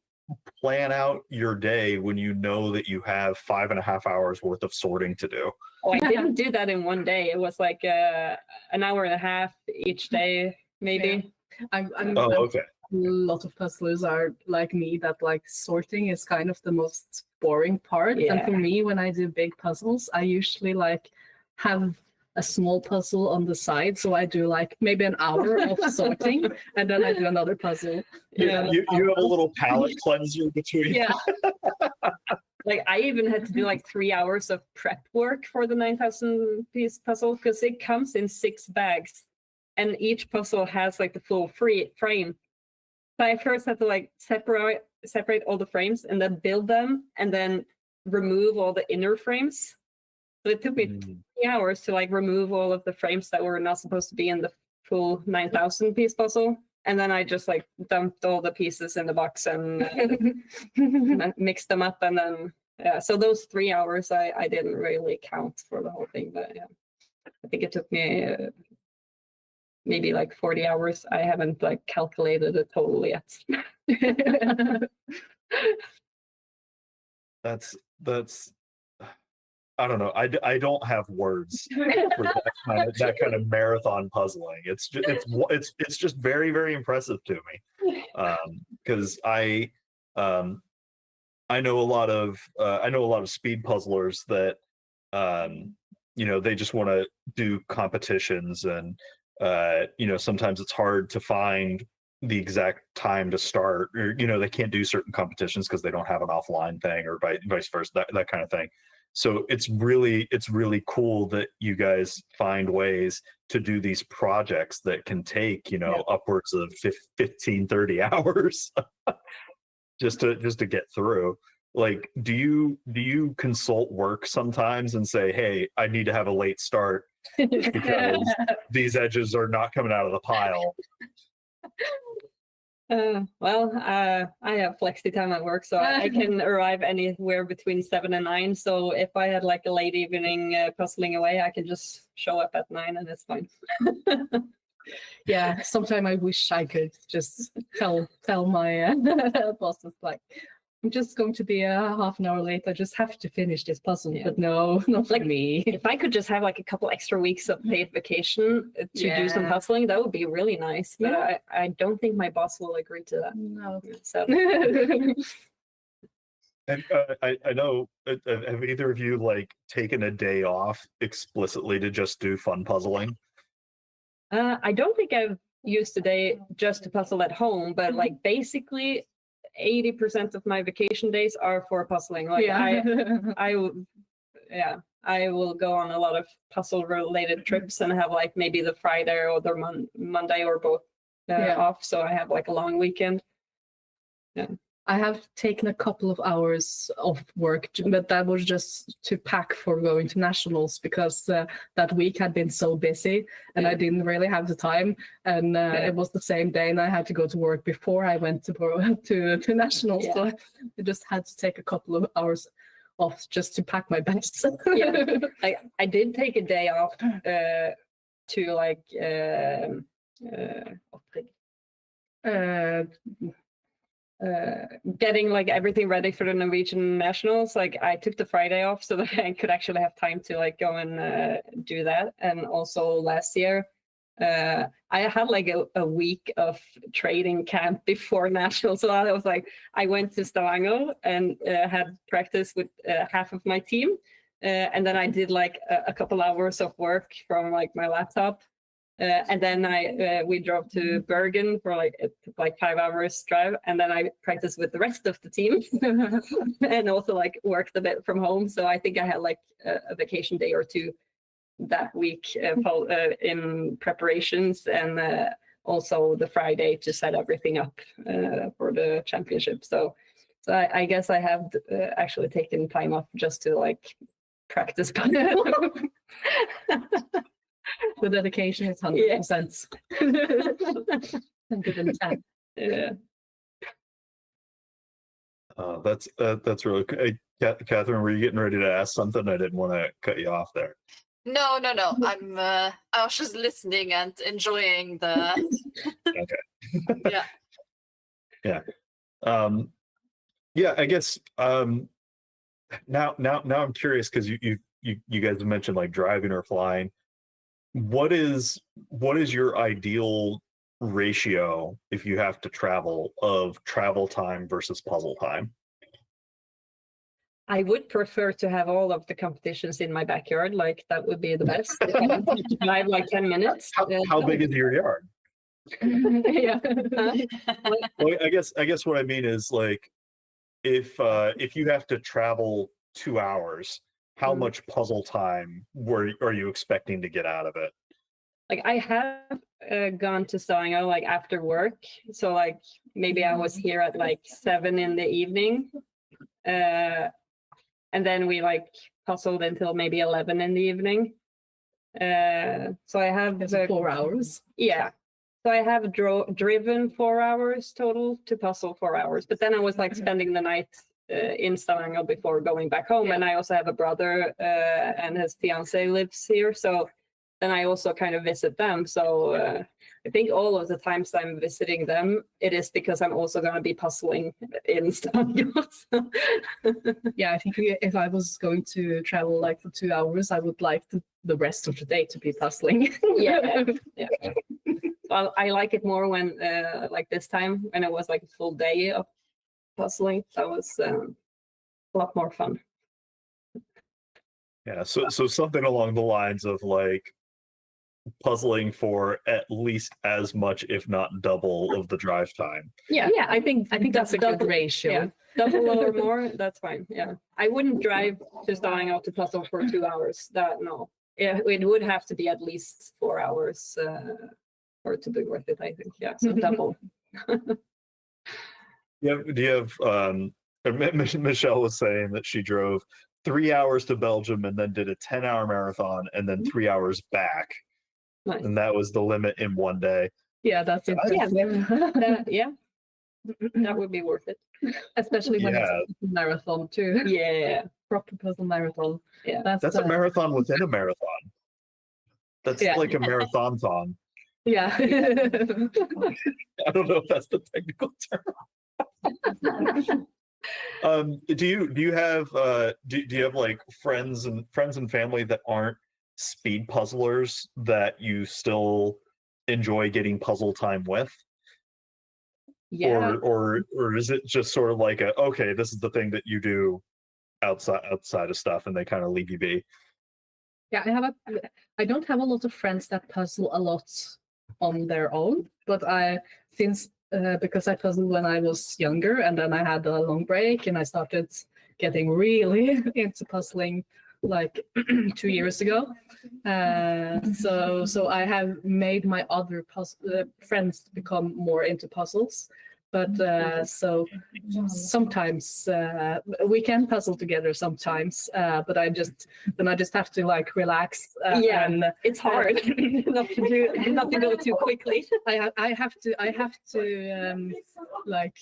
plan out your day when you know that you have 5.5 hours worth of sorting to do? Oh, I didn't do that in one day. It was like an hour and a half each day, maybe. Okay. A lot of puzzlers are like me, that like sorting is kind of the most boring part. And for me, when I do big puzzles, I usually like have a small puzzle on the side. So I do like maybe an hour of sorting, and then I do another puzzle. You have a little palette cleanser between. Yeah. Like I even had to do like 3 hours of prep work for the 9,000 piece puzzle, because it comes in 6 bags and each puzzle has like the full frame. So I first had to like separate all the frames and then build them and then remove all the inner frames. So it took me 3 hours to like remove all of the frames that were not supposed to be in the full 9,000 piece puzzle. And then I just like dumped all the pieces in the box and mixed them up. And then, so those 3 hours I didn't really count for the whole thing. But yeah, I think it took me maybe like 40 hours. I haven't like calculated the total yet. That's I don't know. I don't have words for that kind of marathon puzzling. It's just very, very impressive to me, because I know a lot of speed puzzlers that they just want to do competitions, and sometimes it's hard to find the exact time to start, or they can't do certain competitions because they don't have an offline thing, or vice versa, that kind of thing. So it's really cool that you guys find ways to do these projects that can take, upwards of 15, 30 hours just to get through. Like, do you consult work sometimes and say, hey, I need to have a late start because these edges are not coming out of the pile? I have flexi time at work, so I can arrive anywhere between 7 and 9. So if I had like a late evening puzzling away, I can just show up at 9 and it's fine. Yeah, sometimes I wish I could just tell my bosses, like, I'm just going to be a half an hour late. I just have to finish this puzzle. But no, not like me. If I could just have like a couple extra weeks of paid vacation to do some puzzling, that would be really nice. But I don't think my boss will agree to that. No. So. And I know, have either of you like taken a day off explicitly to just do fun puzzling? I don't think I've used a day just to puzzle at home, but like basically 80% of my vacation days are for puzzling. Like I will go on a lot of puzzle related trips and have like maybe the Friday or the Monday or both off. So I have like a long weekend. Yeah. I have taken a couple of hours off work, but that was just to pack for going to nationals because that week had been so busy and I didn't really have the time. And it was the same day, and I had to go to work before I went to nationals. So I just had to take a couple of hours off just to pack my bags. I did take a day off to like getting like everything ready for the Norwegian nationals. Like I took the Friday off so that I could actually have time to like go and do that. And also last year I had like a week of training camp before nationals. So I was like, I went to Stavanger and had practice with half of my team. And then I did like a couple hours of work from like my laptop. And then we drove to Bergen for like 5 hours drive, and then I practiced with the rest of the team, and also like worked a bit from home. So I think I had like a vacation day or two that week in preparations, and also the Friday to set everything up for the championship. So I guess I have actually taken time off just to like practice. The dedication is 100%. 110. Yeah. That's really good. Catherine, were you getting ready to ask something? I didn't want to cut you off there. No. I was just listening and enjoying the. Okay. Yeah. Yeah. I guess now I'm curious because you guys have mentioned like driving or flying. What is your ideal ratio if you have to travel of travel time versus puzzle time? I would prefer to have all of the competitions in my backyard. Like that would be the best. If I had to drive like 10 minutes. How big is your yard? Yeah. Well, I guess what I mean is like if you have to travel 2 hours, how much puzzle time are you expecting to get out of it? Like I have gone to Stavanger like after work, so like maybe I was here at like 7 in the evening, and then we like puzzled until maybe 11 in the evening. So I have 4 hours. Yeah. So I have driven 4 hours total to puzzle 4 hours, but then I was like spending the night in Stavanger before going back home. And I also have a brother and his fiance lives here. So then I also kind of visit them. So I think all of the times I'm visiting them, it is because I'm also going to be puzzling in Stavanger. Yeah, I think if I was going to travel like for 2 hours, I would like the rest of the day to be puzzling. Yeah. Well, I like it more when like this time when it was like a full day of puzzling. That was a lot more fun. Yeah, so something along the lines of like puzzling for at least as much, if not double, of the drive time. Yeah, I think that's a good ratio. Yeah. Double or more, that's fine. Yeah, I wouldn't drive to Stavanger to puzzle for 2 hours. No. Yeah, it would have to be at least 4 hours for it to be worth it. I think. Yeah, so double. Do you have Michelle was saying that she drove 3 hours to Belgium and then did a 10-hour marathon and then 3 hours back. Nice. And that was the limit in one day. Yeah, that's it. Yeah, that would be worth it. Especially when it's a marathon too. Yeah, proper puzzle marathon. Yeah, that's a marathon within a marathon. That's like a marathon-thon. Yeah. I don't know if that's the technical term. Do you have like friends and family that aren't speed puzzlers that you still enjoy getting puzzle time with? Yeah. Or is it just sort of like okay, this is the thing that you do outside of stuff and they kind of leave you be? Yeah, I don't have a lot of friends that puzzle a lot on their own, but because I puzzled when I was younger and then I had a long break and I started getting really into puzzling like 2 years ago. So I have made my other friends become more into puzzles. But so sometimes we can puzzle together sometimes, but I just have to like relax. And it's hard not to go too quickly. I have to like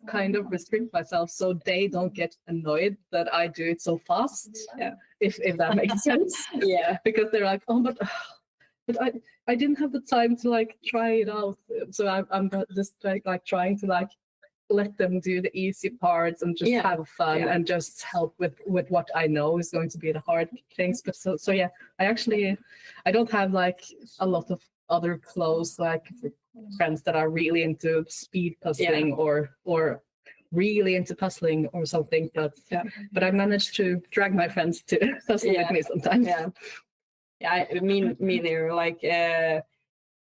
kind of restrict myself so they don't get annoyed that I do it so fast. Yeah. If that makes sense. Yeah. Because they're like, oh, but I didn't have the time to like try it out. So I'm just like trying to like let them do the easy parts and just have fun and just help with what I know is going to be the hard things. But so yeah, I don't have like a lot of other close like friends that are really into speed puzzling or really into puzzling or something. But I managed to drag my friends to puzzle with me sometimes. Yeah, I mean, me neither. Like,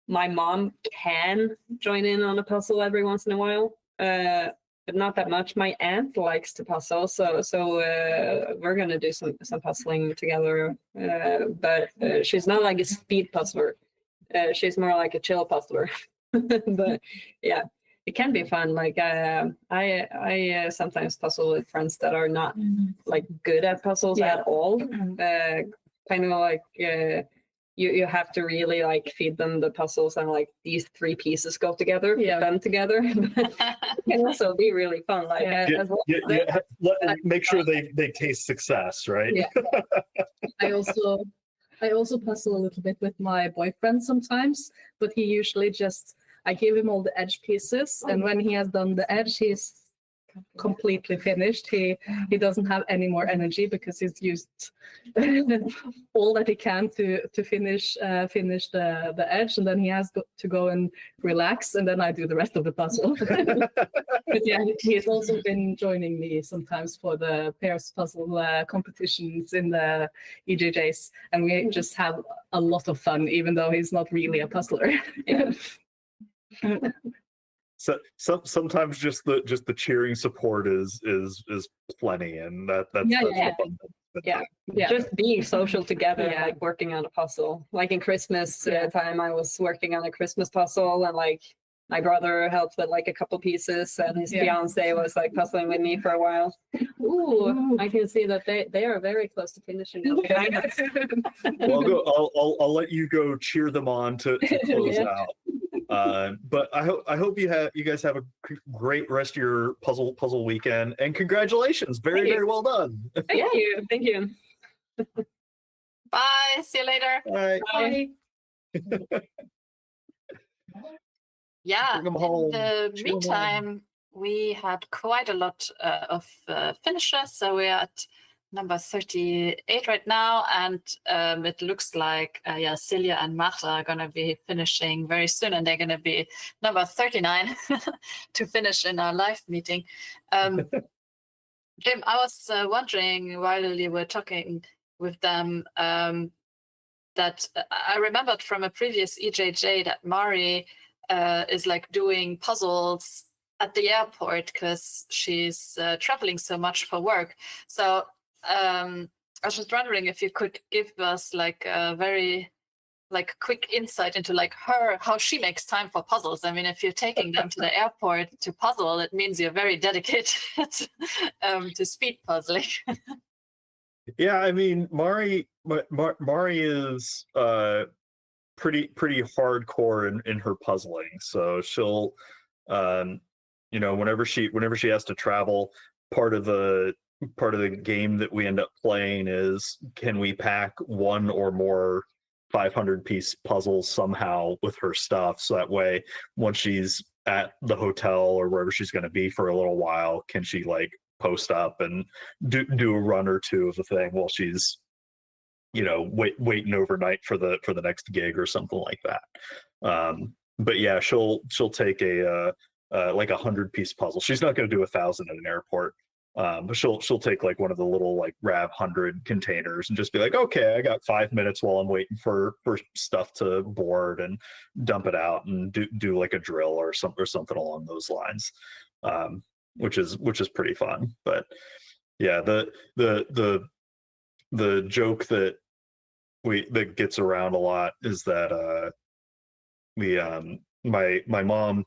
my mom can join in on a puzzle every once in a while, but not that much. My aunt likes to puzzle, so we're gonna do some puzzling together. But she's not like a speed puzzler. She's more like a chill puzzler. But yeah, it can be fun. Like, I sometimes puzzle with friends that are not like good at puzzles at all. Kind of like you have to really like feed them the puzzles and like these 3 pieces go together, put them together. It can also be really fun. Like make sure they taste success, right? Yeah. I also puzzle a little bit with my boyfriend sometimes, but he usually I give him all the edge pieces, and when he has done the edge, he's completely finished. He doesn't have any more energy because he's used all that he can to finish the edge, and then he has to go and relax, and then I do the rest of the puzzle. But yeah, he's also been joining me sometimes for the pairs puzzle competitions in the EJJs, and we just have a lot of fun, even though he's not really a puzzler. So sometimes just the cheering support is plenty, and that's the fun thing. Just being social together, like working on a puzzle. Like in Christmas time, I was working on a Christmas puzzle, and like my brother helped with like a couple pieces, and his fiance was like puzzling with me for a while. Ooh, I can see that they are very close to finishing now. Well, I'll let you go cheer them on to close out. But I hope you guys have a great rest of your puzzle weekend, and congratulations, very well done. Thank you. Bye. See you later. Bye. Yeah. Bring 'em home. In the Cheer 'em on. meantime, we had quite a lot of finishes. So we're at number 38 right now, and it looks like Silja and Marta are going to be finishing very soon, and they're going to be number 39 to finish in our live meeting. Jim, I was wondering while you were talking with them that I remembered from a previous EJJ that Mari is like doing puzzles at the airport because she's traveling so much for work. So I was just wondering if you could give us like a very like quick insight into like how she makes time for puzzles. I mean, if you're taking them to the airport to puzzle, it means you're very dedicated to speed puzzling. Yeah, I mean, Mari is pretty hardcore in her puzzling. So she'll whenever she has to travel, part of the game that we end up playing is, can we pack one or more 500-piece puzzles somehow with her stuff, so that way once she's at the hotel or wherever she's going to be for a little while, can she like post up and do a run or two of the thing while she's waiting overnight for the next gig or something like that. But yeah, she'll take a like 100-piece puzzle. She's not going to do 1,000 at an airport. But she'll take like one of the little like RAV 100 containers and just be like, okay, I got 5 minutes while I'm waiting for stuff to board, and dump it out and do like a drill or something along those lines, which is pretty fun. But yeah, the the joke that gets around a lot is that my mom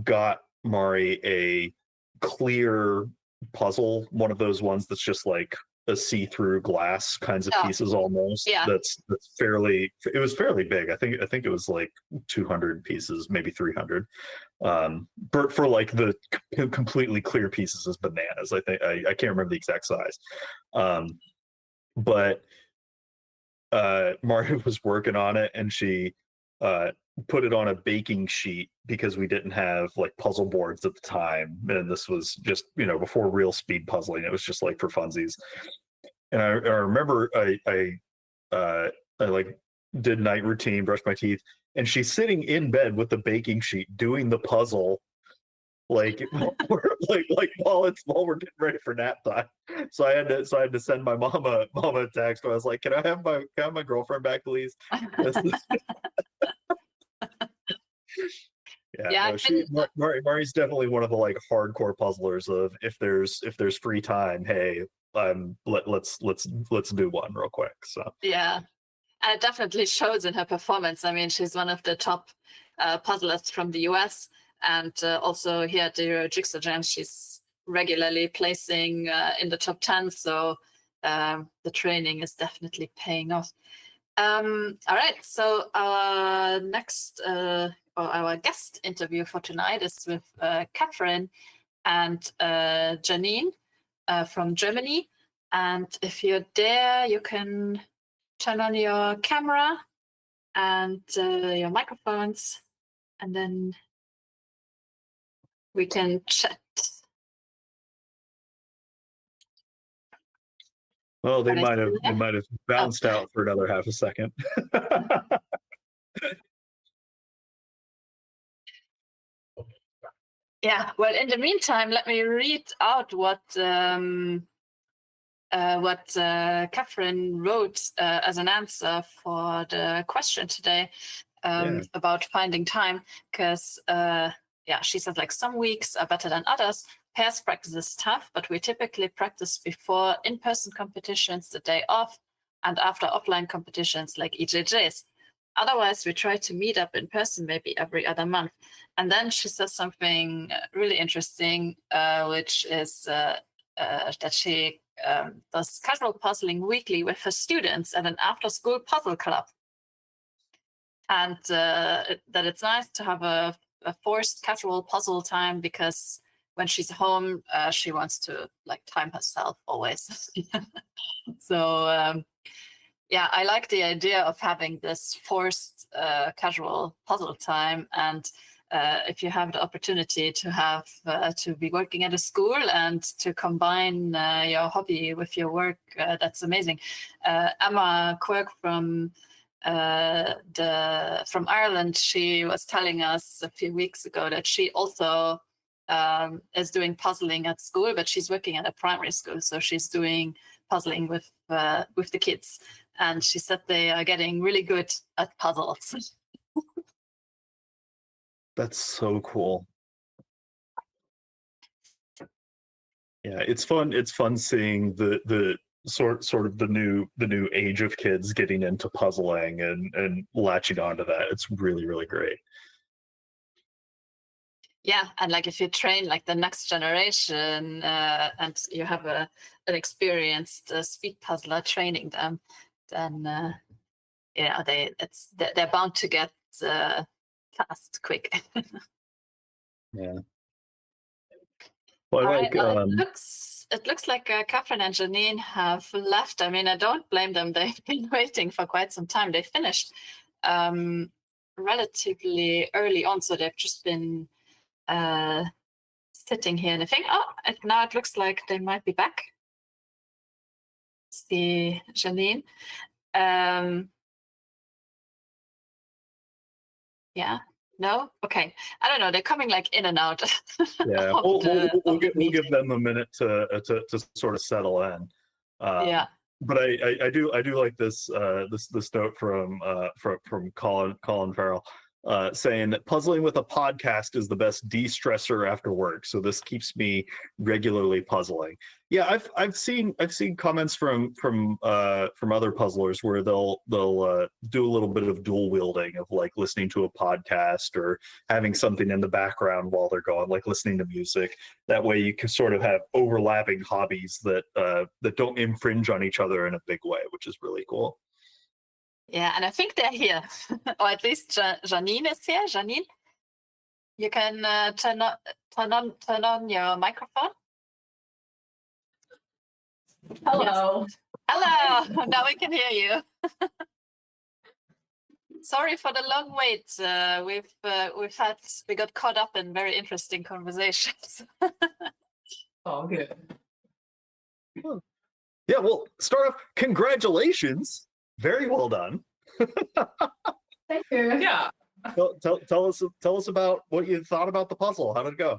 got Mari a clear puzzle, one of those ones that's just like a see-through glass kinds of Oh, pieces almost. yeah. That's fairly, it was fairly big. I think it was like 200 pieces, maybe 300. For like the completely clear pieces is bananas. I think I can't remember the exact size. But Mari was working on it, and she put it on a baking sheet because we didn't have like puzzle boards at the time, and this was just, you know, before real speed puzzling. It was just like for funsies. And I remember I like did night routine, brushed my teeth, and she's sitting in bed with the baking sheet doing the puzzle, like while we're getting ready for nap time. So I had to send my mama a text. I was like, can I have my girlfriend back, please? Yeah, Mari's definitely one of the like hardcore puzzlers of if there's free time, hey, let's do one real quick. So yeah, and it definitely shows in her performance. I mean, she's one of the top puzzlers from the US, and also here at the Euro Jigsaw Jam, she's regularly placing in the top 10. So the training is definitely paying off. All right, so our next or our guest interview for tonight is with Catherine and Janine from Germany. And if you're there, you can turn on your camera and your microphones, and then we can chat. well, they Can I might see have that? bounced out for another half a second. Yeah, well, in the meantime, let me read out what Catherine wrote as an answer for the question today about finding time. Because, yeah, she says, like, some weeks are better than others. Pairs practice is tough, but we typically practice before in-person competitions, the day off, and after offline competitions like EJJs. Otherwise, we try to meet up in person maybe every other month. And then she says something really interesting, which is that she does casual puzzling weekly with her students at an after-school puzzle club. And that it's nice to have a forced casual puzzle time, because when she's home, she wants to like time herself always. So yeah, I like the idea of having this forced casual puzzle time. And if you have the opportunity to have to be working at a school and to combine your hobby with your work, that's amazing. Emma Quirk from Ireland, she was telling us a few weeks ago that she also is doing puzzling at school, but she's working at a primary school, so she's doing puzzling with the kids. And she said they are getting really good at puzzles. That's so cool. Yeah, it's fun. It's fun seeing the sort of the new age of kids getting into puzzling and latching onto that. It's really, really great. Yeah, and like if you train like the next generation and you have an experienced speed puzzler training them, then yeah, they're bound to get fast, quick. Yeah. Well, All like, right, it looks like Catherine and Janine have left. I mean, I don't blame them. They've been waiting for quite some time. They finished relatively early on, so they've just been sitting here. And I think, now it looks like they might be back. See Janine. Yeah. No? Okay. I don't know. They're coming like in and out. yeah, we'll give them a minute to sort of settle in. Yeah. But I do like this this note from Colin Farrell. saying that puzzling with a podcast is the best de-stressor after work. So this keeps me regularly puzzling. Yeah, I've seen comments from other puzzlers where they'll do a little bit of dual wielding of like listening to a podcast or having something in the background while they're going, like listening to music. That way you can sort of have overlapping hobbies that don't infringe on each other in a big way, which is really cool. Yeah, and I think they're here, or at least Janine is here. Janine, you can turn on your microphone. Hello. Yes. Hello. Now we can hear you. Sorry for the long wait. We got caught up in very interesting conversations. All good. Yeah, well, start off. Congratulations. Very well done. Thank you. Yeah. Tell us about what you thought about the puzzle. How did it go?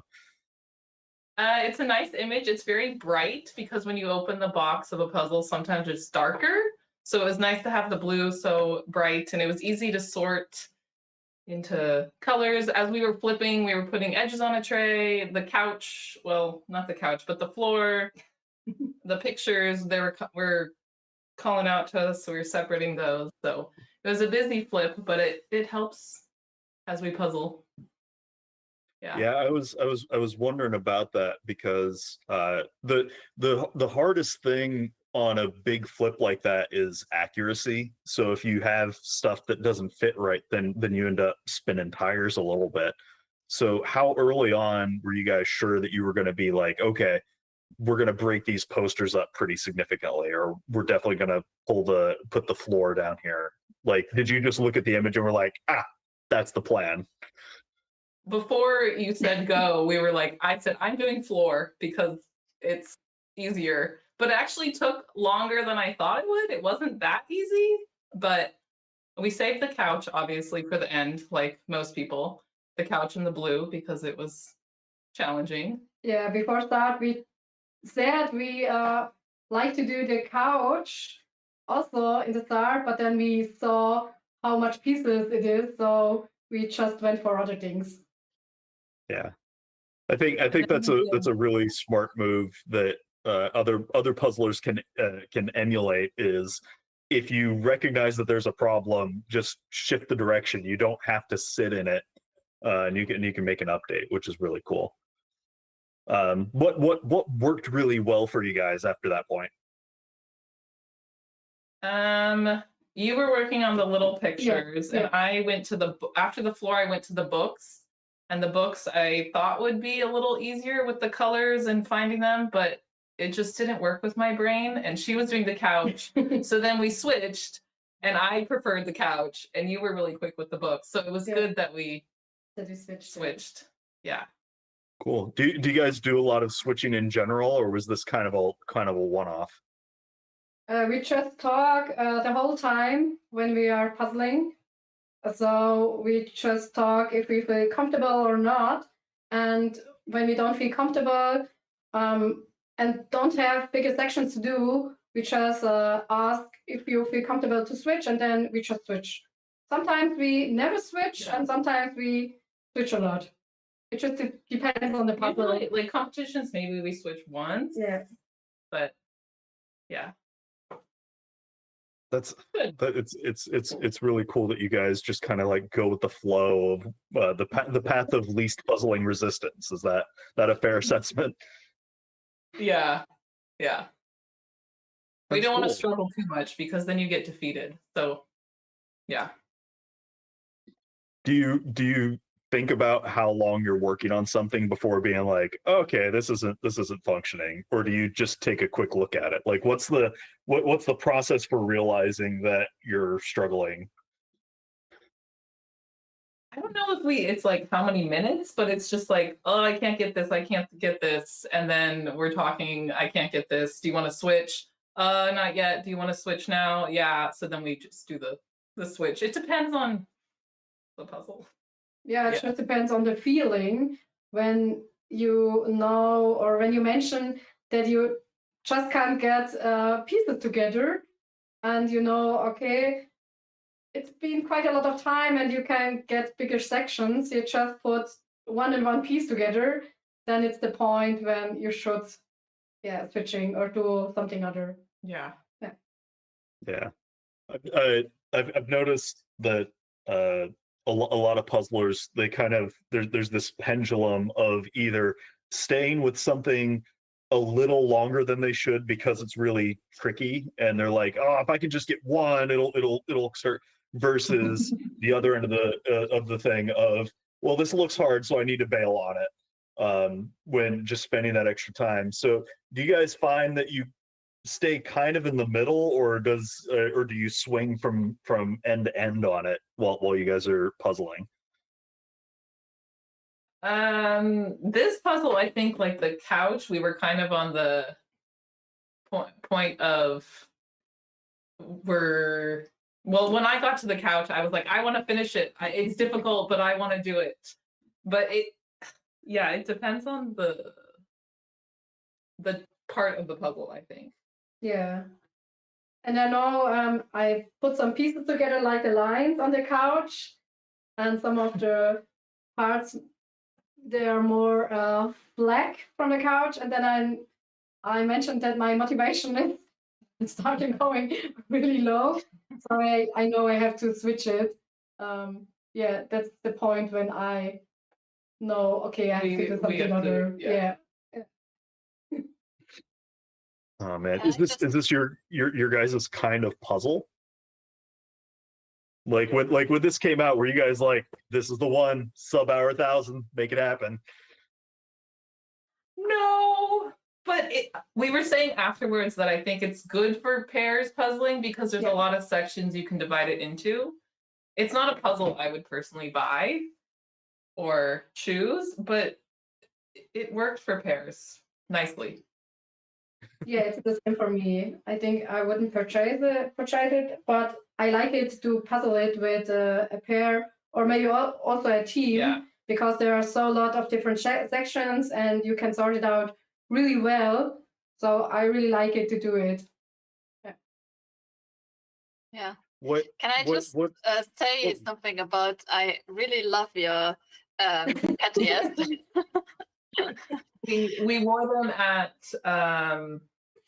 It's a nice image. It's very bright because when you open the box of a puzzle, sometimes it's darker. So it was nice to have the blue so bright, and it was easy to sort into colors. As we were flipping, we were putting edges on a tray. The couch, well, not the couch, but the floor, the pictures, they were calling out to us, so we were separating those. So it was a busy flip, but it helps as we puzzle. Yeah, I was wondering about that because the hardest thing on a big flip like that is accuracy. So if you have stuff that doesn't fit right, then you end up spinning tires a little bit. So how early on were you guys sure that you were going to be like, okay, we're going to break these posters up pretty significantly, or we're definitely going to put the floor down here? Like, did you just look at the image and we're like, that's the plan? before you said go, we were like, I said, I'm doing floor because it's easier, but it actually took longer than I thought it would. It wasn't that easy, but we saved the couch, obviously, for the end, like most people, the couch in the blue, because it was challenging. Yeah, before start, we said we like to do the couch also in the start, but then we saw how much pieces it is, so we just went for other things. Yeah, I think that's a really smart move that other puzzlers can emulate. Is if you recognize that there's a problem, just shift the direction. You don't have to sit in it, and you can make an update, which is really cool. What worked really well for you guys after that point? You were working on the little pictures, yeah. and I went to after the floor, I went to the books. And the books I thought would be a little easier with the colors and finding them, but it just didn't work with my brain. And she was doing the couch. So then we switched, and I preferred the couch, and you were really quick with the books. So it was good that we switched. Yeah. Cool. Do you guys do a lot of switching in general, or was this kind of a one-off? We just talk the whole time when we are puzzling. So we just talk if we feel comfortable or not. And when we don't feel comfortable and don't have bigger sections to do, we just ask if you feel comfortable to switch, and then we just switch. Sometimes we never switch, and sometimes we switch a lot. It just depends on the puzzle. Usually, like competitions, maybe we switch once. Yeah. But yeah. That's it's really cool that you guys just kind of like go with the flow of the path of least puzzling resistance. Is that a fair assessment? Yeah. We That's don't want cool. to struggle too much because then you get defeated. So yeah. Do you think about how long you're working on something before being like, okay, this isn't functioning, or do you just take a quick look at it? Like, what's the process for realizing that you're struggling? I don't know if it's like how many minutes, but it's just like, oh, I can't get this, and then we're talking, I can't get this. Do you want to switch? Not yet. Do you want to switch now? Yeah. So then we just do the switch. It depends on the puzzle. Yeah, it just depends on the feeling when you know, or when you mention that you just can't get pieces together, and you know, okay, it's been quite a lot of time and you can get bigger sections. You just put one and one piece together, then it's the point when you should switching or do something other. Yeah. Yeah. I've noticed that a lot of puzzlers, they kind of there's this pendulum of either staying with something a little longer than they should because it's really tricky, and they're like, oh, if I can just get one, it'll start, versus the other end of the thing of, well, this looks hard, so I need to bail on it, when just spending that extra time. So do you guys find that you stay kind of in the middle, or do you swing from end to end on it while you guys are puzzling? This puzzle, I think, like the couch, we were kind of on the point of well, when I got to the couch, I was like, I want to finish it. It's difficult, but I want to do it. But it depends on the part of the puzzle, I think. Yeah. And I know I put some pieces together like the lines on the couch, and some of the parts, they are more black from the couch. And then I mentioned that my motivation is starting going really low. So I know I have to switch it. That's the point when I know, okay, I have to do something other. Yeah. Oh man, Yeah, is this your guys' kind of puzzle? Like when this came out, were you guys like, this is the one, sub-hour 1,000, make it happen? No, but we were saying afterwards that I think it's good for pairs puzzling because there's a lot of sections you can divide it into. It's not a puzzle I would personally buy or choose, but it worked for pairs nicely. Yeah, it's the same for me. I think I wouldn't purchase it, but I like it to puzzle it with a pair or maybe also a team, because there are so a lot of different sections and you can sort it out really well. So I really like it to do it. Yeah. Can I just say something about, I really love your PTS. We wore them at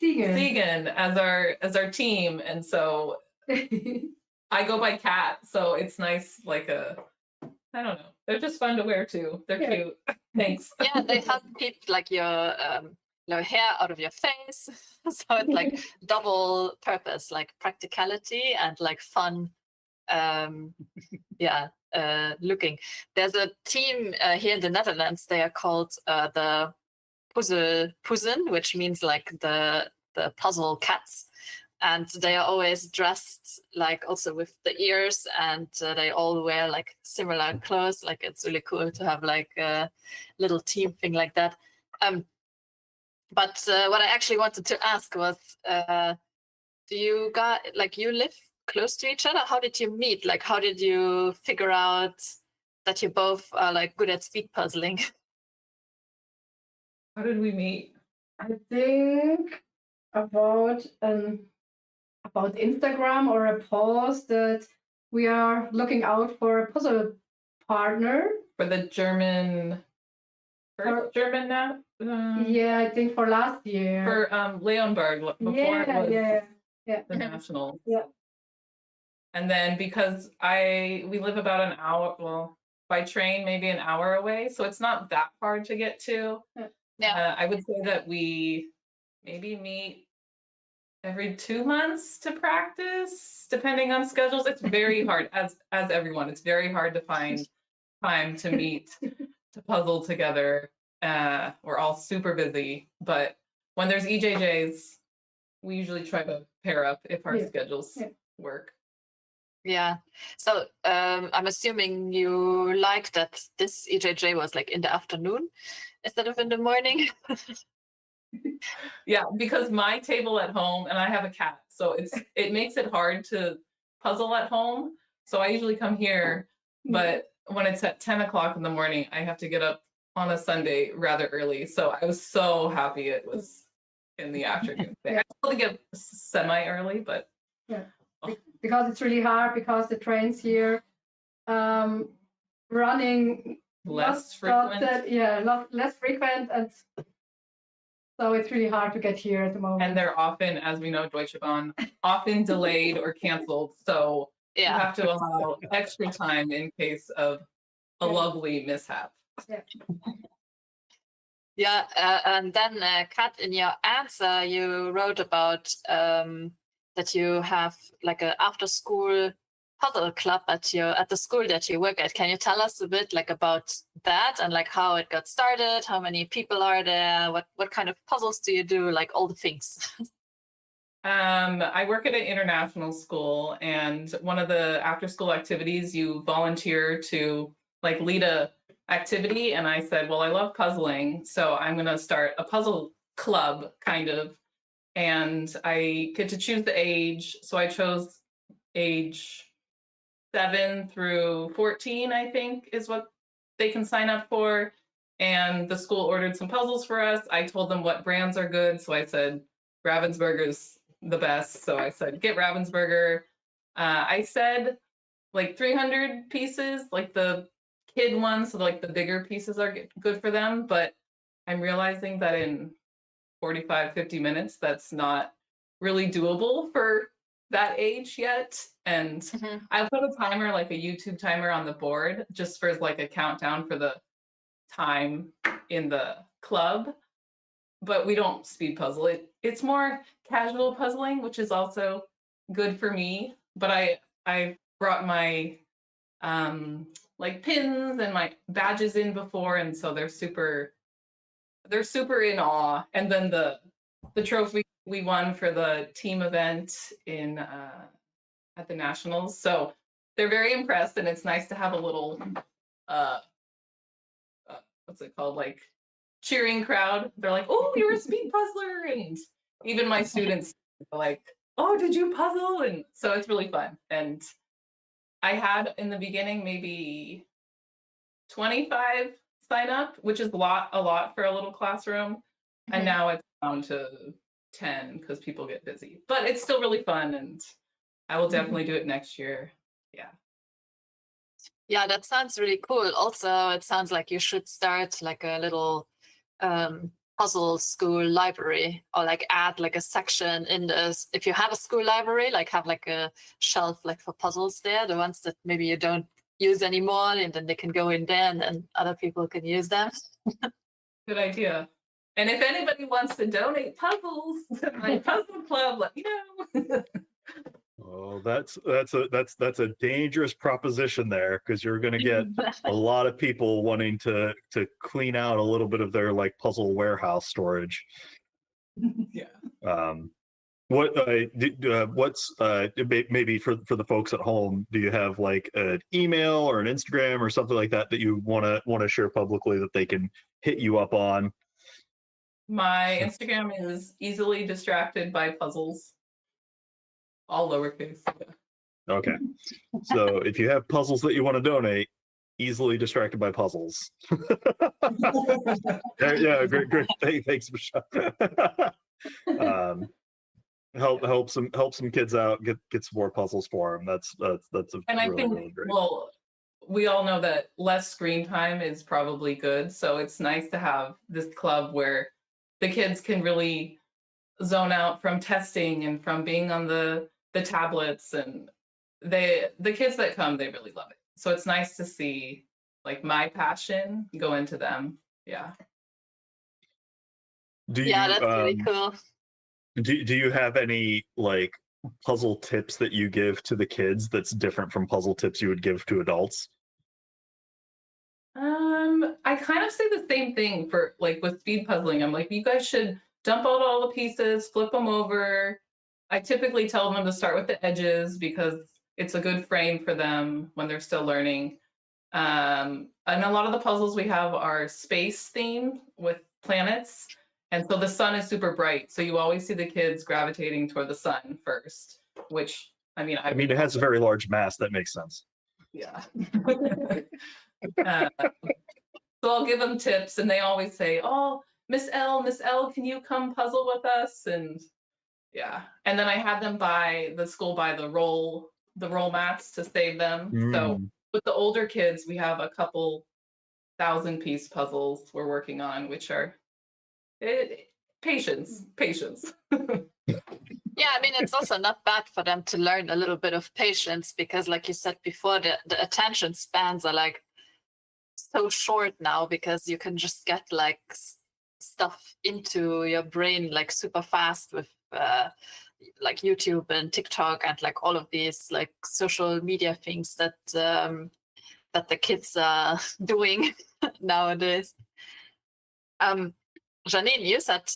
Siegen as our team, and so I go by Cat, so it's nice, like I don't know, they're just fun to wear too. They're cute. Thanks. Yeah, they help keep like your hair out of your face, so it's like double purpose, like practicality and like fun. Looking. There's a team here in the Netherlands. They are called the Puzzen, which means like the puzzle cats, and they are always dressed like also with the ears, and they all wear like similar clothes. Like it's really cool to have like a little team thing like that. But what I actually wanted to ask was, do you guys, like, you live close to each other? How did you meet? Like, how did you figure out that you both are like good at speed puzzling? How did we meet? I think about Instagram or a post that we are looking out for a puzzle partner for the German German now. I think for last year for Leonberg before it was the national. Yeah. And then because we live about an hour, well, by train maybe an hour away, so it's not that hard to get to. Yeah. I would say that we maybe meet every 2 months to practice, depending on schedules. It's very hard, as everyone, it's very hard to find time to meet, to puzzle together. We're all super busy, but when there's EJJs, we usually try to pair up if our schedules work. Yeah. So I'm assuming you like that this EJJ was like in the afternoon instead of in the morning. Yeah, because my table at home, and I have a cat, so it makes it hard to puzzle at home. So I usually come here, but when it's at 10 o'clock in the morning, I have to get up on a Sunday rather early. So I was so happy it was in the afternoon. I still get semi early, but because it's really hard because the trains here running Less not frequent. less frequent, and so it's really hard to get here at the moment. And they're often, as we know, Deutsche Bahn, often delayed or canceled. So you Yeah. have to allow extra time in case of a lovely mishap. Yeah, and then Kat, in your answer, you wrote about that you have like a after-school puzzle club at the school that you work at. Can you tell us a bit like about that and like how it got started? How many people are there? What kind of puzzles do you do? Like all the things. I work at an international school, and one of the after-school activities, you volunteer to like lead a activity. And I said, well, I love puzzling, so I'm going to start a puzzle club kind of. And I get to choose the age. So I chose age 7 through 14, I think, is what they can sign up for. And the school ordered some puzzles for us. I told them what brands are good. So I said, Ravensburger's the best. So I said, get Ravensburger. I said like 300 pieces, like the kid ones, so like the bigger pieces are good for them. But I'm realizing that in 45, 50 minutes, that's not really doable for that age yet. And I put a timer, like a YouTube timer on the board, just for like a countdown for the time in the club. But we don't speed puzzle. It's more casual puzzling, which is also good for me. But I brought my like pins and my badges in before, and so they're super in awe. And then the trophy we won for the team event in at the nationals, so they're very impressed, and it's nice to have a little what's it called, like cheering crowd. They're like, oh, you're a speed puzzler, and even my students are like, oh, did you puzzle? And so it's really fun. And I had in the beginning maybe 25 sign up, which is a lot for a little classroom. And now it's down to 10 because people get busy. But it's still really fun, and I will definitely do it next year. Yeah. Yeah, that sounds really cool. Also, it sounds like you should start like a little puzzle school library, or like add like a section in this. If you have a school library, like have like a shelf like for puzzles there, the ones that maybe you don't use anymore, and then they can go in there and then other people can use them. Good idea. And if anybody wants to donate puzzles to my puzzle club, let me know. Oh, that's a dangerous proposition there, because you're going to get a lot of people wanting to clean out a little bit of their like puzzle warehouse storage. Yeah. What's maybe for the folks at home, do you have like an email or an Instagram or something like that you want to share publicly that they can hit you up on? My Instagram is easily distracted by puzzles, all lowercase. Okay, so if you have puzzles that you want to donate, easily distracted by puzzles. Yeah, great. Thanks, Michelle. Help some kids out, get some more puzzles for them. That's And I really, think, really great. well, we all know that less screen time is probably good. So it's nice to have this club where the kids can really zone out from testing and from being on the tablets, and the kids that come, they really love it. So it's nice to see like my passion go into them. Yeah. Yeah, that's really cool. Do you have any like puzzle tips that you give to the kids that's different from puzzle tips you would give to adults? I kind of say the same thing for like with speed puzzling. I'm like, you guys should dump out all the pieces, flip them over. I typically tell them to start with the edges because it's a good frame for them when they're still learning. And a lot of the puzzles we have are space themed with planets. And so the sun is super bright. So you always see the kids gravitating toward the sun first, which, I mean, it has a very large mass. That makes sense. Yeah. So I'll give them tips, and they always say, oh, Miss L, can you come puzzle with us? And yeah. And then I had them the school buy the roll the roll mats to save them. So Mm. with the older kids, we have a couple 1,000-piece puzzles we're working on, which are patience. Yeah, I mean, it's also not bad for them to learn a little bit of patience because, like you said before, the attention spans are like so short now because you can just get like stuff into your brain like super fast with like YouTube and TikTok and like all of these like social media things that that the kids are doing nowadays. Janine, you said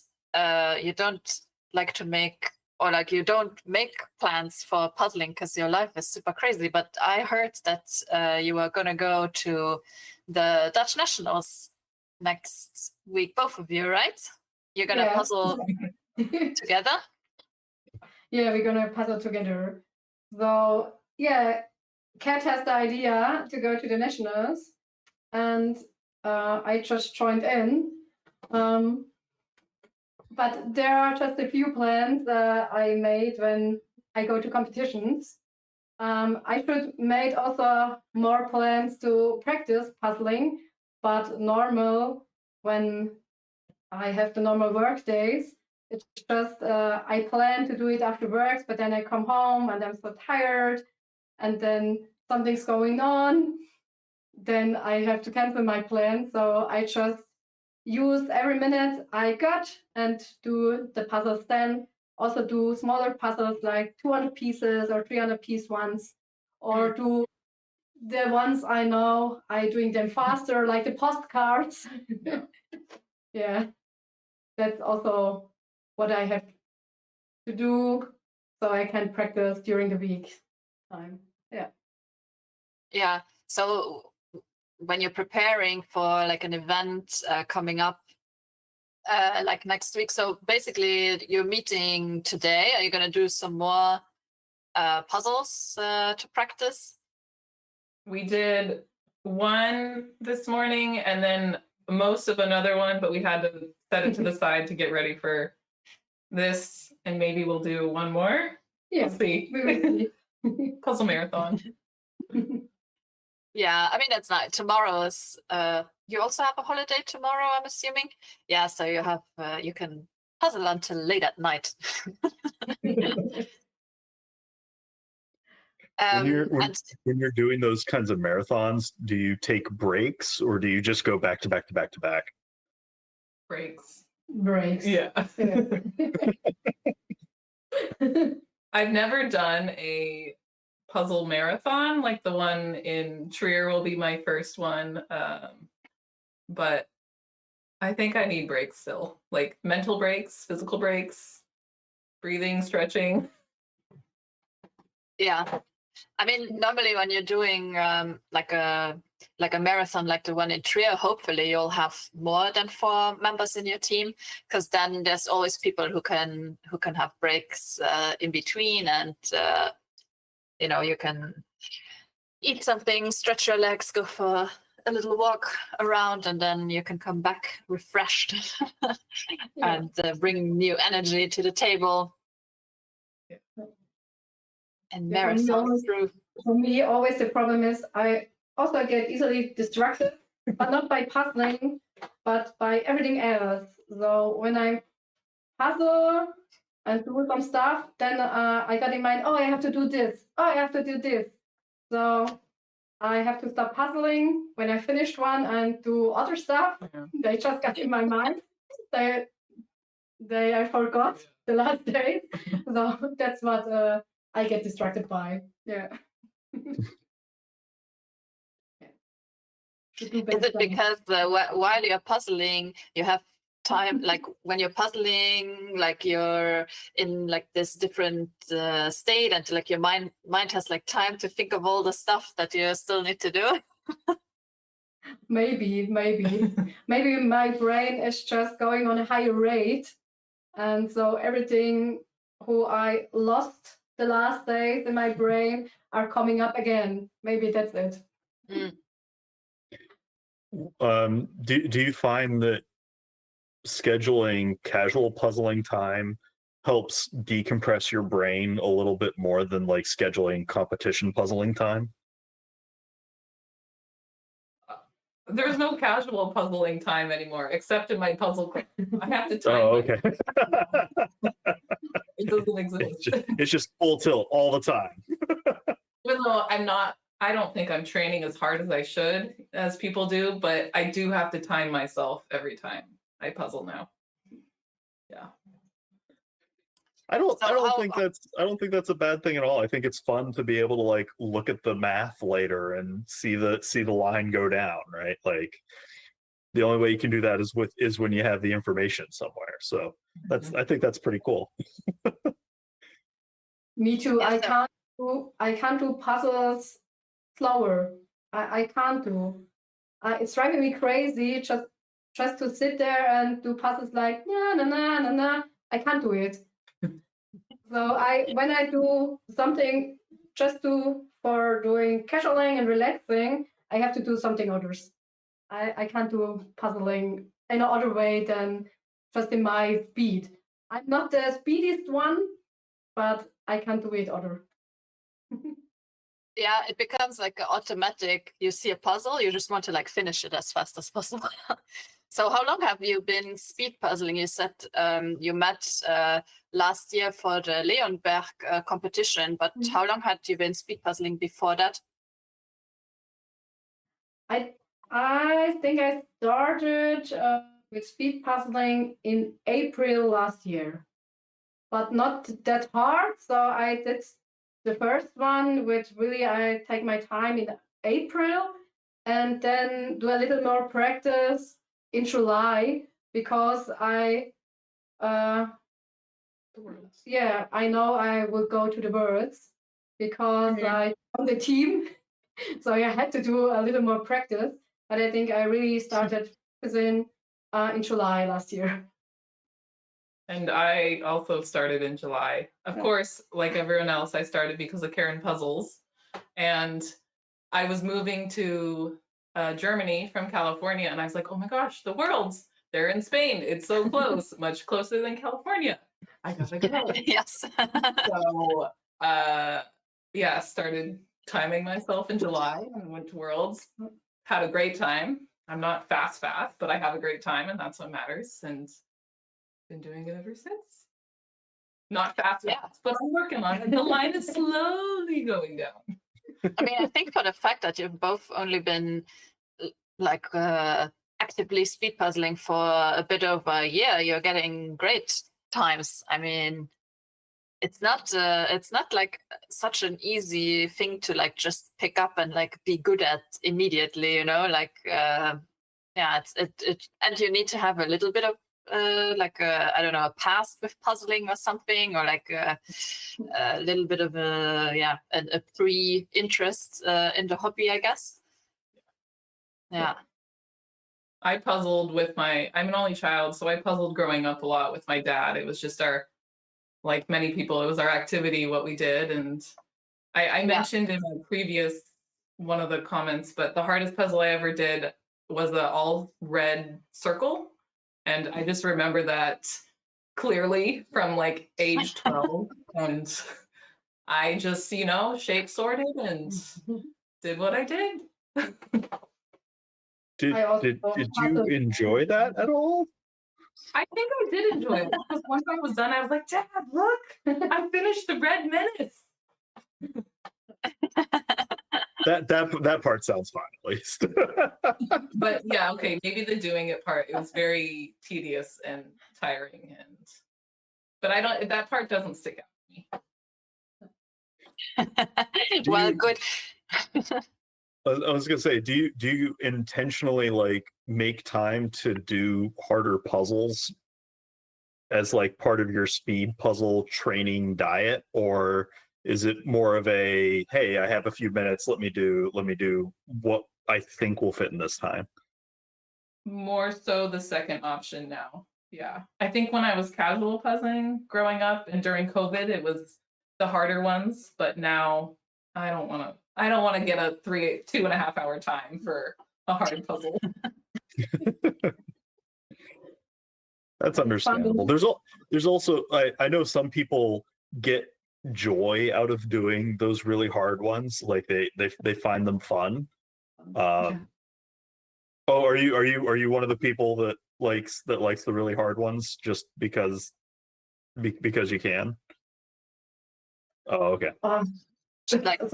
you don't like to make or like you don't make plans for puzzling because your life is super crazy. But I heard that you are gonna go to the Dutch Nationals next week, both of you, right? You're gonna Yeah. puzzle together. Yeah, we're gonna puzzle together. So yeah, Kat has the idea to go to the nationals, and I just joined in. But there are just a few plans I made when I go to competitions. I should make also more plans to practice puzzling, but normal when I have the normal work days. It's just I plan to do it after work, but then I come home and I'm so tired, and then something's going on. Then I have to cancel my plan. So I just use every minute I got and do the puzzles then. Also do smaller puzzles like 200 pieces or 300 piece ones, or do the ones I know I doing them faster, like the postcards. Yeah, that's also what I have to do so I can practice during the week time. Yeah. Yeah. So when you're preparing for like an event coming up like next week, so basically you're meeting today. Are you going to do some more puzzles to practice? We did one this morning and then most of another one, but we had to set it to the side to get ready for this, and maybe we'll do one more. Yeah, We'll see. we will see. Puzzle marathon. Yeah, I mean it's not tomorrow is you also have a holiday tomorrow, I'm assuming. Yeah, so you have you can puzzle until late at night. When you're doing those kinds of marathons, do you take breaks or do you just go back to back to back to back? Breaks. Breaks. Yeah. Yeah. I've never done a puzzle marathon. Like the one in Trier will be my first one. But I think I need breaks still, like mental breaks, physical breaks, breathing, stretching. Yeah, I mean normally when you're doing like a marathon like the one in Trier, hopefully you'll have more than 4 members in your team, because then there's always people who can have breaks in between, and you know, you can eat something, stretch your legs, go for a little walk around, and then you can come back refreshed and bring new energy to the table. And Yeah, marathon through. For me, always the problem is I also get easily distracted, but not by puzzling, but by everything else. So when I puzzle and do some stuff, then I got in mind, oh, I have to do this. Oh, I have to do this. So I have to stop puzzling when I finished one and do other stuff. Yeah. They just got in my mind. I forgot the last day. So that's what I get distracted by. Yeah. Is it because while you're puzzling, you have time, like when you're puzzling, like you're in like this different state, and like your mind has like time to think of all the stuff that you still need to do? Maybe my brain is just going on a higher rate, and so everything who I lost the last days in my brain are coming up again. Maybe that's it. Do you find that scheduling casual puzzling time helps decompress your brain a little bit more than like scheduling competition puzzling time? There's no casual puzzling time anymore, except in my puzzle club. I have to time Oh, myself. okay. It doesn't exist. It's just full tilt all the time. Even though I don't think I'm training as hard as I should, as people do, but I do have to time myself every time I puzzle now. Yeah. I don't So think that's a bad thing at all. I think it's fun to be able to like look at the math later and see the line go down, right? Like the only way you can do that is when you have the information somewhere. So I think that's pretty cool. Me too. Yes, I can't do puzzles slower. I can't do. It's driving me crazy just to sit there and do puzzles like na na na na na. I can't do it. So when I do something for doing casualing and relaxing, I have to do something others. I can't do puzzling in other way than just in my speed. I'm not the speediest one, but I can't do it other. yeah, it becomes like an automatic. You see a puzzle, you just want to like finish it as fast as possible. So how long have you been speed puzzling? You said you met last year for the Leonberg competition, but how long had you been speed puzzling before that? I think I started with speed puzzling in April last year, but not that hard. So I did the first one, which really I take my time in April, and then do a little more practice in July because I know I will go to the Worlds because I on the team, so I had to do a little more practice. But I think I really started in July last year. And I also started in July. Of course, like everyone else, I started because of Karen Puzzles. And I was moving to Germany from California, and I was like, oh my gosh, the Worlds, they're in Spain. It's so close, much closer than California. I gotta go. Yes. So started timing myself in July and went to Worlds. Had a great time. I'm not fast, but I have a great time, and that's what matters. And been doing it ever since. Not fast, but I'm working on it. The line is slowly going down. I mean, I think for the fact that you've both only been like actively speed puzzling for a bit over a year, you're getting great times. I mean, it's not like such an easy thing to like just pick up and like be good at immediately, you know, like and you need to have a little bit of like I don't know, a past with puzzling or something, or like a little bit of a pre-interest in the hobby, I guess. Yeah. I puzzled with I'm an only child, so I puzzled growing up a lot with my dad. It was just like many people, it was our activity, what we did. And I mentioned in my previous one of the comments, but the hardest puzzle I ever did was the all red circle. And I just remember that clearly from like age 12. And I just, shape sorted and did what I did. Did you enjoy that at all? I think I did enjoy it because once I was done, I was like, Dad, look, I finished the Red Menace. That part sounds fun, at least. But yeah, okay, maybe the doing it part, it was very tedious and tiring, but that part doesn't stick out to me. Well, good. I was gonna say, do you intentionally like make time to do harder puzzles as like part of your speed puzzle training diet, or is it more of a, hey, I have a few minutes, let me do what I think will fit in this time? More so the second option now. Yeah, I think when I was casual puzzling growing up and during COVID, it was the harder ones, but now I don't want to get a 2.5 hour time for a hard puzzle. That's It's understandable. fun. There's also I know some people get joy out of doing those really hard ones. Like they find them fun. Uh, Yeah. oh, are you one of the people that likes the really hard ones just because you can? Oh, okay. Like, Sometimes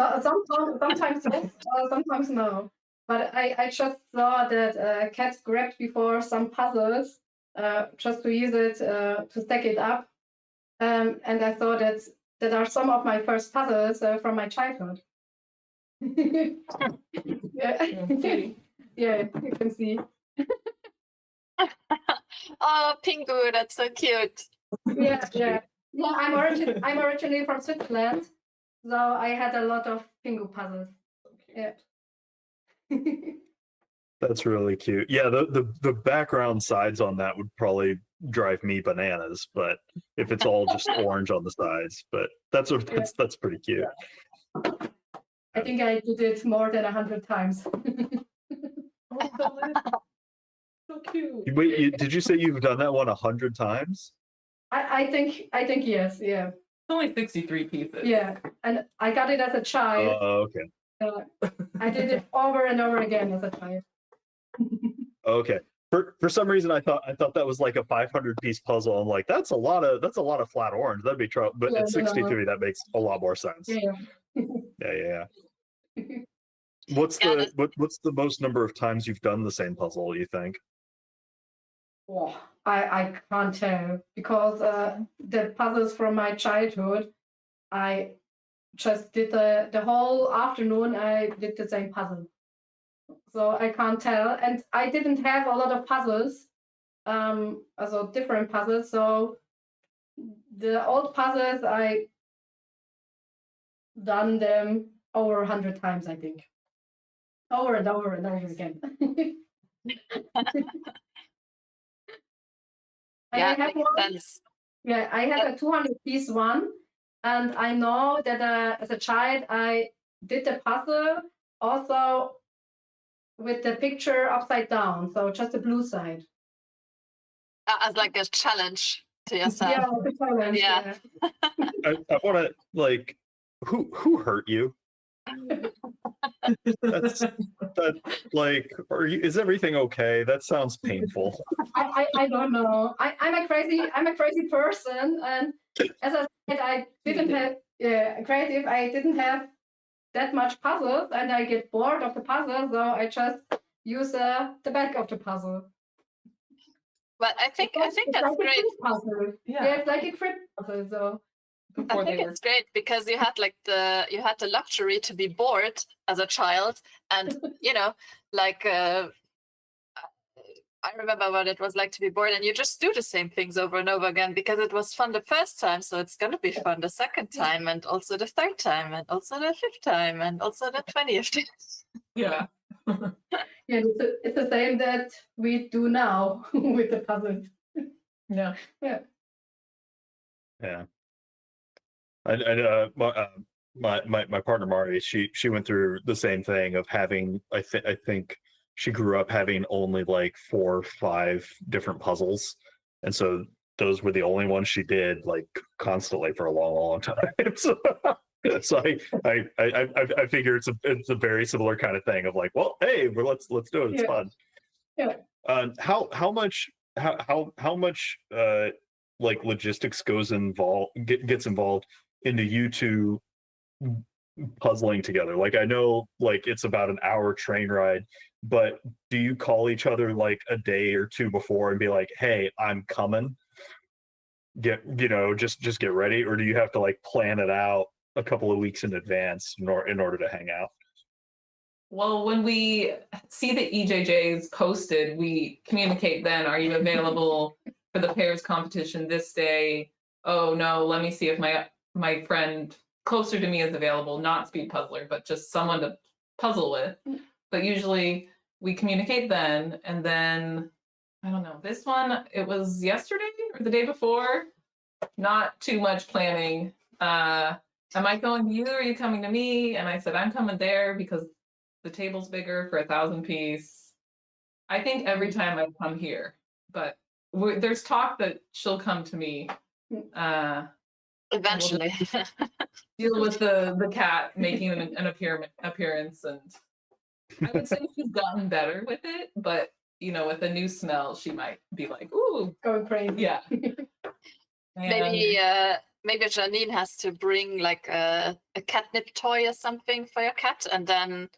yes, sometimes no. But I just saw that Cat grabbed before some puzzles just to use it to stack it up. And I thought that are some of my first puzzles from my childhood. Yeah. Yeah, you can see. oh, Pingu, that's so cute. Yeah, yeah. Yeah, I'm originally from Switzerland, so I had a lot of Pingu puzzles. Yeah. That's really cute. Yeah, the background sides on that would probably drive me bananas, but if it's all just orange on the sides, but that's pretty cute. I think I did it more than 100 times. So cute. Wait, did you say you've done that one 100 times? I think yes, yeah. It's only 63 pieces. Yeah. And I got it as a child. Okay. I did it over and over again as a child. Okay. For some reason I thought that was like a 500-piece puzzle. I'm like, that's a lot of flat orange. That'd be trouble. But Yeah, at 63, that makes a lot more sense. Yeah. Yeah. What's the most number of times you've done the same puzzle, you think? Oh, I can't tell because the puzzles from my childhood, I just did the whole afternoon. I did the same puzzle, so I can't tell. And I didn't have a lot of puzzles, also different puzzles. So the old puzzles I done them over 100 times, I think, over and over and over again. And Yeah, I have makes one. sense. Yeah, I have a 200-piece one, and I know that as a child I did the puzzle also with the picture upside down, so just the blue side. As like a challenge to yourself. Yeah, the challenge, Yeah. I want to like, who hurt you? That like, is everything okay? That sounds painful. I don't know. I'm a crazy person, and as I said, I didn't have creative. I didn't have that much puzzles, and I get bored of the puzzle, so I just use the back of the puzzle. But I think that's like great. A puzzle. Yeah, it's like a crypt puzzle. So I think it's great because you had the luxury to be bored as a child, and like I remember what it was like to be bored, and you just do the same things over and over again because it was fun the first time, so it's gonna be fun the second time, and also the third time, and also the fifth time, and also the 20th time. Yeah. yeah, it's the same that we do now with the puzzles. Yeah. Yeah. Yeah. My partner Mari, she went through the same thing of having I think she grew up having only like 4 or 5 different puzzles, and so those were the only ones she did like constantly for a long time. So I figure it's a very similar kind of thing of like, well, hey, let's do it. It's fun. Yeah. How much like logistics gets involved into you two puzzling together? Like, I know like it's about an hour train ride, but do you call each other like a day or two before and be like, hey, I'm coming, just get ready? Or do you have to like plan it out a couple of weeks in advance in order to hang out? Well, when we see the EJJs posted, we communicate then, are you available for the pairs competition this day? Oh no, let me see if my friend closer to me is available, not speed puzzler, but just someone to puzzle with. But usually we communicate then, and then I don't know, this one, it was yesterday or the day before, not too much planning. Am I going to you, or are you coming to me? And I said, I'm coming there because the table's bigger for 1,000 piece. I think every time I come here, but there's talk that she'll come to me. Eventually. Deal with the cat making an appearance, and I would say she's gotten better with it, but with a new smell, she might be like, "Ooh, Going crazy. yeah." Maybe Janine has to bring like a catnip toy or something for your cat, and then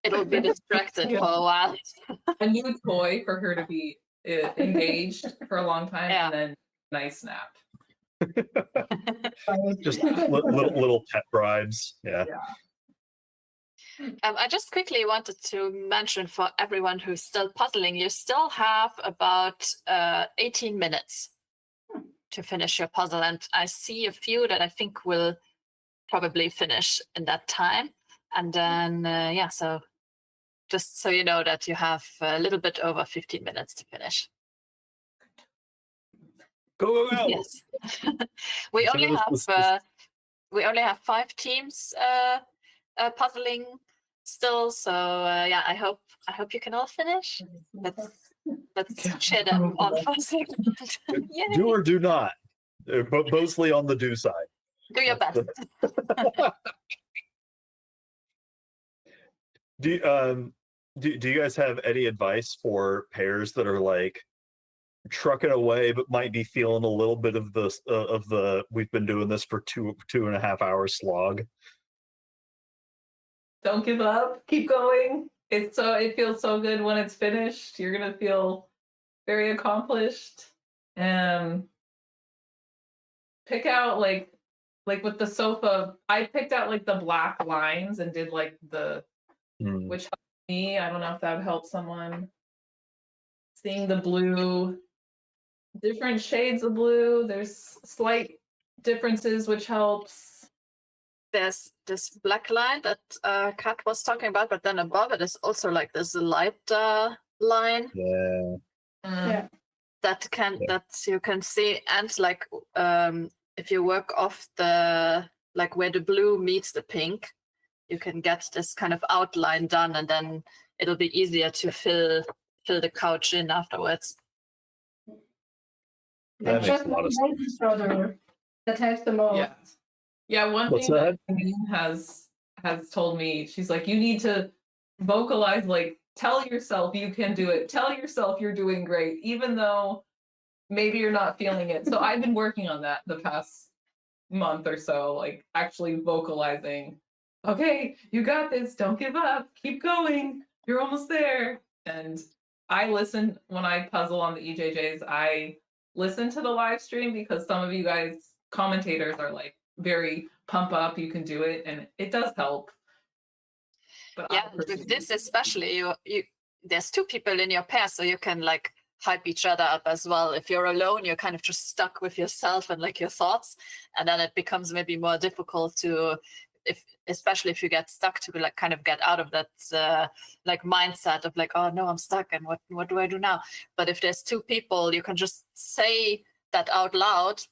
it'll be distracted Yeah. for a while. A new toy for her to be engaged for a long time, Yeah. and then nice nap. Just little pet bribes. Yeah. I just quickly wanted to mention for everyone who's still puzzling, you still have about 18 minutes to finish your puzzle. And I see a few that I think will probably finish in that time. And then, so just so you know that you have a little bit over 15 minutes to finish. Go. Yes. we only have 5 teams puzzling still, so I hope you can all finish. Let's cheer them on for a second. Do or do not, but mostly on the do side. Do your best. Do you guys have any advice for pairs that are like trucking away but might be feeling a little bit of the we've been doing this for 2.5 hours slog? Don't give up. Keep going. It feels so good when it's finished. You're gonna feel very accomplished. Pick out like with the sofa. I picked out like the black lines and did like which helped me. I don't know if that would help someone. Seeing the blue, different shades of blue. There's slight differences, which helps. There's this black line that Kat was talking about, but then above it is also like this light line. Yeah. That you can see, and like if you work off the like where the blue meets the pink, you can get this kind of outline done, and then it'll be easier to fill the couch in afterwards. That makes a lot of sense. That helps the most. Yeah. One What's thing that Janine has told me, she's like, you need to vocalize, like, tell yourself you can do it. Tell yourself you're doing great, even though maybe you're not feeling it. So I've been working on that the past month or so, like actually vocalizing, okay, you got this, don't give up, keep going, you're almost there. And I listen when I puzzle on the EJJs, I listen to the live stream because some of you guys commentators are like very pump up, you can do it, and it does help. But yeah, with this especially, you there's 2 people in your pair, so you can like hype each other up as well. If you're alone, you're kind of just stuck with yourself and like your thoughts, and then it becomes maybe more difficult to, especially if you get stuck, to like kind of get out of that like mindset of like, oh no, I'm stuck, and what do I do now? But if there's 2 people, you can just say that out loud,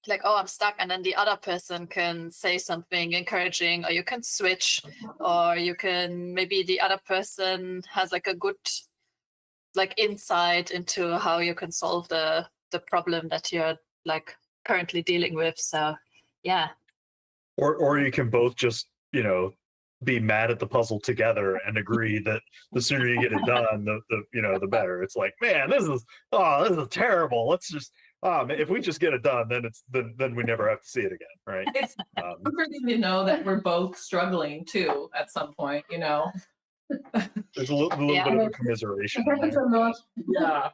like, oh, I'm stuck, and then the other person can say something encouraging, or you can switch, or you can, maybe the other person has like a good like insight into how you can solve the problem that you're like currently dealing with. So yeah. Or you can both just, be mad at the puzzle together and agree that the sooner you get it done, the better. It's like, man, this is terrible. Let's just, if we just get it done, then we never have to see it again, right? It's comforting to know that we're both struggling too at some point, There's a little bit of a commiseration. It happens a lot. Yeah.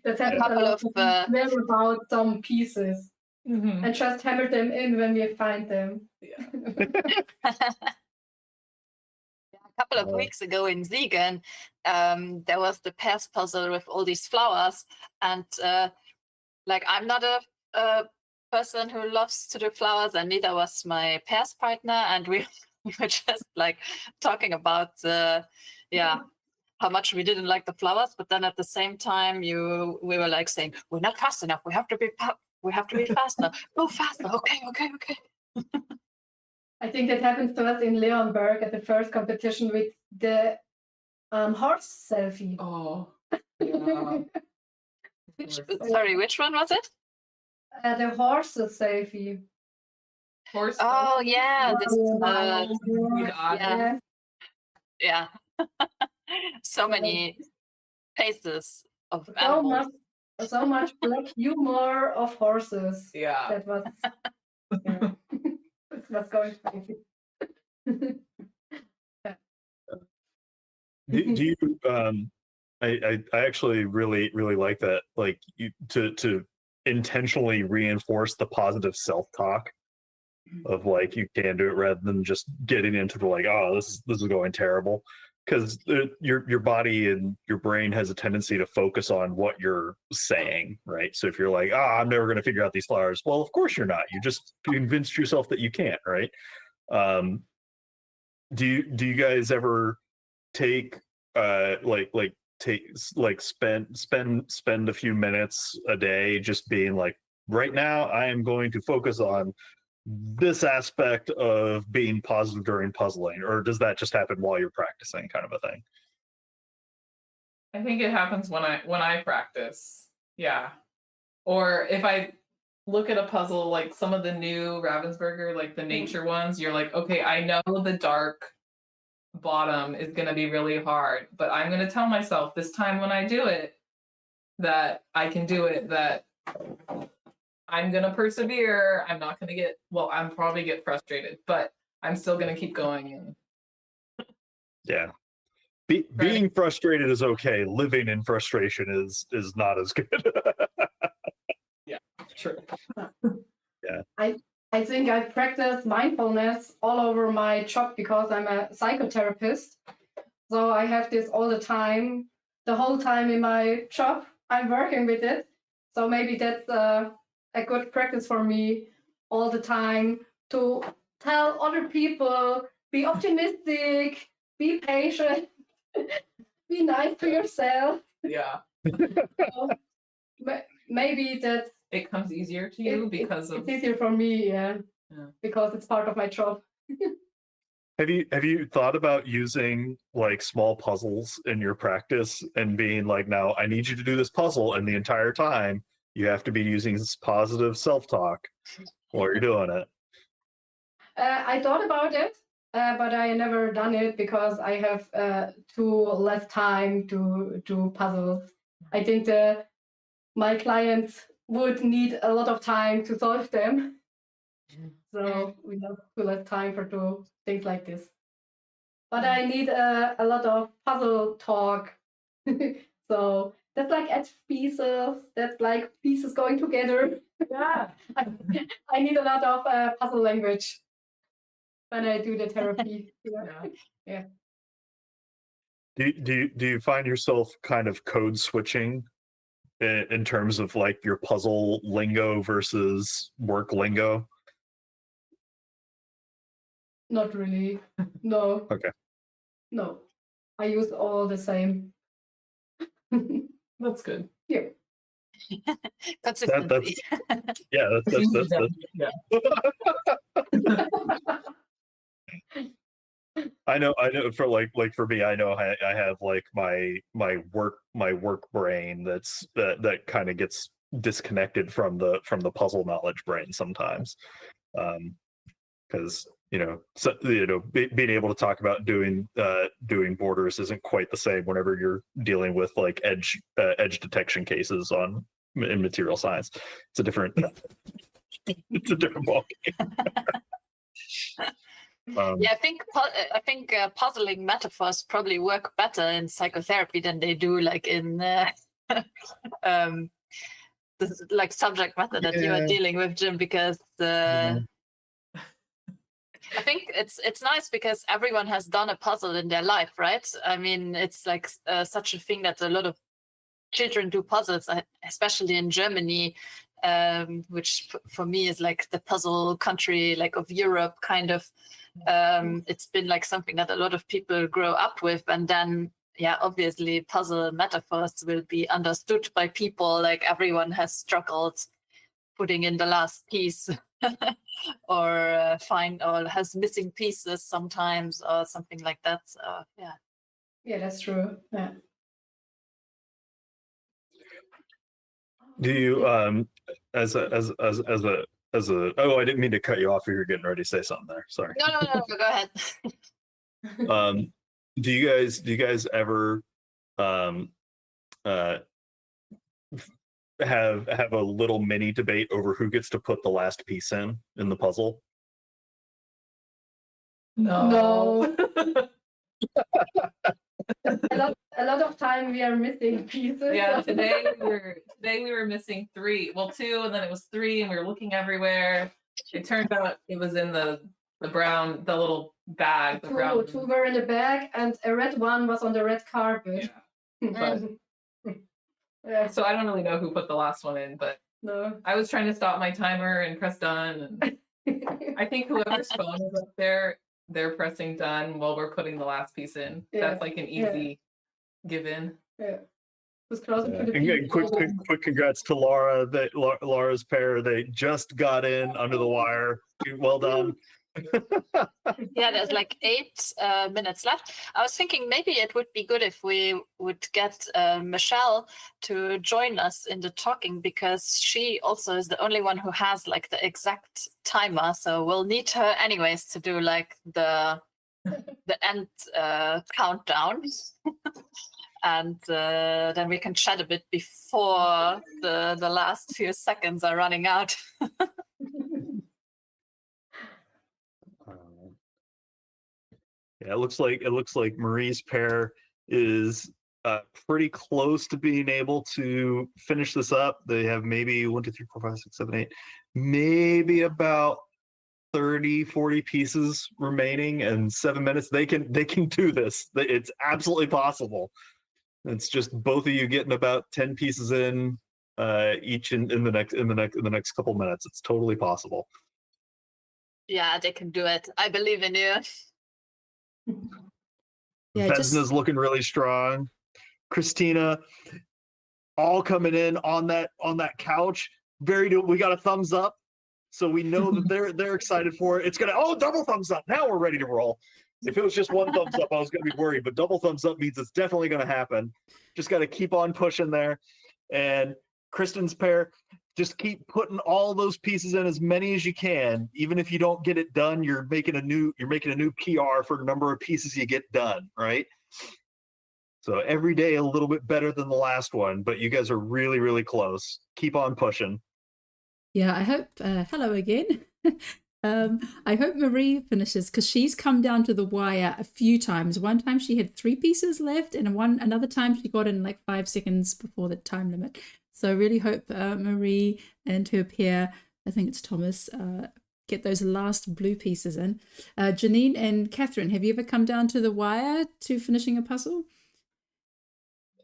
That happens a lot. Learn about some pieces and just hammer them in when we find them. A couple of weeks ago in Siegen, there was the pairs puzzle with all these flowers, and like I'm not a person who loves to do flowers, and neither was my pairs partner, and we were just like talking about how much we didn't like the flowers, but then at the same time we were like saying, we're not fast enough, we have to be faster, go faster, okay. I think that happens to us in Leonberg at the first competition with the horse selfie. Oh, yeah. Sorry, which one was it? The horses save you. Horse. Oh yeah, this Yeah. yeah. So many faces of So animals. much black humor of horses. Yeah. That was yeah. It was going crazy. Do you I actually really like that, like you to intentionally reinforce the positive self-talk of like you can do it rather than just getting into the like, oh, this is going terrible, because your body and your brain has a tendency to focus on what you're saying, right? So if you're like, ah, I'm never going to figure out these flowers, well, of course you're not. You just convinced yourself that you can't, right? Do you guys ever take spend a few minutes a day just being like, right now I am going to focus on this aspect of being positive during puzzling, or does that just happen while you're practicing, kind of a thing? I think it happens when I practice. Yeah. Or if I look at a puzzle, like some of the new Ravensburger, like the nature ones, you're like, okay, I know the dark bottom is going to be really hard, but I'm going to tell myself this time when I do it that I can do it, that I'm going to persevere. I'm not going to get, well, I'm probably get frustrated, but I'm still going to keep going. Yeah. Being frustrated is okay. Living in frustration is not as good. Yeah, true. Yeah. I think I practice mindfulness all over my job because I'm a psychotherapist. So I have this all the time, the whole time in my job. I'm working with it. So maybe that's a good practice for me all the time to tell other people, be optimistic, be patient, be nice to yourself. Yeah. So, maybe that's it comes easier to you because it's easier for me, yeah, because it's part of my job. Have you thought about using like small puzzles in your practice and being like, now I need you to do this puzzle, and the entire time you have to be using this positive self-talk while you're doing it? I thought about it, but I never done it because I have too less time to do puzzles. I think my clients would need a lot of time to solve them. So we have too less time for do things like this. But I need a lot of puzzle talk. So that's like edge pieces. That's like pieces going together. Yeah. I need a lot of puzzle language when I do the therapy. Yeah. Do you find yourself kind of code switching in terms of like your puzzle lingo versus work lingo? Not really. No. Okay. No. I use all the same. That's good. Yeah. Consistency. Yeah, that's I know for for me, I know I have like my work brain that kind of gets disconnected from the puzzle knowledge brain sometimes, because being able to talk about doing borders isn't quite the same whenever you're dealing with like edge detection cases in material science. It's a different ballgame. Yeah, I think puzzling metaphors probably work better in psychotherapy than they do like in this like subject matter that you are dealing with, Jim, because I think it's nice because everyone has done a puzzle in their life, right? I mean, it's like such a thing that a lot of children do puzzles, especially in Germany, which for me is like the puzzle country like of Europe, kind of. It's been like something that a lot of people grow up with, and then obviously puzzle metaphors will be understood by people. Like everyone has struggled putting in the last piece or has missing pieces sometimes or something like that. So yeah, that's true. Yeah. Do you as a oh, I didn't mean to cut you off. You were getting ready to say something there. Sorry. No, go ahead. Do you guys ever have a little mini debate over who gets to put the last piece in the puzzle? No. a lot of time we are missing pieces. Yeah, today we were missing 3. Well, 2, and then it was 3, and we were looking everywhere. It turned out it was in the brown, the little bag. The brown. Two were in the bag, and a red one was on the red carpet. Yeah. Yeah. So I don't really know who put the last one in, but No. I was trying to stop my timer and press done. And I think whoever's phone is up there, they're pressing done while we're putting the last piece in. Yeah, That's like an yeah. easy give in. Yeah. Was closer to the And quick congrats to Laura. Laura's pair, they just got in under the wire. Well done. Yeah, there's like 8 minutes left. I was thinking maybe it would be good if we would get Michelle to join us in the talking, because she also is the only one who has like the exact timer. So we'll need her anyways to do like the end countdown. And then we can chat a bit before the last few seconds are running out. Yeah, it looks like Marie's pair is pretty close to being able to finish this up. They have maybe 1, 2, 3, 4, 5, 6, 7, 8, maybe about 30-40 pieces remaining, and 7 minutes. They can do this. It's absolutely possible. It's just both of you getting about 10 pieces in each in the next couple minutes. It's totally possible. Yeah, they can do it. I believe in you. Yeah, Vesna's looking really strong. Christina, all coming in on that couch. We got a thumbs up, so we know that they're excited for it. It's gonna double thumbs up. Now we're ready to roll. If it was just one thumbs up, I was gonna be worried, but double thumbs up means it's definitely gonna happen. Just got to keep on pushing there. And Kristen's pair, just keep putting all those pieces in, as many as you can. Even if you don't get it done, you're making a new PR for the number of pieces you get done, right? So every day a little bit better than the last one, but you guys are really, really close. Keep on pushing. Yeah, I hope, hello again. I hope Marie finishes, because she's come down to the wire a few times. One time she had 3 pieces left, and another time she got in like 5 seconds before the time limit. So I really hope Marie and her pair, I think it's Thomas, get those last blue pieces in. Janine and Catherine, have you ever come down to the wire to finishing a puzzle?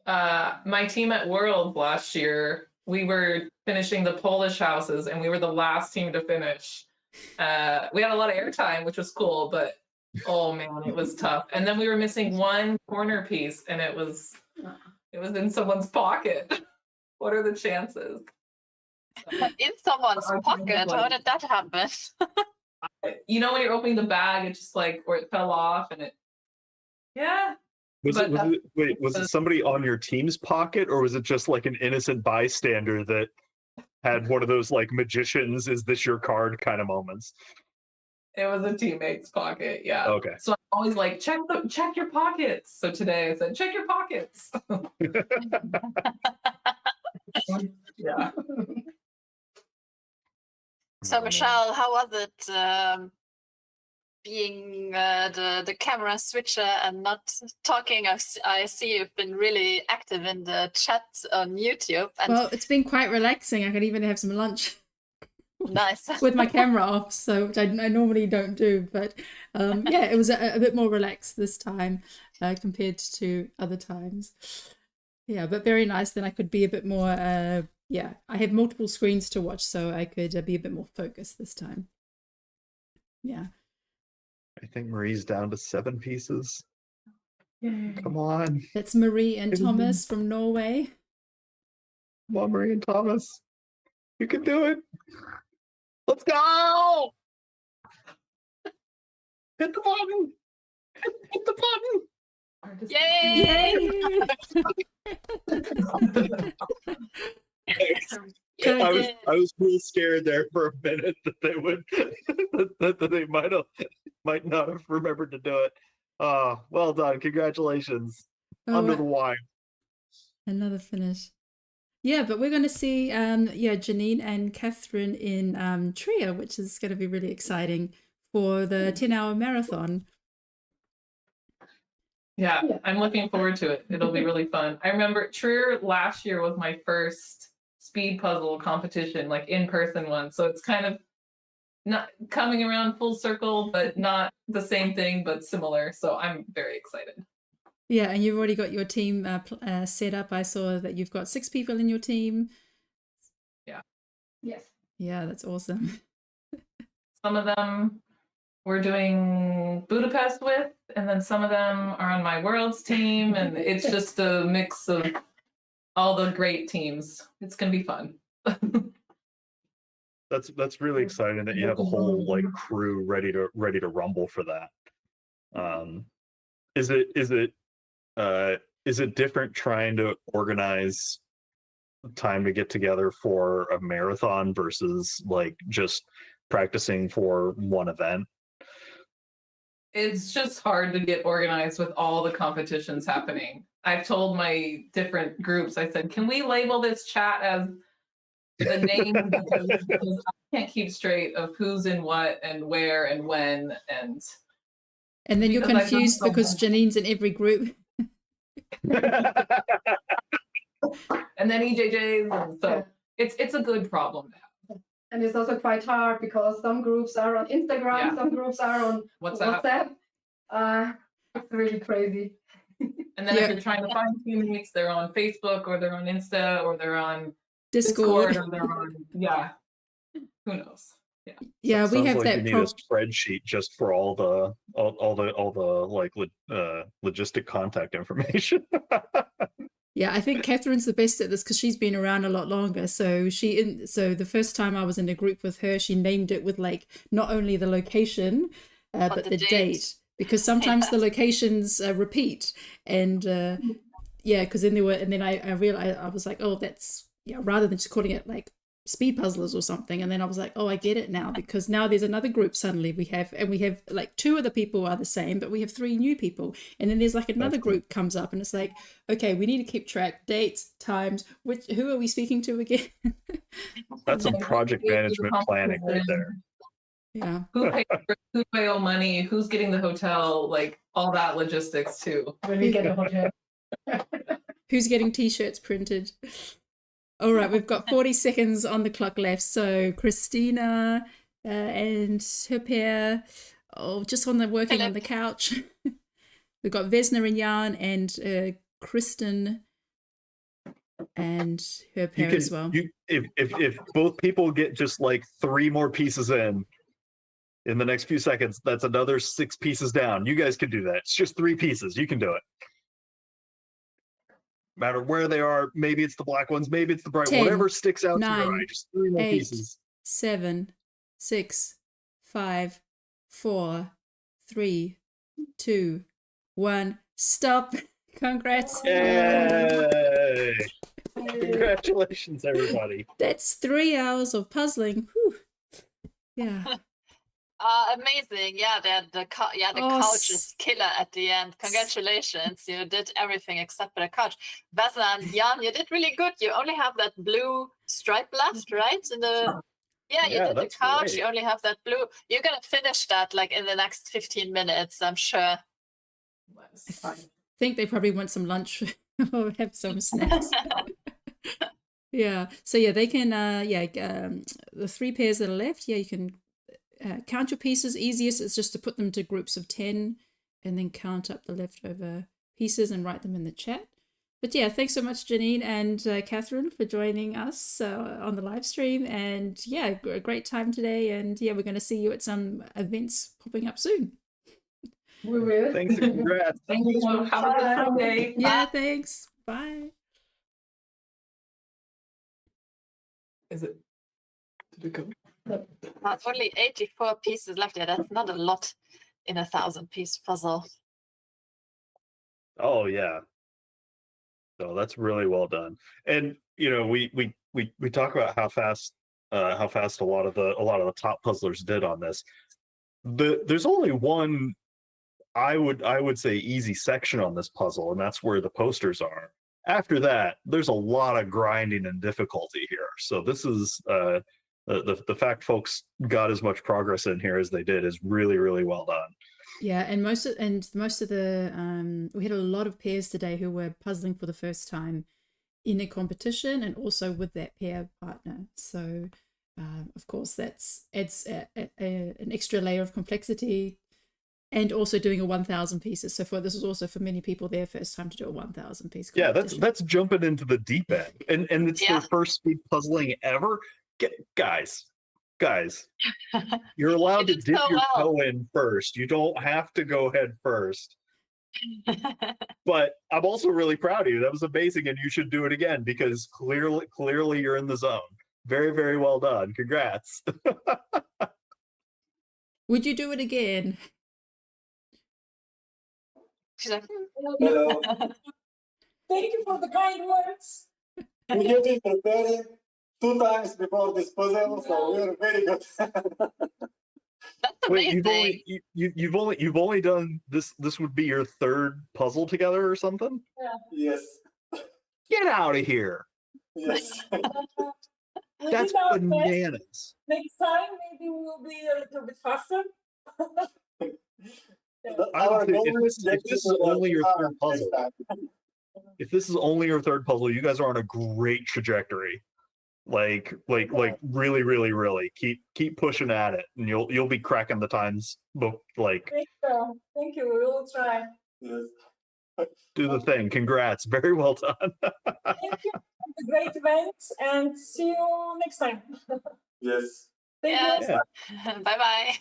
My team at World last year, we were finishing the Polish houses, and we were the last team to finish. We had a lot of airtime, which was cool, but oh man, it was tough. And then we were missing one corner piece, and it was in someone's pocket. What are the chances? In someone's pocket? How did that happen? You know, when you're opening the bag, it just like, or it fell off, and it. Yeah. Was it somebody on your team's pocket, or was it just like an innocent bystander that had one of those like magicians, is this your card kind of moments? It was a teammate's pocket, yeah. Okay. So I'm always like, check your pockets. So today I said, check your pockets. Yeah. So Michelle, how was it being the camera switcher and not talking? I see you've been really active in the chat on YouTube. And Well, it's been quite relaxing. I could even have some lunch nice. with my camera off, so which I normally don't do. But yeah, it was a bit more relaxed this time compared to other times. Yeah, but very nice. Then I could be a bit more, yeah, I have multiple screens to watch, so I could be a bit more focused this time. Yeah. I think Marie's down to 7 pieces. Yay. Come on. That's Marie and Thomas from Norway. Come on, Marie and Thomas. You can do it. Let's go! Hit the button! Hit the button! Yay! I was real scared there for a minute that they would that they might not have remembered to do it. Well done. Congratulations. Oh, Under the wire. another finish. Yeah, but we're going to see Janine and Catherine in Trier, which is going to be really exciting for the 10-hour marathon. Yeah, I'm looking forward to it. It'll be really fun. I remember Trier last year was my first speed puzzle competition, like in-person one. So it's kind of not coming around full circle, but not the same thing, but similar. So I'm very excited. Yeah, and you've already got your team set up. I saw that you've got 6 people in your team. Yeah. Yes. Yeah, that's awesome. Some of them we're doing Budapest with, and then some of them are on my Worlds team, and it's just a mix of all the great teams. It's gonna be fun. That's really exciting that you have a whole like crew ready to rumble for that. Is it different trying to organize time to get together for a marathon versus like just practicing for one event? It's just hard to get organized with all the competitions happening. I've told my different groups, I said, can we label this chat as the name because I can't keep straight of who's in what and where and when, and then you're because I've done confused so because much. Janine's in every group. And then EJJs, and so it's a good problem to have. And it's also quite hard because some groups are on Instagram, Yeah. some groups are on WhatsApp. It's really crazy. And then if you're trying to find teammates, they're on Facebook or they're on Insta or they're on Discord. or they're on who knows. Yeah. Yeah, we Sounds have like that you need a spreadsheet just for all the like logistic contact information. Yeah, I think Catherine's the best at this because she's been around a lot longer. So so the first time I was in a group with her, she named it with like not only the location, but the date, because sometimes the locations repeat. And yeah, because then I realized, I was like, oh, that's, yeah, rather than just calling it like speed puzzlers or something. And then I was like, oh, I get it now, because now there's another group suddenly we have like 2 of the people are the same, but we have 3 new people. And then there's like another group comes up and it's like, okay, we need to keep track, dates, times, who are we speaking to again? That's some project management planning right there. Yeah. Who pay all money, who's getting the hotel, like all that logistics too. When we get a hotel. Who's getting t-shirts printed? All right, we've got 40 seconds on the clock left. So Christina and her pair, just working on the couch. We've got Vesna and Jan and Kristen and her pair as well. If both people get just like 3 more pieces in the next few seconds, that's another 6 pieces down. You guys can do that. It's just 3 pieces. You can do it. Matter where they are, maybe it's the black ones, maybe it's the bright, 10, whatever sticks out 9, to your eye. Just 3 more 8, pieces. 7, 6, 5, 4, 3, 2, 1. Stop. Congrats. Yay! Congratulations, everybody. That's 3 hours of puzzling. Whew. Yeah. Amazing. Yeah, the couch is killer at the end. Congratulations. You did everything except for the couch. Vesna and Jan, you did really good. You only have that blue stripe left, right? You did the couch. Great. You only have that blue. You're gonna finish that like in the next 15 minutes, I'm sure. I think they probably want some lunch or have some snacks. Yeah. So yeah, they can the 3 pairs that are left, you can count your pieces. Easiest is just to put them to groups of 10 and then count up the leftover pieces and write them in the chat. But yeah, thanks so much, Janine and Catherine, for joining us on the live stream. And yeah, a great time today. And yeah, we're going to see you at some events popping up soon. We will. Thanks and congrats. Thank you. Have a good Sunday. Yeah, thanks. Bye. Did it go? Only 84 pieces left. Yeah, that's not a lot in a 1,000-piece puzzle. Oh yeah. So that's really well done. And we we talk about how fast a lot of the top puzzlers did on this. There's only one I would say easy section on this puzzle, and that's where the posters are. After that, there's a lot of grinding and difficulty here. So this is the fact folks got as much progress in here as they did is really, really well done. Yeah, and most of the we had a lot of pairs today who were puzzling for the first time in a competition and also with that pair partner. So of course that's adds an extra layer of complexity, and also doing a 1,000 pieces. So this is also for many people their first time to do a 1,000 piece competition. Yeah, that's jumping into the deep end, and it's their first speed puzzling ever. Guys, you're allowed to dip your toe in first. You don't have to go head first. But I'm also really proud of you. That was amazing, and you should do it again because clearly you're in the zone. Very, very well done. Congrats. Would you do it again? She's like, Hello. Thank you for the kind words. We have been preparing 2 times before this puzzle, so we're very good. That's amazing. Wait, you've only done this. This would be your 3rd puzzle together or something? Yes. Get out of here. Yes. That's bananas. Next time, maybe we'll be a little bit faster. If this is only your 3rd puzzle, if this is only your 3rd puzzle, you guys are on a great trajectory. Like really, really, really keep pushing at it, and you'll be cracking the times. But like, thank you. We will try. Yes. Do the thing. Congrats. Very well done. Thank you for the great event, and see you next time. Yes. Thank you. Yeah. Bye-bye.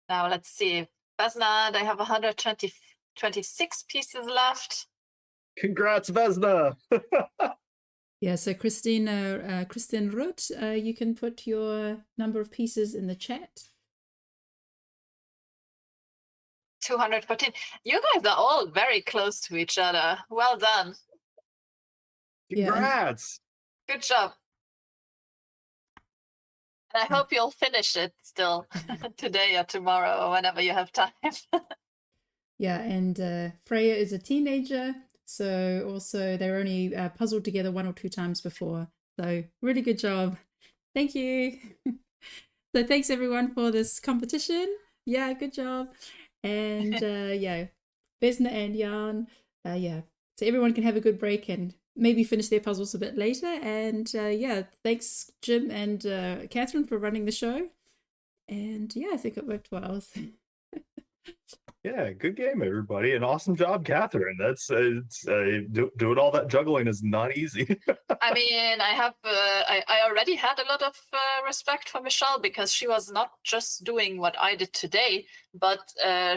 Now let's see. Vesna, they have 126 pieces left. Congrats, Vesna. Yeah, so Christine Ruth, you can put your number of pieces in the chat. 214. You guys are all very close to each other. Well done. Congrats. Good job. And I hope you'll finish it still today or tomorrow or whenever you have time. Yeah, and Freya is a teenager, so also they were only puzzled together 1 or 2 times before. So really good job. Thank you. So thanks everyone for this competition. Yeah, good job. And yeah, Vesna and Jan, yeah, so everyone can have a good break and maybe finish their puzzles a bit later. And yeah, thanks Jim and Catherine for running the show. And yeah, I think it worked well. Yeah, good game, everybody. An awesome job, Catherine. That's doing all that juggling is not easy. I mean, I already had a lot of respect for Michelle because she was not just doing what I did today, but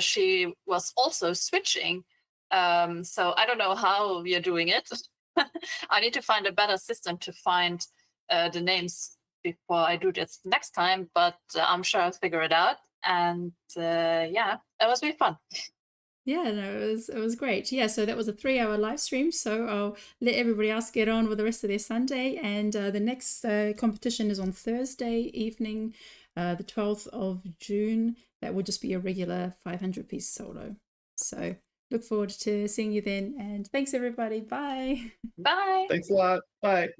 she was also switching. So I don't know how you're doing it. I need to find a better system to find the names before I do this next time, but I'm sure I'll figure it out. And yeah, it was really fun. Yeah, no, it was great. Yeah, so that was a 3-hour live stream. So I'll let everybody else get on with the rest of their Sunday. And the next competition is on Thursday evening, the 12th of June. That will just be a regular 500-piece solo. So look forward to seeing you then. And thanks, everybody. Bye. Bye. Thanks a lot. Bye.